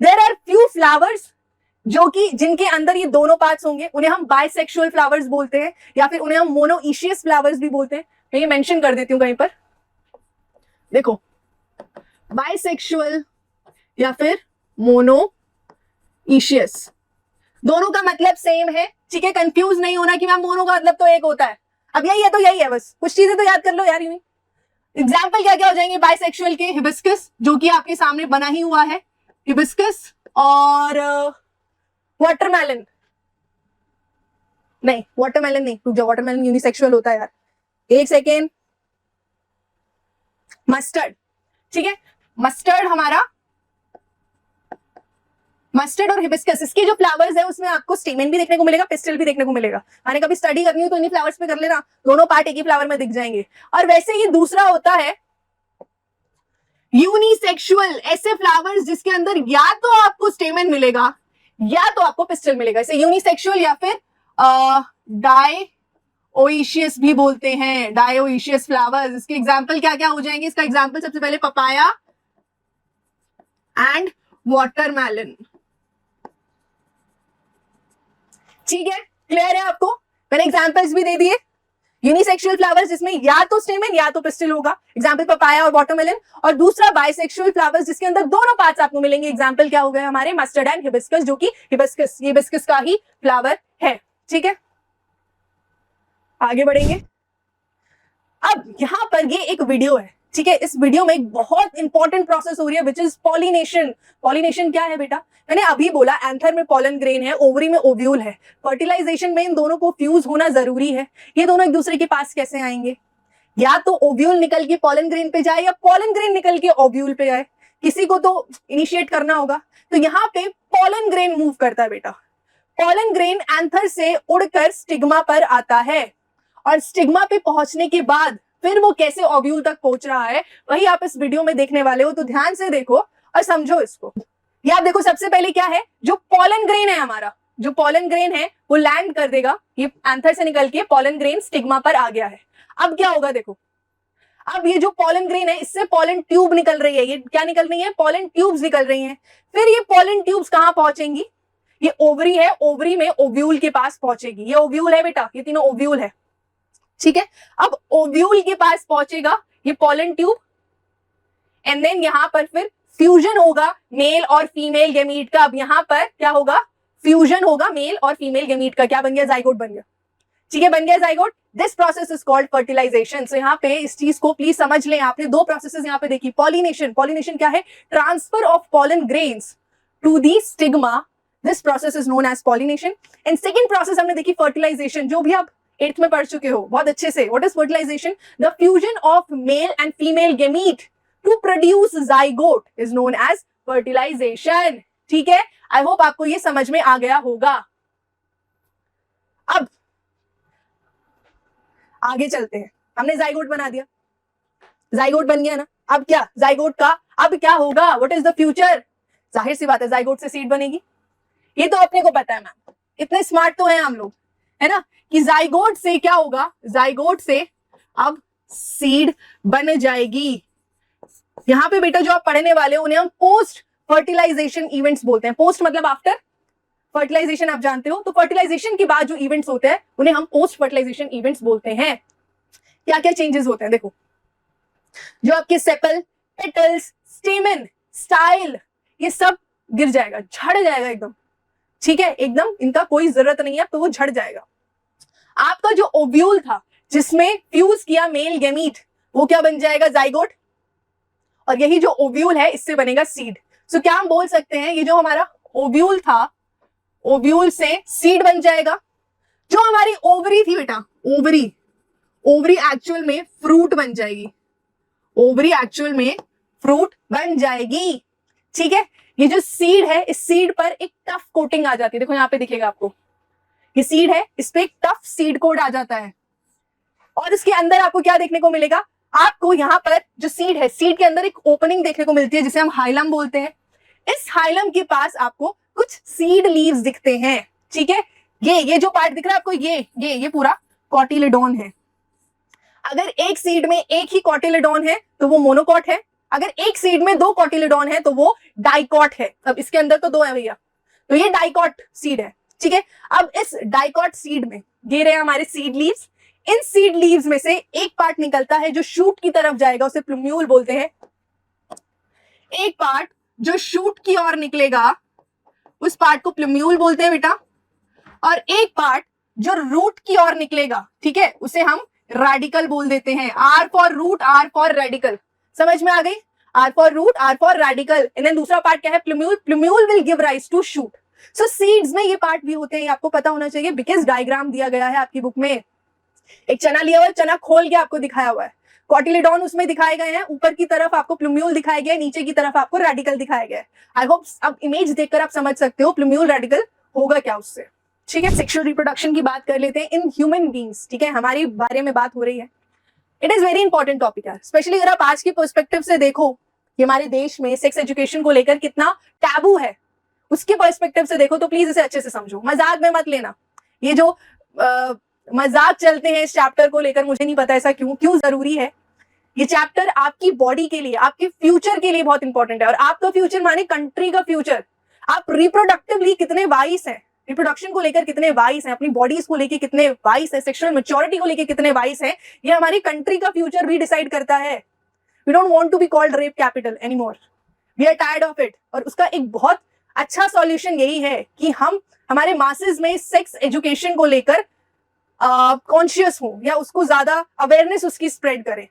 देयर आर फ्यू फ्लावर्स जो कि जिनके अंदर ये दोनों पार्ट्स होंगे, उन्हें हम बाइसेक्सुअल फ्लावर्स बोलते हैं या फिर उन्हें हम मोनोइशियस फ्लावर्स भी बोलते हैं। मैं ये मेंशन कर देती हूँ कहीं पर, देखो बाइसेक्सुअल या फिर मोनोइशियस, दोनों का मतलब सेम है, ठीक है। कंफ्यूज नहीं होना कि मैम मोनो का मतलब तो एक होता है, अब यही है तो यही है, बस कुछ चीजें तो याद कर लो यार। एग्जाम्पल क्या क्या हो जाएंगे बाइसेक्सुअल के, हिबिस्कस जो कि आपके सामने बना ही हुआ है, हिबिस्कस और वाटरमेलन, नहीं, वाटरमेलन नहीं, रुक जाओ, वाटरमेलन यूनिसेक्सुअल होता है यार, एक सेकेंड। मस्टर्ड, ठीक है, मस्टर्ड हमारा, मस्टर्ड और हिबिस्कस, इसके जो फ्लावर्स है उसमें आपको स्टेमन भी देखने को मिलेगा, पिस्टल भी देखने को मिलेगा। मैंने कभी स्टडी करनी हो तो इन्हीं फ्लावर्स पे कर लेना, दोनों पार्ट एक ही फ्लावर में दिख जाएंगे। और वैसे ही दूसरा होता है यूनिसेक्सुअल, ऐसे फ्लावर्स जिसके अंदर या तो आपको स्टेमन मिलेगा या तो आपको पिस्टल मिलेगा, इसे यूनिसेक्सुअल या फिर डायोइशियस भी बोलते हैं, डायोइशियस फ्लावर्स। इसके एग्जांपल क्या क्या हो जाएंगे? इसका एग्जांपल सबसे पहले पपाया एंड वाटरमेलन। ठीक है, क्लियर है आपको? मैंने एग्जांपल्स भी दे दिए। यूनिसेक्सुअल फ्लावर्स जिसमें या तो स्टेमन या तो पिस्टल होगा, एग्जांपल पपाया और वाटरमेलन। और दूसरा बाइसेक्सुअल फ्लावर्स जिसके अंदर दोनों पार्ट्स आपको मिलेंगे, एग्जांपल क्या हो गए हमारे? मस्टर्ड एंड हिबिस्कस, जो कि हिबिस्कस, ये हिबिस्कस का ही फ्लावर है। ठीक है, आगे बढ़ेंगे। अब यहां पर ये एक वीडियो है, ठीक है, इस वीडियो में एक बहुत इंपॉर्टेंट प्रोसेस हो रही है विच इज पॉलिनेशन। पॉलिनेशन क्या है बेटा? मैंने अभी बोला एंथर में पॉलन ग्रेन है, ओवरी में ओव्यूल है। फर्टिलाइजेशन में इन दोनों को फ्यूज होना जरूरी है। ये दोनों एक दूसरे के पास कैसे आएंगे? या तो ओव्यूल निकल के पॉलन ग्रेन पे जाए या पॉलन ग्रेन निकल के ओव्यूल पे जाए, किसी को तो इनिशिएट करना होगा। तो यहाँ पे पॉलन ग्रेन मूव करता है बेटा। पॉलन ग्रेन एंथर से उड़कर स्टिग्मा पर आता है और स्टिग्मा पे पहुंचने के बाद फिर वो कैसे ओव्यूल तक पहुंच रहा है वही आप इस वीडियो में देखने वाले हो। तो ध्यान से देखो और समझो इसको। ये आप देखो, सबसे पहले क्या है, जो पॉलन ग्रेन है हमारा, जो पॉलन ग्रेन है वो लैंड कर देगा, ये एंथर से निकल के पॉलन ग्रेन स्टिग्मा पर आ गया है। अब क्या होगा देखो, अब ये जो पॉलन ग्रेन है इससे पॉलन ट्यूब निकल रही है। ये क्या निकल रही है? पॉलन ट्यूब्स निकल रही हैं। फिर ये पॉलन ट्यूब्स कहां पहुंचेंगी? ये ओवरी है, ओवरी में ओव्यूल के पास पहुंचेगी। ये ओव्यूल है बेटा, ये तीनों ओव्यूल है। ठीक है, अब ओव्यूल के पास पहुंचेगा ये पॉलन ट्यूब एंड देन यहां पर फिर फ्यूजन होगा मेल और फीमेल गैमीट का। अब यहां पर क्या होगा? फ्यूजन होगा मेल और फीमेल गैमीट का। क्या बन गया? जाइगोट बन गया। ठीक है, बन गया zygote. This process is called fertilisation. So यहाँ पे इस चीज को प्लीज समझ लें। आपने दो प्रोसेसेस यहाँ पे देखी। पॉलिनेशन, पॉलिनेशन क्या है? Transfer of pollen grains to the stigma, this process is known as pollination. And second process हमने देखी फर्टिलाइजेशन, जो भी आप 8th में पढ़ चुके हो बहुत अच्छे से। What is fertilization? The fusion of male and female gamete to produce zygote is known as fertilization. ठीक है, आई होप आपको ये समझ में आ गया होगा। अब आगे चलते हैं। हमने जाइगोट बना दिया, जाइगोट बन गया ना। अब क्या जाइगोट का अब क्या होगा? What is the future? जाहिर सी बात है जाइगोट से सीड बनेगी। ये तो अपने को पता है मैम, इतने स्मार्ट तो हैं हम लोग, है ना, कि जाइगोट से क्या होगा? जाइगोट से अब सीड बन जाएगी। यहां पे बेटा जो आप पढ़ने वाले हो उन्हें हम पोस्ट फर्टिलाइजेशन इवेंट्स बोलते हैं। पोस्ट मतलब आफ्टर फर्टिलाइजेशन, आप जानते हो। तो फर्टिलाइजेशन के बाद जो इवेंट्स होते हैं उन्हें हम पोस्ट फर्टिलाइजेशन इवेंट्स बोलते हैं। क्या क्या चेंजेस होते हैं देखो, जो आपके सेपल, पेटल्स, स्टेमन, स्टाइल, ये सब गिर जाएगा, झड़ जाएगा एकदम। ठीक है, एकदम इनका कोई जरूरत नहीं है, तो वो झड़ जाएगा। आपका जो ओव्यूल था जिसमें फ्यूज किया मेल गैमीट, वो क्या बन जाएगा? जाइगोट। और यही जो ओव्यूल है इससे बनेगा सीड। सो क्या हम बोल सकते हैं, ये जो हमारा ओव्यूल था, ओव्यूल से सीड बन जाएगा। जो हमारी ओवरी थी बेटा, ओवरी, ओवरी एक्चुअल में फ्रूट बन जाएगी। ओवरी एक्चुअल में फ्रूट बन जाएगी। ठीक है, ये जो सीड है इस सीड पर एक टफ कोटिंग आ जाती है। देखो यहाँ पे दिखेगा आपको, ये सीड है, इस पे एक टफ सीड कोट आ जाता है। और इसके अंदर आपको क्या देखने को मिलेगा? आपको यहाँ पर जो सीड है, सीड के अंदर एक ओपनिंग देखने को मिलती है जिसे हम हाइलम बोलते हैं। इस हाइलम के पास आपको कुछ सीड लीव्स दिखते हैं। ठीक है, ये जो पार्ट दिख रहा है आपको, ये पूरा कॉटिलेडोन है। अगर एक सीड में एक ही कॉटिलेडोन है तो वो मोनोकॉट है। अगर एक सीड में दो कॉटिलेडोन है तो वो डाइकॉट है। अब इसके अंदर तो दो है भैया, तो ये डाइकॉट सीड है। ठीक है, अब इस डाइकॉट सीड में ये रहे हमारे सीड लीव्स। इन सीड लीव्स में से एक पार्ट निकलता है जो शूट की तरफ जाएगा, उसे प्लूम्यूल बोलते हैं। एक पार्ट जो शूट की ओर निकलेगा उस पार्ट को प्लूम्यूल बोलते हैं बेटा। और एक पार्ट जो रूट की ओर निकलेगा, ठीक है, उसे हम रेडिकल बोल देते हैं। R for root, R for radical. समझ में आ गई? R for root, R for radical. And then दूसरा पार्ट क्या है? Plumule. Plumule will give rise to shoot. So seeds में ये पार्ट भी होते हैं, ये आपको पता होना चाहिए बिकॉज डायग्राम दिया गया है आपकी बुक में। एक चना लिया हुआ है, चना खोल के आपको दिखाया हुआ है, कॉटिलेडॉन उसमें दिखाए गए हैं, ऊपर की तरफ आपको प्लूम्यूल दिखाया गया है, नीचे की तरफ आपको रेडिकल दिखाया गया है। आई होप अब इमेज देखकर आप समझ सकते हो प्लूम्यूल रेडिकल होगा क्या उससे। ठीक है, सेक्सुअल रिप्रोडक्शन की बात कर लेते हैं इन ह्यूमन बींग्स। ठीक है, हमारी बारे में बात हो रही है। It is very important topic है, स्पेशली अगर आप आज के पर्सपेक्टिव से देखो कि हमारे देश में सेक्स एजुकेशन को लेकर कितना टैबू है, उसके पर्सपेक्टिव से देखो तो प्लीज इसे अच्छे से समझो, मजाक में मत लेना। ये जो मजाक चलते हैं इस चैप्टर को लेकर, मुझे नहीं पता ऐसा क्यों जरूरी है। ये चैप्टर आपकी बॉडी के लिए, आपके फ्यूचर के लिए बहुत इंपॉर्टेंट है। और आपका फ्यूचर माने कंट्री का फ्यूचर। आप रिप्रोडक्टिवली कितने वाइस हैं, रिप्रोडक्शन को लेकर कितने वाइस हैं, अपनी बॉडीज को लेकर कितने वाइस हैं, सेक्सुअल मैच्योरिटी को लेकर कितने वाइस हैं, ये हमारी कंट्री का फ्यूचर भी डिसाइड करता है। We don't want to be called rape capital anymore, we are tired of it. और उसका एक बहुत अच्छा सॉल्यूशन यही है कि हम हमारे मासेस में सेक्स एजुकेशन को लेकर कॉन्शियस हो, या उसको ज्यादा अवेयरनेस उसकी स्प्रेड करें।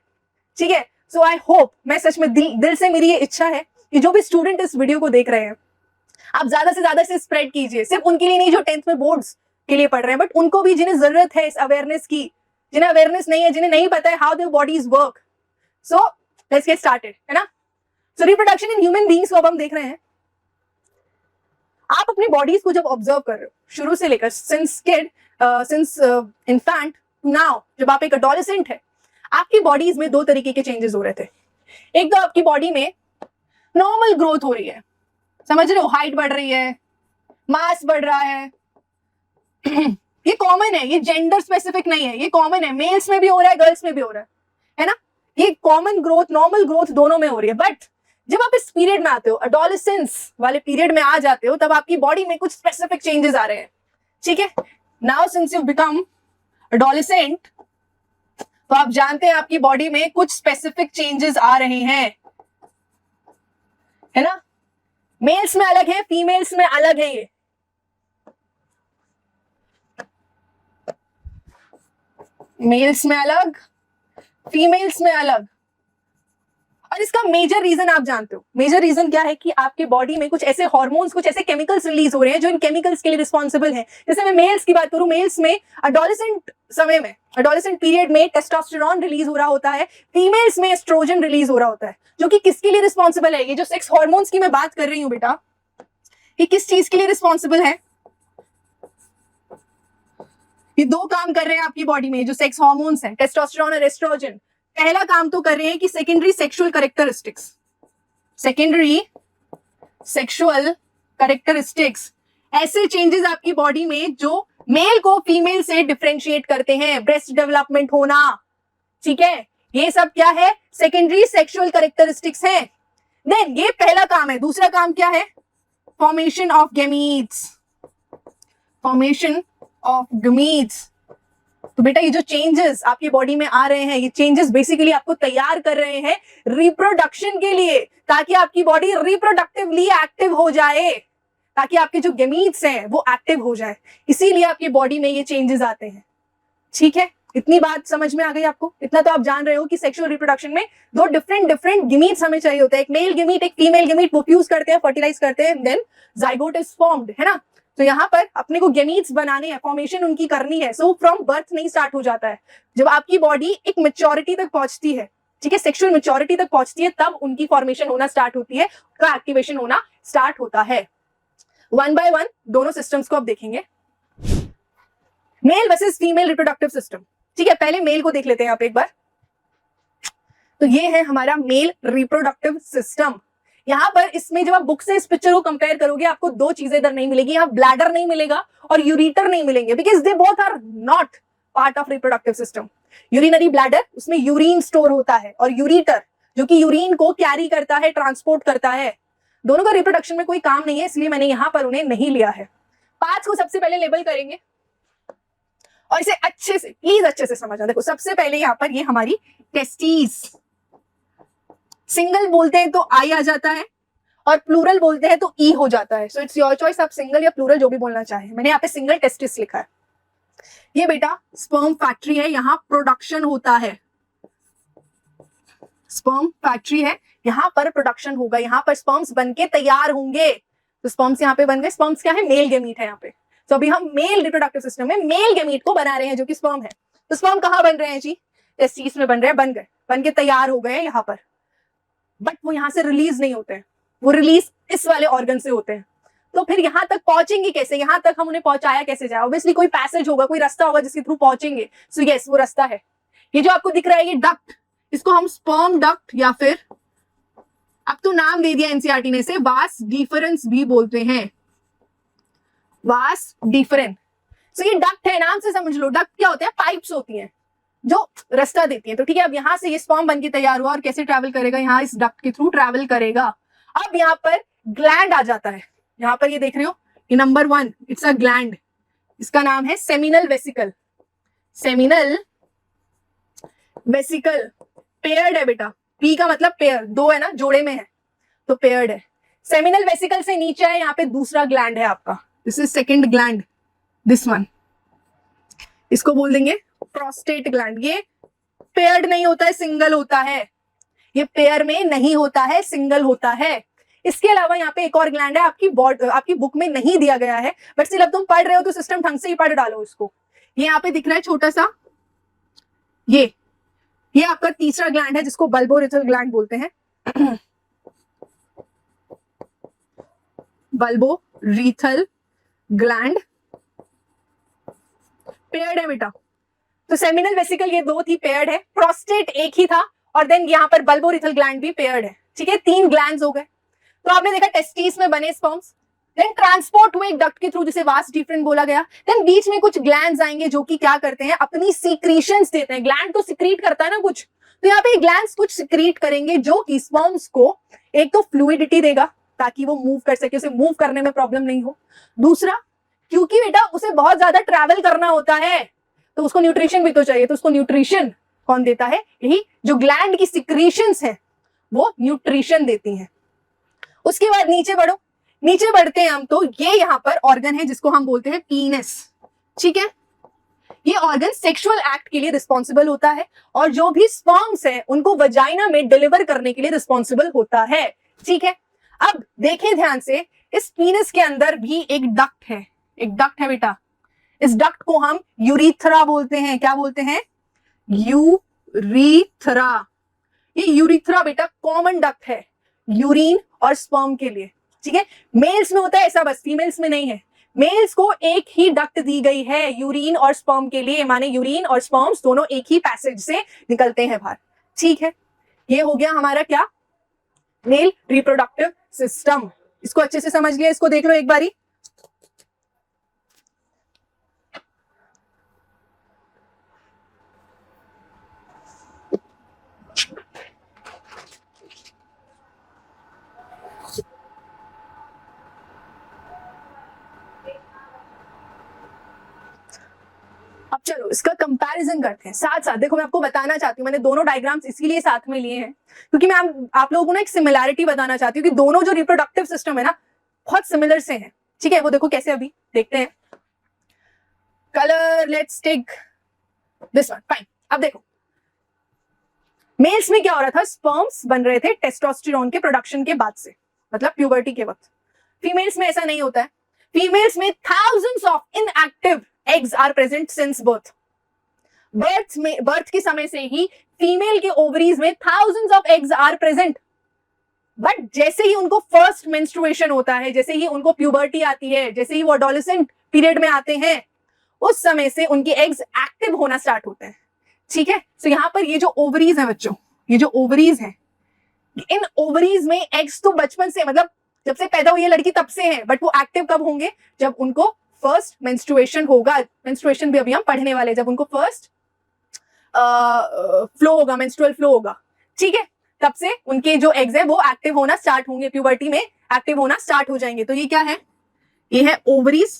ठीक है, सो आई होप, मैं सच में दिल से मेरी ये इच्छा है कि जो भी स्टूडेंट इस वीडियो को देख रहे हैं, आप ज्यादा से ज्यादा इसे स्प्रेड कीजिए। सिर्फ उनके लिए नहीं जो 10th में बोर्ड्स के लिए पढ़ रहे हैं, बट उनको भी जिन्हें जरूरत है इस अवेयरनेस की, जिन्हें अवेयरनेस नहीं है, जिन्हें नहीं पता है how their bodies work. So let's get started, है ना। सो रिप्रोडक्शन इन ह्यूमन बीइंग्स को अब हम देख रहे हैं। आप अपनी बॉडीज को जब ऑब्जर्व कर रहे हो शुरू से लेकर सिंस इन्फेंट नाउ, जब आप एक एडोलेसेंट है, आपकी बॉडीज में दो तरीके के चेंजेस हो रहे थे। एक तो आपकी बॉडी में नॉर्मल ग्रोथ हो रही है, समझ रहे हो, हाइट बढ़ रही है, मास बढ़ रहा है। ये कॉमन है, ये जेंडर स्पेसिफिक नहीं है, ये कॉमन है, मेल्स में भी हो रहा है, गर्ल्स में भी हो रहा है ना। ये कॉमन ग्रोथ, नॉर्मल ग्रोथ दोनों में हो रही है। बट जब आप इस पीरियड में आते हो, एडोलेसेंस वाले पीरियड में आ जाते हो, तब आपकी बॉडी में कुछ स्पेसिफिक चेंजेस आ रहे हैं। ठीक है, now since you become adolescent, तो आप जानते हैं आपकी बॉडी में कुछ स्पेसिफिक चेंजेस आ रहे हैं, है ना। मेल्स में अलग है, फीमेल्स में अलग है। ये मेल्स में अलग, फीमेल्स में अलग। और इसका मेजर रीजन आप जानते हो, मेजर रीजन क्या है कि आपके बॉडी में कुछ ऐसे हार्मोन्स, कुछ ऐसे केमिकल्स रिलीज हो रहे हैं जो इन केमिकल्स के लिए रिस्पॉन्सिबल हैं। जैसे मैं मेल्स की बात करूं, मेल्स में एडोलेसेंट समय में, एडोलेसेंट पीरियड में टेस्टोस्टेरोन रिलीज हो रहा होता है, फीमेल्स में एस्ट्रोजन रिलीज हो रहा होता है, जो कि किसके लिए रिस्पॉन्सिबल है। ये जो सेक्स हार्मोन्स की मैं बात कर रही हूँ बेटा, ये किस चीज के लिए रिस्पॉन्सिबल है। ये दो काम कर रहे हैं आपकी बॉडी में, जो सेक्स हार्मोन्स हैं, टेस्टोस्टेरोन और एस्ट्रोजन। पहला काम तो कर रहे हैं कि secondary sexual characteristics, secondary sexual characteristics, ऐसे चेंजेस आपकी बॉडी में जो मेल को फीमेल से डिफरेंशिएट करते हैं, ब्रेस्ट डेवलपमेंट होना। ठीक है, ये सब क्या है, सेकेंडरी सेक्सुअल कैरेक्टरिस्टिक्स है। देन ये पहला काम है। दूसरा काम क्या है, formation of gametes, formation of gametes. तो बेटा ये जो चेंजेस आपकी बॉडी में आ रहे हैं, ये चेंजेस बेसिकली आपको तैयार कर रहे हैं रिप्रोडक्शन के लिए, ताकि आपकी बॉडी रिप्रोडक्टिवली एक्टिव हो जाए, ताकि आपके जो गैमीट्स हैं वो एक्टिव हो जाए। इसीलिए आपकी बॉडी में ये चेंजेस आते हैं। ठीक है, इतनी बात समझ में आ गई आपको। इतना तो आप जान रहे हो कि सेक्सुअल रिप्रोडक्शन में दो डिफरेंट गैमीट्स हमें चाहिए होते हैं, एक मेल गैमीट, एक फीमेल गैमीट। वो फ्यूज करते हैं, फर्टिलाइज करते हैं, देन जाइगोट इज फॉर्म्ड, है ना। तो यहाँ पर अपने को गैमीट्स बनाने हैं, फॉर्मेशन उनकी करनी है। सो फ्रॉम बर्थ नहीं स्टार्ट हो जाता है, जब आपकी बॉडी एक मैच्योरिटी तक पहुंचती है, ठीक है, सेक्सुअल मैच्योरिटी तक पहुंचती है, तब उनकी फॉर्मेशन होना स्टार्ट होती है, उनका एक्टिवेशन होना स्टार्ट होता है। वन बाय वन दोनों सिस्टम्स को अब देखेंगे, male versus female reproductive system. ठीक है, पहले मेल को देख लेते हैं आप एक बार। तो ये है हमारा मेल रिप्रोडक्टिव सिस्टम। यहाँ पर इसमें जब आप बुक से इस पिक्चर को कंपेयर करोगे, आपको दो चीजें इधर नहीं मिलेगी। यहाँ ब्लैडर नहीं मिलेगा और यूरिटर नहीं मिलेंगे, because they both are not part of reproductive system. Urinary bladder, उसमें यूरिन स्टोर होता है, और यूरिटर जो कि यूरिन को कैरी करता है, ट्रांसपोर्ट करता है। दोनों का रिप्रोडक्शन में कोई काम नहीं है, इसलिए मैंने यहाँ पर उन्हें नहीं लिया है। पार्ट्स को सबसे पहले लेबल करेंगे और इसे अच्छे से, प्लीज अच्छे से समझना। देखो सबसे पहले यहाँ पर ये हमारी टेस्टीज, सिंगल बोलते हैं तो आई आ जाता है, और प्लूरल बोलते हैं तो ई हो जाता है। सो इट्स योर चॉइस, आप सिंगल या प्लूरल जो भी बोलना चाहें। मैंने यहाँ पे सिंगल टेस्टिस लिखा है। ये बेटा स्पर्म फैक्ट्री है, यहाँ प्रोडक्शन होता है, स्पर्म फैक्ट्री है, यहाँ पर प्रोडक्शन होगा, यहाँ पर स्पर्म्स बनके तैयार होंगे। तो स्पर्म्स यहाँ पे बन गए। स्पर्म्स क्या है? मेल गेमीट है यहाँ पे। तो अभी हम मेल रिप्रोडक्टिव सिस्टम में मेल गेमीट को बना रहे हैं जो कि स्पर्म है। तो स्पर्म कहाँ बन रहे हैं जी? टेस्टिस में बन रहे हैं, बन गए, बन के तैयार हो गए यहाँ पर, बट वो यहाँ से रिलीज नहीं होते हैं, वो रिलीज इस वाले ऑर्गन से होते हैं। तो फिर यहाँ तक पहुंचेंगे कैसे? यहाँ तक हम उन्हें पहुंचाया कैसे जाए? ऑब्वियसली कोई पैसेज होगा, कोई रास्ता होगा जिसके थ्रू पहुंचेंगे। सो यस, वो रास्ता है ये जो आपको दिख रहा है, ये डक्ट, इसको हम स्पर्म डक्ट या फिर अब तो नाम दे दिया एनसीईआरटी ने, इसे वास डिफरेंस भी बोलते हैं, वास डिफरेंस। सो ये डक्ट है, नाम से समझ लो। डक्ट क्या होते हैं? पाइप्स होती हैं जो रास्ता देती हैं। तो ठीक है, अब यहां से ये स्पर्म बन के तैयार हुआ और कैसे ट्रैवल करेगा? यहाँ इस डक्ट के थ्रू ट्रैवल करेगा। अब यहाँ पर ग्लैंड आ जाता है। यहाँ पर ये देख रहे हो, ये नंबर 1, इट्स अ ग्लैंड, इसका नाम है seminal vesicle. Seminal vesicle paired है बेटा, पी का मतलब पेयर, दो है ना, जोड़े में है, तो पेयर्ड है। सेमिनल वेसिकल से नीचे है, यहाँ पे दूसरा ग्लैंड है आपका, this is second gland, this one, इसको बोल देंगे प्रोस्टेट ग्लैंड। ये पेयर्ड नहीं होता है, सिंगल होता है, ये पेयर में नहीं होता है, सिंगल होता है। इसके अलावा यहाँ पे एक और ग्लैंड है, आपकी बुक में नहीं दिया गया है, बट सिर्फ तुम पढ़ रहे हो तो सिस्टम ढंग से ही पढ़ डालो इसको। ये यहाँ पे दिख रहा है छोटा सा, ये आपका तीसरा ग्लैंड है जिसको बल्बोरेथल ग्लैंड बोलते हैं। बल्बोरेथल ग्लैंड पेयर्ड है बेटा। तो सेमिनल वेसिकल ये दो थी, पेयर्ड है। प्रोस्टेट एक ही था, और देन यहाँ पर बल्बोरेथल ग्लैंड भी पेयर्ड है। ठीक है, 3 ग्लैंड्स हो गए। तो आपने देखा टेस्टिस में बने स्पर्म्स, देन ट्रांसपोर्ट हुए एक डक्ट के थ्रू जिसे वास डिफरेंट बोला गया। देन बीच में कुछ ग्लैंड्स आएंगे जो कि क्या करते हैं? अपनी सीक्रीशंस देते हैं। ग्लैंड तो सिक्रीट करता है ना कुछ, तो यहाँ पे ग्लैंड्स कुछ सिक्रीट करेंगे जो कि स्पर्म्स को एक तो फ्लूइडिटी देगा ताकि वो मूव कर सके, उसे मूव करने में प्रॉब्लम नहीं हो। दूसरा, क्योंकि बेटा उसे बहुत ज्यादा ट्रैवल करना होता है तो उसको न्यूट्रिशन भी तो चाहिए, तो उसको न्यूट्रिशन कौन देता है? यही जो ग्लैंड की सिक्रीशंस है वो न्यूट्रिशन देती हैं। उसके बाद नीचे बढ़ो, नीचे बढ़ते हैं हम, तो ये यहाँ पर ऑर्गन है जिसको हम बोलते हैं पीनस। ठीक है, ये ऑर्गन सेक्सुअल एक्ट के लिए रिस्पॉन्सिबल होता है और जो भी स्पर्म्स है उनको वजाइना में डिलीवर करने के लिए रिस्पॉन्सिबल होता है। ठीक है, अब देखें ध्यान से, इस पीनस के अंदर भी एक डक्ट है, एक डक्ट है बेटा। इस डक्ट को हम यूरिथ्रा बोलते हैं। क्या बोलते हैं? यूरिथ्रा। ये यूरिथ्रा बेटा कॉमन डक्ट है यूरिन और स्पर्म के लिए। ठीक है, मेल्स में होता है ऐसा, बस फीमेल्स में नहीं है। मेल्स को एक ही डक्ट दी गई है यूरिन और स्पर्म के लिए, माने यूरिन और स्पर्म्स दोनों एक ही पैसेज से निकलते हैं बाहर। ठीक है, ये हो गया हमारा क्या? Male reproductive system. इसको अच्छे से समझ लिया, इसको देख लो एक बारी। अब चलो इसका कंपैरिजन करते हैं साथ साथ। देखो मैं आपको बताना चाहती हूँ, मैंने दोनों डायग्राम्स इसीलिए साथ में लिए हैं क्योंकि मैं आप लोगों को ना एक सिमिलैरिटी बताना चाहती हूँ कि दोनों जो रिप्रोडक्टिव सिस्टम है ना बहुत सिमिलर से हैं। ठीक है, वो देखो कैसे, अभी देखते हैं। Colour, let's take this one, fine. अब देखो मेल्स में क्या हो रहा था? स्पर्म्स बन रहे थे टेस्टोस्टेरोन के प्रोडक्शन के बाद से, मतलब प्यूबर्टी के वक्त। फीमेल्स में ऐसा नहीं होता है। फीमेल्स में thousands of inactive eggs are present since birth. Birth के समय से ही फीमेल के ओवरीज में thousands of eggs are present, but जैसे ही उनको फर्स्ट मेंस्ट्रुएशन होता है, जैसे ही उनको प्यूबर्टी आती है, जैसे ही वो एडोलेसेंट पीरियड में आते हैं, उस समय से उनके एग्स एक्टिव होना स्टार्ट होते हैं। ठीक है, तो यहाँ पर ये जो ओवरीज है बच्चों, ये जो ओवरीज है, इन ओवरीज में एग्स तो बचपन से, मतलब जब से पैदा हुई है लड़की तब से है, बट वो एक्टिव कब होंगे? जब उनको फर्स्ट मेंस्ट्रुएशन होगा। मेंस्ट्रुएशन भी अभी हम पढ़ने वाले, जब उनको फर्स्ट फ्लो होगा, मेंस्ट्रुअल फ्लो होगा। ठीक है, तब से उनके जो एग्स है वो एक्टिव होना स्टार्ट होंगे, प्यूबर्टी में एक्टिव होना स्टार्ट हो जाएंगे। तो ये क्या है? ये है ओवरीज।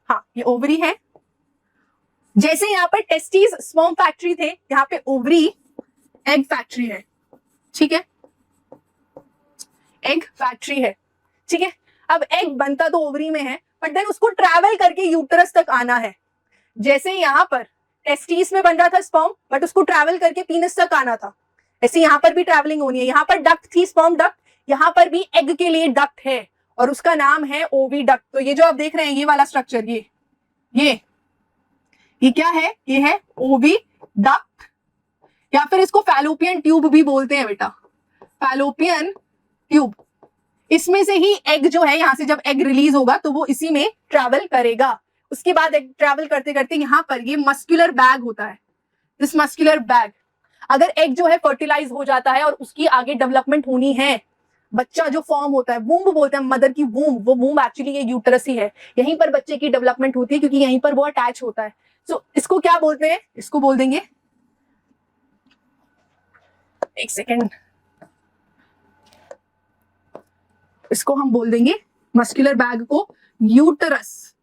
हाँ, ये ओवरी है। जैसे यहाँ पर टेस्टिस स्पर्म फैक्ट्री थे, यहाँ पे ओवरी एग फैक्ट्री है। ठीक है, एग फैक्ट्री है। ठीक है, अब एग बनता तो ओवरी में है, बट देन उसको ट्रैवल करके यूटरस तक आना है। जैसे यहाँ पर टेस्टिस में बन रहा था स्पर्म, बट उसको ट्रैवल करके पीनस तक आना था, ऐसे यहाँ पर भी ट्रैवलिंग होनी है। यहाँ पर डक्ट थी, स्पर्म डक्ट, यहाँ पर भी एग के लिए डक्ट है, और उसका नाम है ओविडक्ट। तो ये जो आप देख रहे हैं ये वाला स्ट्रक्चर, ये क्या है? ये है ओविडक्ट, या फिर इसको फैलोपियन ट्यूब भी बोलते हैं बेटा, फैलोपियन ट्यूब। इसमें से ही एग जो है, यहां से जब एग रिलीज होगा तो वो इसी में ट्रैवल करेगा। उसके बाद एग ट्रैवल करते करते यहाँ पर ये मस्कुलर बैग होता है, दिस मस्कुलर बैग। अगर एग जो है फर्टिलाइज हो जाता है और उसकी आगे डेवलपमेंट होनी है, बच्चा जो फॉर्म होता है, वूम्ब बोलते हैं मदर की वूम्ब, वो वूम्ब एक्चुअली ये यूटरस ही है, यहीं पर बच्चे की डेवलपमेंट होती है क्योंकि यहीं पर वो अटैच होता है। सो इसको क्या बोलते हैं? इसको बोल देंगे, एक सेकेंड, इसको हम बोल देंगे मस्कुलर बैग को यूटरस,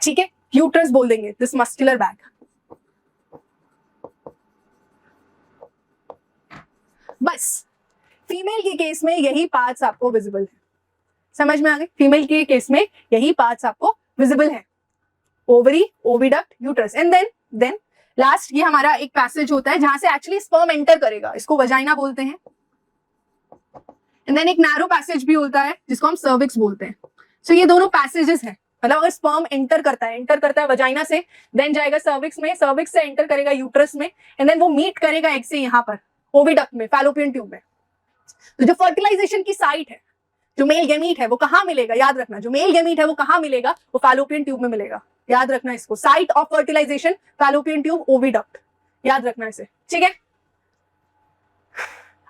ठीक है, यूटरस बोल देंगे दिस मस्कुलर बैग। बस फीमेल के केस में यही पार्ट्स आपको विजिबल है, समझ में आ गए? फीमेल के केस में यही पार्ट्स आपको विजिबल है, ovary, oviduct, uterus, and then last ये हमारा एक पैसेज होता है जहां से एक्चुअली स्पर्म एंटर करेगा, इसको वजाइना बोलते हैं। एंड देन एक नैरो पैसेज भी होता है जिसको हम सर्विक्स बोलते हैं। सो ये दोनों पैसेजेस हैं, मतलब अगर स्पर्म एंटर करता है वजाइना से, देन जाएगा सर्विक्स में, सर्विक्स से एंटर करेगा यूट्रस में, एंड देन वो मीट करेगा एग से यहाँ पर ओविडक्ट में, फैलोपियन ट्यूब में। तो जो फर्टिलाइजेशन की साइट है, जो मेल गेमीट है, वो कहाँ मिलेगा? याद रखना, जो मेल गेमीट है वो कहाँ मिलेगा? वो फैलोपियन ट्यूब में मिलेगा। याद रखना इसको, site of fertilization fallopian tube, oviduct, याद रखना इसे, ठीक है?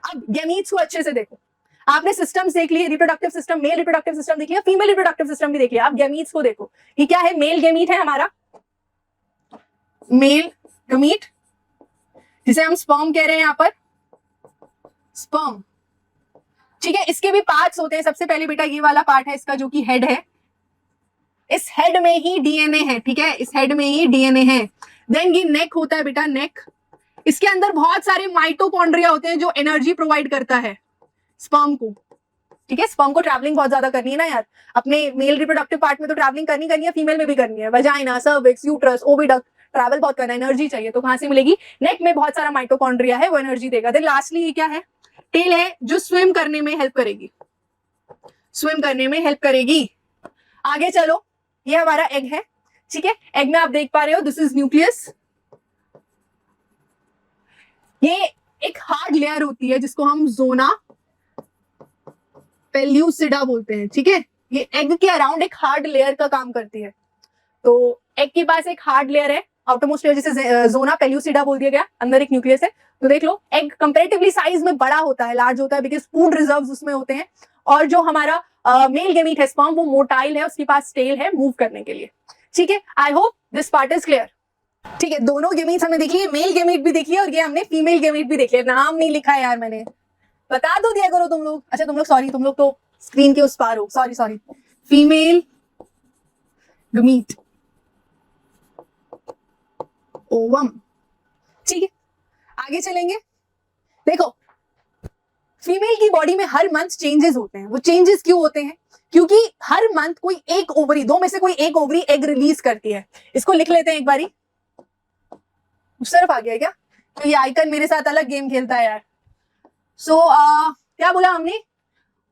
अब गेमीट्स को अच्छे से देखो, आपने सिस्टम्स देख लिए, reproductive system, male reproductive system देख लिया, फीमेल रिप्रोडक्टिव सिस्टम भी देख लिया। आप गेमीट्स को देखो, ये क्या है? मेल गेमीट है हमारा, मेल गेमीट, जिसे हम स्पर्म कह रहे हैं यहाँ पर, स्पर्म, ठीक है? इसके भी पार्ट्स होते हैं। सबसे पहले बेटा ये वाला पार्ट है इसका, जो कि हेड है, इस हेड में ही डीएनए है, ठीक है, इस हेड में ही डीएनए है। देन ये नेक होता है बेटा, नेक, इसके अंदर बहुत सारे माइटोकॉन्ड्रिया होते हैं जो एनर्जी प्रोवाइड करता है स्पर्म को, ठीक है? स्पर्म को ट्रैवलिंग बहुत ज्यादा करनी है ना यार, अपने मेल रिप्रोडक्टिव पार्ट में तो ट्रैवलिंग करनी है, फीमेल में भी करनी है, vagina, cervix, uterus, oviduct, travel बहुत करना है, एनर्जी चाहिए, तो कहां से मिलेगी? नेक में बहुत सारा माइटोकॉन्ड्रिया है, वो एनर्जी देगा। देन लास्टली ये क्या है? टेल है, जो स्विम करने में हेल्प करेगी, स्विम करने में हेल्प करेगी। आगे चलो, ये हमारा एग है, ठीक है? एग में आप देख पा रहे हो, दिस इज न्यूक्लियस, ये एक हार्ड लेयर होती है जिसको हम जोना पेल्यूसिडा बोलते हैं, ठीक है? ये एग के अराउंड एक हार्ड लेयर का काम करती है। तो एग के पास एक हार्ड लेयर है, आउटरमोस्ट लेयर, जिसे जोना पेल्यूसिडा बोल दिया गया, अंदर एक न्यूक्लियस है। तो देख लो, एग कंपैरेटिवली साइज में बड़ा होता है, लार्ज होता है, बिकॉज फूड रिजर्व्स उसमें होते हैं। और जो हमारा मेल गेमीट है स्पर्म, वो मोटाइल है, उसके पास टेल है मूव करने के लिए, ठीक है? आई hope this part is clear, ठीक है? दोनों गेमीट्स हमने देख लिए, मेल गेमीट भी देख लिया और ये हमने फीमेल गेमीट भी देख लिया। नाम नहीं लिखा है यार मैंने, बता दो दिया करो तुम लोग। अच्छा तुम लोग, सॉरी, तुम लोग तो स्क्रीन के उस पार हो, सॉरी। फीमेल गेमीट, ओवम, ठीक है? आगे चलेंगे, देखो फीमेल की बॉडी में हर मंथ चेंजेस होते हैं। वो चेंजेस क्यों होते हैं? क्योंकि हर मंथ कोई एक ओवरी, दो में से कोई एक ओवरी एग रिलीज करती है। इसको लिख लेते हैं एक बारी, उस तरफ आ गया क्या? तो ये आइकन मेरे साथ अलग गेम खेलता है यार। सो क्या बोला हमने?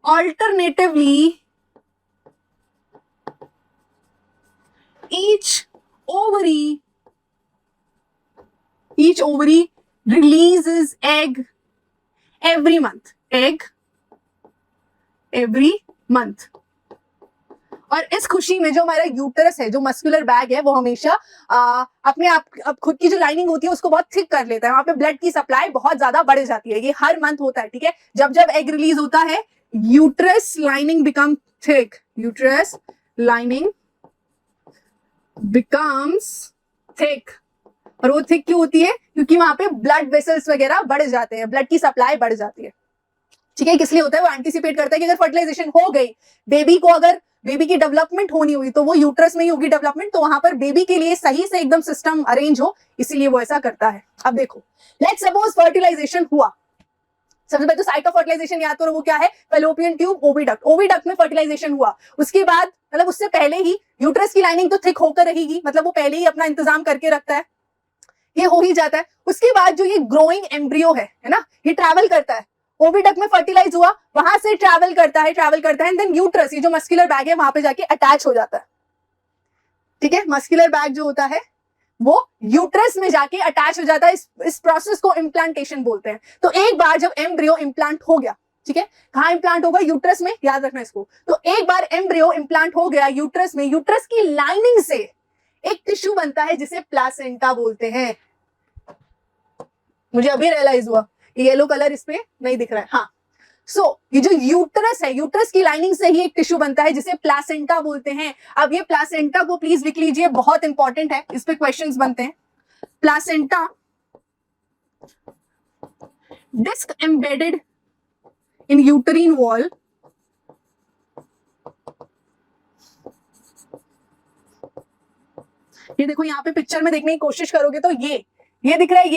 Alternatively each ovary releases egg every month, और इस खुशी में जो हमारा यूटरस है, जो मस्कुलर बैग है, वो हमेशा अपने आप खुद की जो लाइनिंग होती है उसको बहुत थिक कर लेता है, वहां पे ब्लड की सप्लाई बहुत ज्यादा बढ़ जाती है। ये हर मंथ होता है, ठीक है? जब जब एग रिलीज होता है, uterus lining become thick, uterus lining becomes thick. और वो थिक क्यों होती है? क्योंकि वहां पे ब्लड वेसल्स वगैरह बढ़ जाते हैं, ब्लड की सप्लाई बढ़ जाती है, ठीक है? किस लिए होता है? वो एंटिसिपेट करता है कि अगर फर्टिलाइजेशन हो गई, बेबी की डेवलपमेंट होनी हुई, तो वो यूट्रस में ही होगी डेवलपमेंट, तो वहां पर बेबी के लिए सही से एकदम सिस्टम अरेंज हो, इसीलिए वो ऐसा करता है। अब देखो, लेट्स सपोज फर्टिलाइजेशन हुआ, सबसे पहले तो साइट ऑफ फर्टिलाइजेशन याद करो, वो क्या है? Fallopian tube, oviduct. ओविडक्ट में फर्टिलाइजेशन हुआ, उसके बाद मतलब उससे पहले ही यूट्रस की लाइनिंग तो थिक होकर रहेगी, मतलब वो पहले ही अपना इंतजाम करके रखता है, ये हो ही जाता है। उसके बाद जो ये ग्रोइंग एम्ब्रियो है ना, ये ट्रैवल करता है ओविडक्ट में फर्टिलाइज हुआ, वहां से ट्रैवल करता है एंड देन यूट्रस, ये जो मस्कुलर बैग है वहां पे जाके अटैच हो जाता है। ठीक है, मस्कुलर बैग जो होता है वो यूट्रस में जाके अटैच हो जाता है। इस प्रोसेस को इम्प्लांटेशन बोलते हैं। तो एक बार जब एम्ब्रियो इम्प्लांट हो गया, ठीक है, कहां इम्प्लांट होगा? यूट्रस में, याद रखना इसको। तो एक बार एम्ब्रियो इम्प्लांट हो गया यूट्रस में, यूट्रस की लाइनिंग से एक टिश्यू बनता है जिसे प्लासेंटा बोलते हैं। मुझे अभी रियलाइज हुआ येलो कलर इस पे नहीं दिख रहा है। हाँ, ये जो यूट्रस है, यूट्रस की लाइनिंग से ही एक टिश्यू बनता है जिसे प्लासेंटा बोलते हैं। अब ये प्लासेंटा को प्लीज लिख लीजिए, बहुत इंपॉर्टेंट है, इस पे क्वेश्चंस बनते हैं। Placenta disc embedded in uterine wall ये देखो, यहाँ पे पिक्चर में देखने की कोशिश करोगे तो ये दिख रहा है,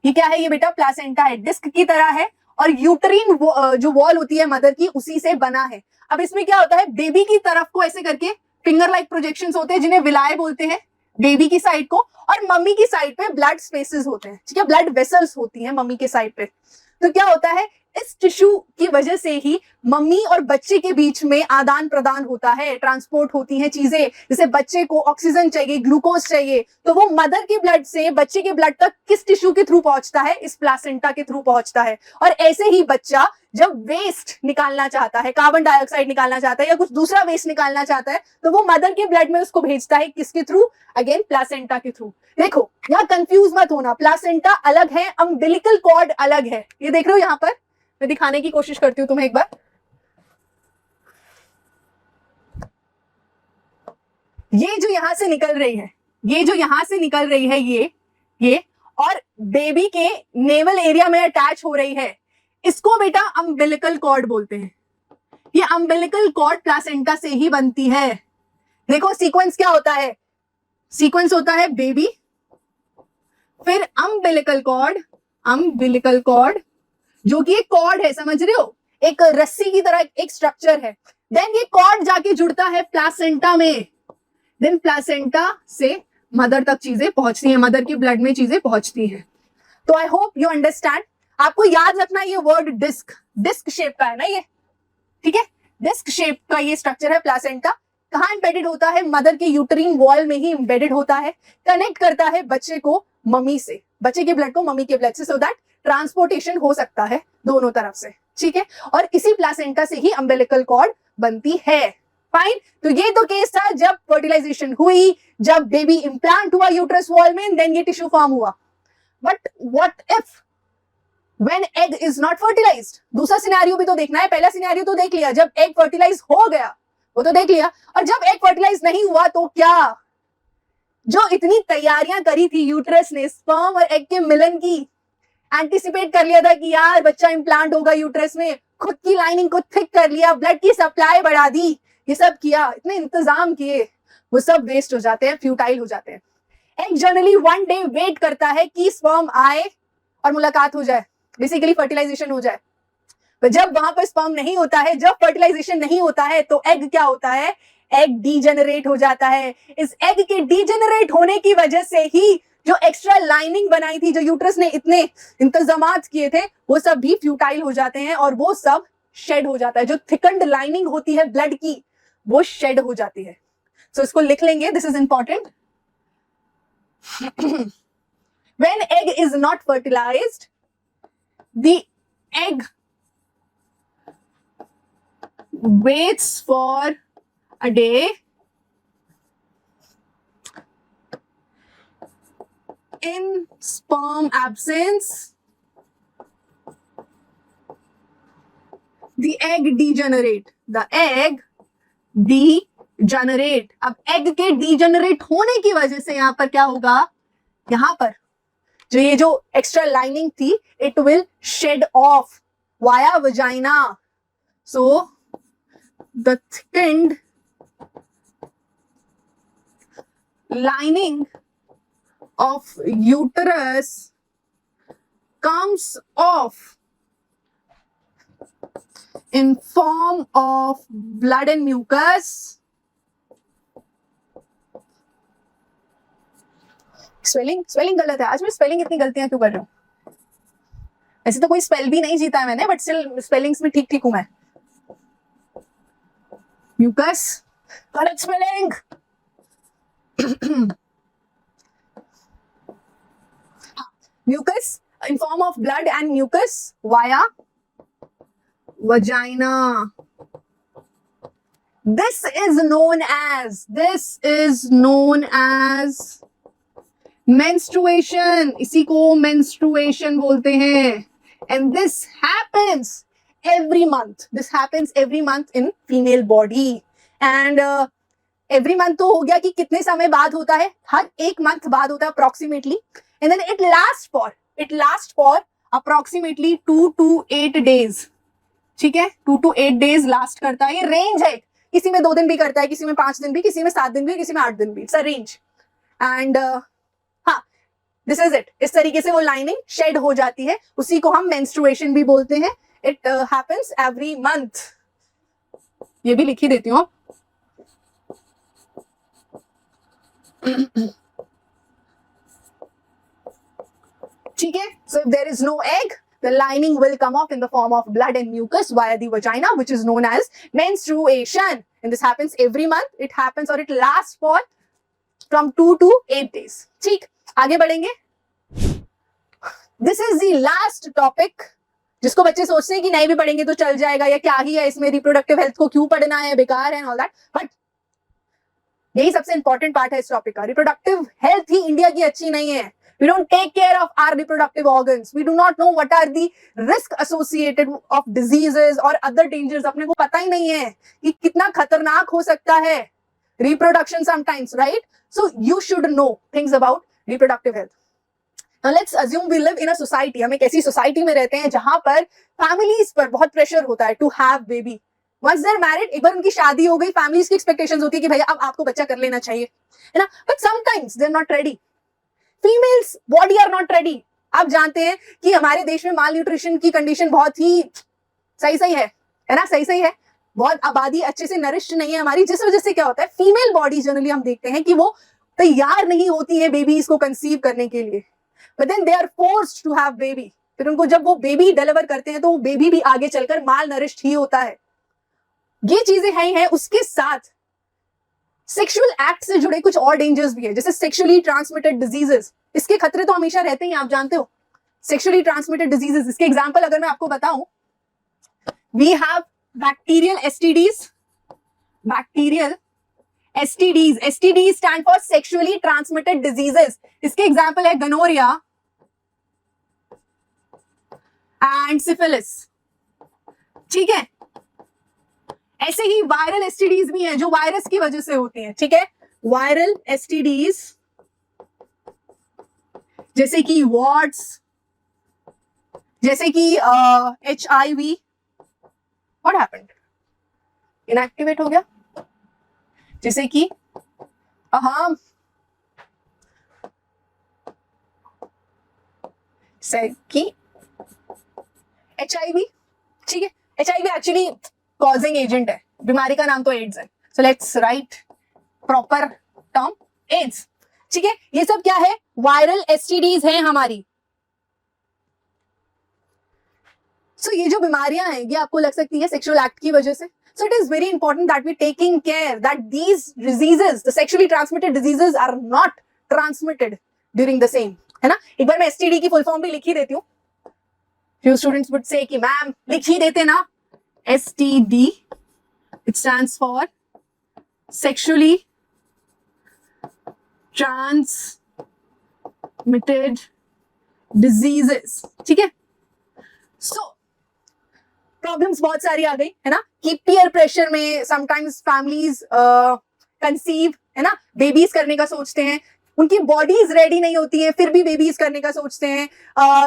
ये क्या है? ये बेटा प्लासेंटा है, डिस्क की तरह है और यूटरीन जो वॉल होती है मदर की, उसी से बना है। अब इसमें क्या होता है? बेबी की तरफ को ऐसे करके फिंगर लाइक प्रोजेक्शंस होते हैं जिन्हें विलाय बोलते हैं, बेबी की साइड को, और मम्मी की साइड पे ब्लड स्पेसेस होते हैं, ठीक है, ब्लड वेसल्स होती हैं मम्मी के साइड पे। तो क्या होता है, इस टिश्यू की वजह से ही मम्मी और बच्चे के बीच में आदान प्रदान होता है, ट्रांसपोर्ट होती हैं चीजें। जैसे बच्चे को ऑक्सीजन चाहिए, ग्लूकोज चाहिए, तो वो मदर के ब्लड से बच्चे के ब्लड तक किस टिश्यू के थ्रू पहुंचता है? इस प्लासेंटा के थ्रू पहुंचता है। और ऐसे ही बच्चा जब वेस्ट निकालना चाहता है, कार्बन डाइऑक्साइड निकालना चाहता है या कुछ दूसरा वेस्ट निकालना चाहता है, तो वो मदर के ब्लड में उसको भेजता है, किसके थ्रू? अगेन प्लासेंटा के थ्रू। देखो, यहाँ कंफ्यूज मत होना, प्लासेंटा अलग है, अम्बिलिकल कॉर्ड अलग है। ये देख रहे हो, यहाँ पर मैं दिखाने की कोशिश करती हूँ तुम्हें एक बार। ये जो यहां से निकल रही है, ये और बेबी के नेवल एरिया में अटैच हो रही है, इसको बेटा अम्बिलिकल कॉर्ड बोलते हैं। ये अम्बिलिकल कॉर्ड प्लासेंटा से ही बनती है। देखो सीक्वेंस क्या होता है? सीक्वेंस होता है बेबी, फिर अम्बिलिकल कॉर्ड जो कि एक कॉर्ड है, समझ रहे हो, एक रस्सी की तरह एक स्ट्रक्चर है। देन ये कॉर्ड जाके जुड़ता है प्लासेंटा में, देन प्लासेंटा से मदर तक चीजें पहुंचती हैं, मदर के ब्लड में चीजें पहुंचती हैं। तो आई होप यू अंडरस्टैंड। आपको याद रखना ये वर्ड डिस्क शेप का है ना ये, ठीक है, डिस्क शेप का ये स्ट्रक्चर है प्लासेंटा। कहां इंबेडेड होता है? मदर के यूटरीन वॉल में ही इंबेडेड होता है। कनेक्ट करता है बच्चे को मम्मी से, बच्चे के ब्लड को मम्मी के ब्लड से, सो दैट ट्रांसपोर्टेशन हो सकता है दोनों तरफ से, ठीक है। और इसी प्लासेंटा से ही अम्बिलिकल कॉर्ड बनती है। फाइन, तो ये तो केस था जब फर्टिलाइजेशन हुई, जब बेबी इंप्लांट हुआ यूट्रस वॉल में, देन ये टिश्यू फॉर्म हुआ। But what if when egg is not fertilized? दूसरा सिनेरियो भी तो देखना है। पहला सिनेरियो तो देख लिया, जब एग फर्टिलाइज हो गया वो तो देख लिया, और जब एग फर्टिलाइज नहीं हुआ तो क्या? जो इतनी तैयारियां करी थी यूट्रस ने स्पर्म और एग के मिलन की, एंटिसिपेट कर लिया था कि यार बच्चा इंप्लांट होगा यूट्रस में, खुद की लाइनिंग को थिक कर लिया, ब्लड की सप्लाई बढ़ा दी, ये सब किया, इतने इंतजाम किए, वो सब वेस्ट हो जाते हैं, फ्यूटाइल हो जाते हैं। Egg generally one day wait करता है कि स्पर्म आए और मुलाकात हो जाए, बेसिकली फर्टिलाइजेशन हो जाए। तो जब वहां पर स्पर्म नहीं होता है, जब फर्टिलाइजेशन नहीं होता है, तो एग क्या होता है? एग डीजेनरेट हो जाता है। इस एग के डीजेनरेट होने की वजह से ही जो एक्स्ट्रा लाइनिंग बनाई थी, जो यूट्रस ने इतने इंतजामात किए थे, वो सब भी फ्यूटाइल हो जाते हैं और वो सब शेड हो जाता है। जो थिकंड लाइनिंग होती है ब्लड की, वो शेड हो जाती है। सो इसको लिख लेंगे, this is important. When egg is not fertilized, the egg waits for a day in sperm absence. The egg degenerate. The egg degenerate. अब एग के डीजेनरेट होने की वजह से यहां पर क्या होगा? यहां पर ये जो एक्स्ट्रा लाइनिंग थी, it will shed off via vagina. So the thickened lining of uterus comes off in form of blood and mucus. Spelling गलत है आज। मैं स्पेलिंग इतनी गलतियां क्यों कर रहा हूं? ऐसे तो कोई स्पेल भी नहीं जीता है मैंने, बट स्टिल स्पेलिंग्स में ठीक ठीक हूं मैं। Mucus, correct spelling. Mucus in form of blood and mucus via vagina. This is known as menstruation. इसी को menstruation बोलते हैं. And this happens every month. This happens every month in female body. And every month तो हो गया कि कितने समय बाद होता है, हर एक मंथ बाद होता है approximately. And then it lasts for approximately 2 to 8 days. ठीक है, 2 to 8 days लास्ट करता है. ये रेंज है, किसी में 2 दिन भी करता है, किसी में 5 दिन भी, किसी में 7 दिन भी, किसी में 8 दिन भी. It's a range. एंड हाँ, दिस इज इट. इस तरीके से वो लाइनिंग शेड हो जाती है, उसी को हम मेंस्ट्रुएशन भी बोलते हैं. It happens every month. ये भी लिख ही देती हूँ. ठीक है. So if there is no egg, the lining will come off in the form of blood and mucus via the vagina, which is known as menstruation. And this happens every month. It happens or it lasts for from 2 to 8 days. ठीक, आगे बढ़ेंगे. This is the last topic, जिसको बच्चे सोचते हैं कि नहीं भी पढ़ेंगे तो चल जाएगा, या क्या ही है इसमें, रिप्रोडक्टिव हेल्थ को क्यों पढ़ना है, बेकार है, ऑल दैट. बट यही सबसे इंपॉर्टेंट पार्ट है इस टॉपिक का. रिप्रोडक्टिव हेल्थ ही इंडिया की अच्छी नहीं है. We don't take care of our reproductive organs. We do not know what are the risk associated of diseases or other dangers. अपने को पता ही नहीं है कि कितना खतरनाक हो सकता है reproduction sometimes, right? So you should know things about reproductive health. Now let's assume we live in a society. हम एक ऐसी society में रहते हैं जहां पर families पर बहुत pressure होता है to have baby. Once they're married, एक बार उनकी शादी हो गई, families की expectations होती है कि भैया अब आपको बच्चा कर लेना चाहिए, है ना? But sometimes they're not ready. Females body are not ready. आप जानते हैं कि हमारे देश में माल न्यूट्रिशन की कंडीशन बहुत ही सही है ना, सही है. बहुत आबादी अच्छे से नरिश्ड नहीं है हमारी, जिस वजह से क्या होता है, फीमेल बॉडी जनरली हम देखते हैं कि वो तैयार नहीं होती है बेबीज को कंसीव करने के लिए. But then they are forced to have baby. फिर उनको जब वो बेबी डिलीवर करते हैं तो वो बेबी भी आगे चलकर माल नरिश्ड ही होता है. ये चीजें हैं. उसके साथ सेक्सुअल एक्ट से जुड़े कुछ और डेंजर्स भी है, जैसे सेक्सुअली ट्रांसमिटेड डिजीजेस. इसके खतरे तो हमेशा रहते ही, आप जानते हो. सेक्सुअली ट्रांसमिटेड डिजीजेस, इसके एग्जांपल अगर मैं आपको बताऊं, we have bacterial STDs. Bacterial STDs, STDs stand for sexually transmitted diseases. इसके एग्जांपल है गनोरिया एंड सिफिलिस. ठीक है. ऐसे ही वायरल एसटीडीज भी हैं जो वायरस की वजह से होती हैं. ठीक है, वायरल एसटीडीज जैसे कि वॉट्स, जैसे कि HIV. व्हाट हैपेंड, इनएक्टिवेट हो गया. जैसे कि HIV. ठीक है, HIV एक्चुअली कॉजिंग एजेंट है. बीमारी का नाम तो एड्स है. So let's write proper term, AIDS. ठीक है, ये सब क्या है, वायरल एसटीडीज हैं हमारी. सो ये जो बीमारियां हैं ये आपको लग सकती है सेक्सुअल एक्ट की वजह से. So it is very important that we taking care that these diseases, the sexually transmitted diseases, are not transmitted during the same, है ना. एक बार मैं एसटीडी की फुल फॉर्म भी लिख ही देती हूँ. फ्यू स्टूडेंट्स वुड से कि मैम लिख ही देते ना. STD, it stands for sexually transmitted diseases. ठीक है. So प्रॉब्लम्स बहुत सारी आ गई, है ना, कि पीयर प्रेशर में समटाइम्स फैमिलीज कंसीव, है ना, बेबीज करने का सोचते हैं. उनकी बॉडीज रेडी नहीं होती है, फिर भी बेबीज करने का सोचते हैं.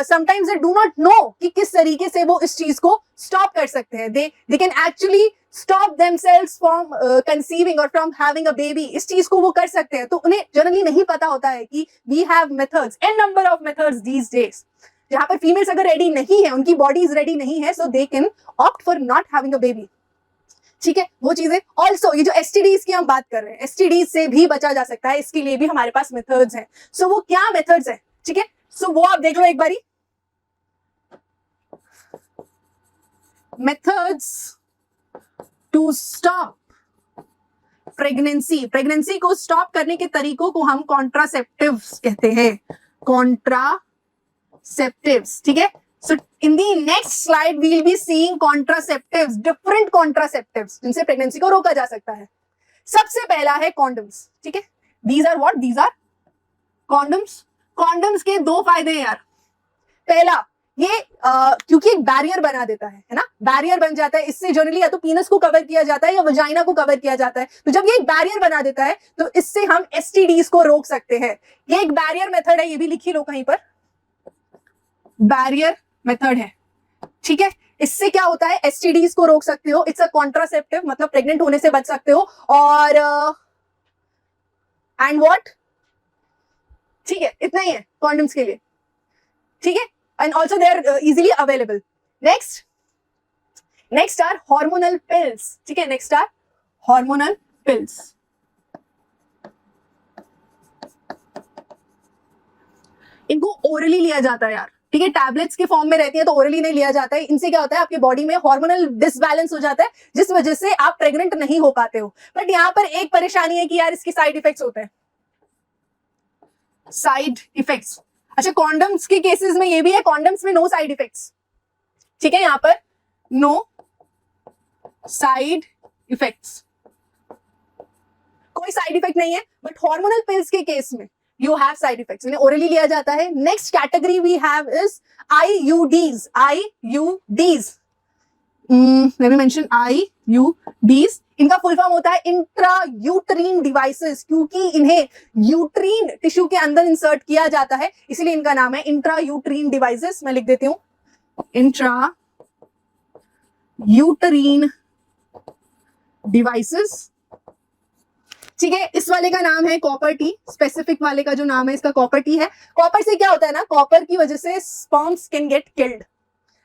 Sometimes they do not know कि किस तरीके से वो इस चीज को स्टॉप कर सकते हैं. They can actually stop themselves from conceiving और फ्रॉम हैविंग अ बेबी. इस चीज को वो कर सकते हैं. तो उन्हें जनरली नहीं पता होता है कि we have methods, an number of methods these days, जहां पर फीमेल्स अगर रेडी नहीं है, उनकी बॉडीज रेडी नहीं है, so they can opt for not having a baby. ठीक है, वो चीजें. ऑल्सो ये जो एसटीडीज की हम बात कर रहे हैं, एसटीडीज से भी बचा जा सकता है. इसके लिए भी हमारे पास मेथड्स हैं. सो वो क्या मेथड्स हैं, ठीक है. सो वो आप देख लो एक बारी. Methods to stop pregnancy, pregnancy को स्टॉप करने के तरीकों को हम कॉन्ट्रासेप्टिव्स कहते हैं, कॉन्ट्रासेप्टिव्स, ठीक है। So in the next slide we will be seeing contraceptives, different contraceptives जिनसे प्रेगनेंसी को रोका जा सकता है। सबसे पहला है कॉन्डम्स, ठीक है। These are what, these are condoms. Condoms के दो फायदे हैं यार। पहला, ये क्योंकि एक बैरियर बना देता है ना, बैरियर बन जाता है, इससे जनरली या तो पीनस को कवर किया जाता है या वजाइना को कवर किया जाता है। तो जब ये एक बैरियर बना देता है तो इससे हम एसटीडीज को रोक सकते हैं। ये एक बैरियर मेथड है, ये भी लिखी लो कहीं पर, बैरियर मेथड है, ठीक है। इससे क्या होता है, एसटीडीज को रोक सकते हो। इट्स अ कॉन्ट्रासेप्टिव, मतलब प्रेग्नेंट होने से बच सकते हो। और एंड व्हाट, ठीक है, इतना ही है कॉन्डम्स के लिए, ठीक है। And also they are easily available. Next are hormonal pills, ठीक है। next are hormonal pills. इनको ओरली लिया जाता है यार, ठीक है। टैबलेट्स के फॉर्म में रहती है तो ओरली नहीं लिया जाता है। इनसे क्या होता है, आपके बॉडी में हार्मोनल डिसबैलेंस हो जाता है, जिस वजह से आप प्रेग्नेंट नहीं हो पाते हो। बट यहाँ पर एक परेशानी है कि यार इसके साइड इफेक्ट्स होते हैं, साइड इफेक्ट्स। अच्छा, कॉन्डम्स के केसेस में ये भी है, कॉन्डम्स में नो साइड इफेक्ट्स, ठीक है। यहां पर नो साइड इफेक्ट्स, कोई साइड इफेक्ट नहीं है। बट हार्मोनल पिल्स के केस में यू हैव साइड इफेक्ट्स, इन्हें ओरली लिया जाता है। Next category we have is IUDs. IUDs, let me mention IUDs. इनका फुल फॉर्म होता है इंट्रा यूट्रीन डिवाइसेस, क्योंकि इन्हें यूट्रीन टिश्यू के अंदर इंसर्ट किया जाता है, इसलिए इनका नाम है इंट्रा यूट्रीन डिवाइसेस। मैं लिख देती हूं, इंट्रा यूट्रीन डिवाइसेस, ठीक है। इस वाले का नाम है कॉपर टी, स्पेसिफिक वाले का जो नाम है इसका कॉपर टी है। कॉपर से क्या होता है ना, कॉपर की वजह से sperms can get killed,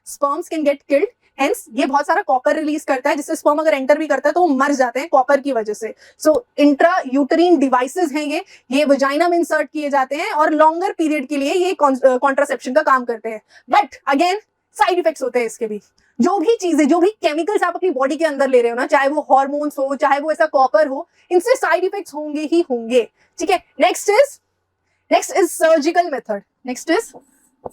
sperms can get killed. Hence ये बहुत सारा कॉपर रिलीज करता है, जिससे स्पर्म अगर एंटर भी करता है तो वो मर जाते हैं कॉपर की वजह से। सो इंट्रा यूट्रीन डिवाइसेस हैं ये वजाइना में इंसर्ट किए जाते हैं और लॉन्गर पीरियड के लिए ये कॉन्ट्रासेप्शन का काम करते हैं। बट अगेन साइड इफेक्ट्स होते हैं इसके भी। जो भी चीजें, जो भी केमिकल्स आप अपनी बॉडी के अंदर ले रहे हो ना, चाहे वो हार्मोन्स हो, चाहे वो ऐसा कॉपर हो, इनसे साइड इफेक्ट्स होंगे ही होंगे, ठीक है। Next is surgical method. Next is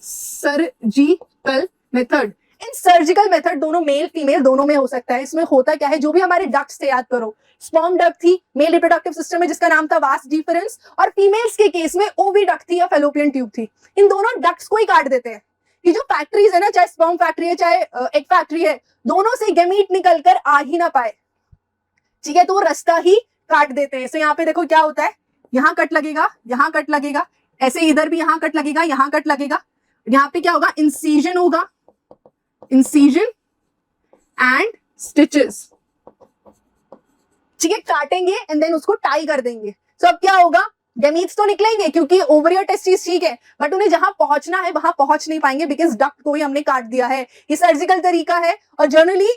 surgical method. In surgical method दोनों मेल फीमेल दोनों में हो सकता है। इसमें होता क्या है, जो भी हमारे डक्ट्स थे, याद करो, स्पर्म डक्ट थी मेल रिप्रोडक्टिव सिस्टम में जिसका नाम था वास डिफरेंस, और फीमेल्स के केस में ओवी डक्ट थी या फैलोपियन ट्यूब थी। इन दोनों डक्ट्स को ही काट देते हैं। ये जो फैक्ट्रीज है ना, चाहे स्पर्म फैक्ट्री है चाहे एग फैक्ट्री है, दोनों से गैमीट निकल कर आ ही ना पाए, ठीक है, तो वो रास्ता ही काट देते हैं। सो यहाँ पे देखो क्या होता है, यहाँ कट लगेगा, यहाँ कट लगेगा, ऐसे इधर भी यहाँ कट लगेगा, यहाँ कट लगेगा। यहाँ पे क्या होगा, इंसीजन होगा, इंसीजन एंड स्टिचेस, ठीक है, काटेंगे एंड देन उसको टाई कर देंगे। सो अब क्या होगा, गैमीट्स तो निकलेंगे क्योंकि ओवरी और टेस्टिस ठीक है, बट उन्हें जहां पहुंचना है वहां पहुंच नहीं पाएंगे बिकॉज डक्ट को ही हमने काट दिया है। ये सर्जिकल तरीका है और जनरली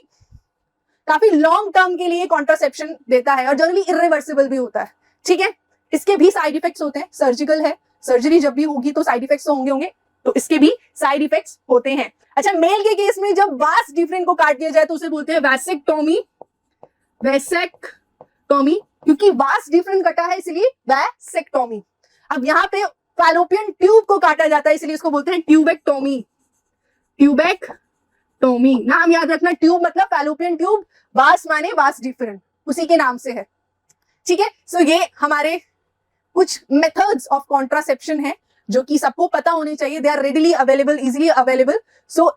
काफी लॉन्ग टर्म के लिए कॉन्ट्रासेप्शन देता है और जनरली इरिवर्सिबल भी होता है, ठीक है। इसके भी साइड इफेक्ट्स होते हैं, सर्जिकल है, सर्जरी जब भी होगी तो साइड इफेक्ट्स तो होंगे, तो इसके भी साइड इफेक्ट्स होते हैं। अच्छा, मेल के केस में जब वास डिफरेंट को काट दिया जाए तो उसे बोलते हैं वैसेक्टोमी, वैसेक्टोमी, क्योंकि वास डिफरेंट कटा है इसलिए वैसेक्टोमी। अब यहाँ पे फैलोपियन ट्यूब को काटा जाता है इसलिए इसको बोलते हैं ट्यूबेक्टोमी, ट्यूबेक्टोमी। नाम याद रखना, ट्यूब मतलब फैलोपियन ट्यूब, वास माने वास डिफरेंट, उसी के नाम से है, ठीक है। सो ये हमारे कुछ मेथड्स ऑफ कॉन्ट्रासेप्शन है जो कि सबको पता होने चाहिए। They are readily available, easily available. So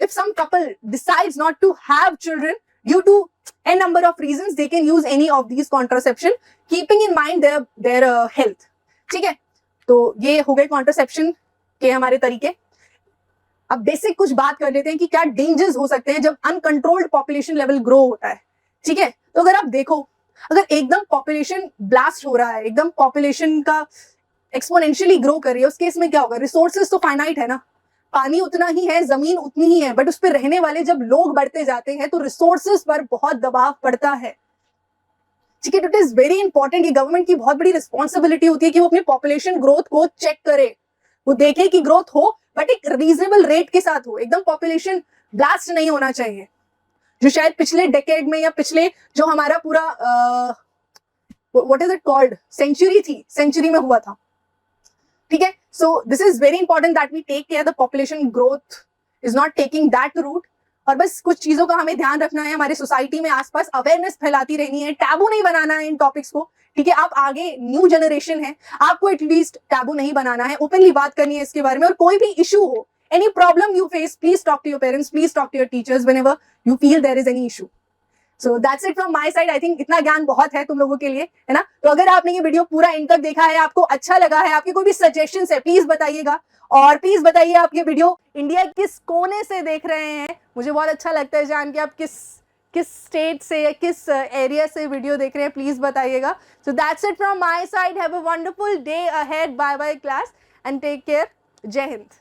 if some couple decides not to have children due to a number of reasons, they can use any of these contraception keeping in mind their health, ठीक है। तो ये हो गए contraception के हमारे तरीके। अब बेसिक कुछ बात कर लेते हैं कि क्या डेंजर्स हो सकते हैं जब अनकंट्रोल्ड पॉपुलेशन लेवल ग्रो होता है, ठीक है। तो अगर आप देखो, अगर एकदम पॉपुलेशन ब्लास्ट हो रहा है, एकदम पॉपुलेशन का एक्सपोनेंशियली ग्रो कर रही है, उस केस में क्या होगा, रिसोर्सेज तो फाइनाइट है ना, पानी उतना ही है, जमीन उतनी ही है, बट उस पर रहने वाले जब लोग बढ़ते जाते हैं तो रिसोर्सेज पर बहुत दबाव पड़ता है, ठीक है। इट इज वेरी इंपॉर्टेंट, ये गवर्नमेंट की बहुत बड़ी रिस्पॉन्सिबिलिटी होती है कि वो अपनी पॉपुलेशन ग्रोथ को चेक करे, वो देखे कि ग्रोथ हो बट एक रीजनेबल रेट के साथ हो। एकदम पॉपुलेशन ब्लास्ट नहीं होना चाहिए, जो शायद पिछले डेकेड में या पिछले जो हमारा पूरा what is it called century थी, सेंचुरी में हुआ था। ठीक है, so this is very important that we take care the population growth is not taking that route. और बस कुछ चीजों का हमें ध्यान रखना है, हमारे सोसाइटी में आसपास अवेयरनेस फैलाती रहनी है, टैबू नहीं बनाना है इन टॉपिक्स को। ठीक है, आप आगे न्यू जनरेशन है, आपको एटलीस्ट टैबू नहीं बनाना है, ओपनली बात करनी है इसके बारे में। और कोई भी इशू हो, any problem you face, please talk to your parents, please talk to your teachers whenever you feel there is any issue. So that's it from my side. I think इतना ज्ञान बहुत है तुम लोगों के लिए, है ना। तो अगर आपने ये वीडियो पूरा एंड तक देखा है, आपको अच्छा लगा है, आपके कोई भी सजेशंस है, प्लीज बताइएगा। और प्लीज बताइए आप ये वीडियो इंडिया किस कोने से देख रहे हैं। मुझे बहुत अच्छा लगता है जान के आप किस स्टेट से या किस एरिया से वीडियो देख रहे हैं, प्लीज बताइएगा। So that's it from my side. Have a wonderful day ahead. Bye bye class and take care. Jai Hind.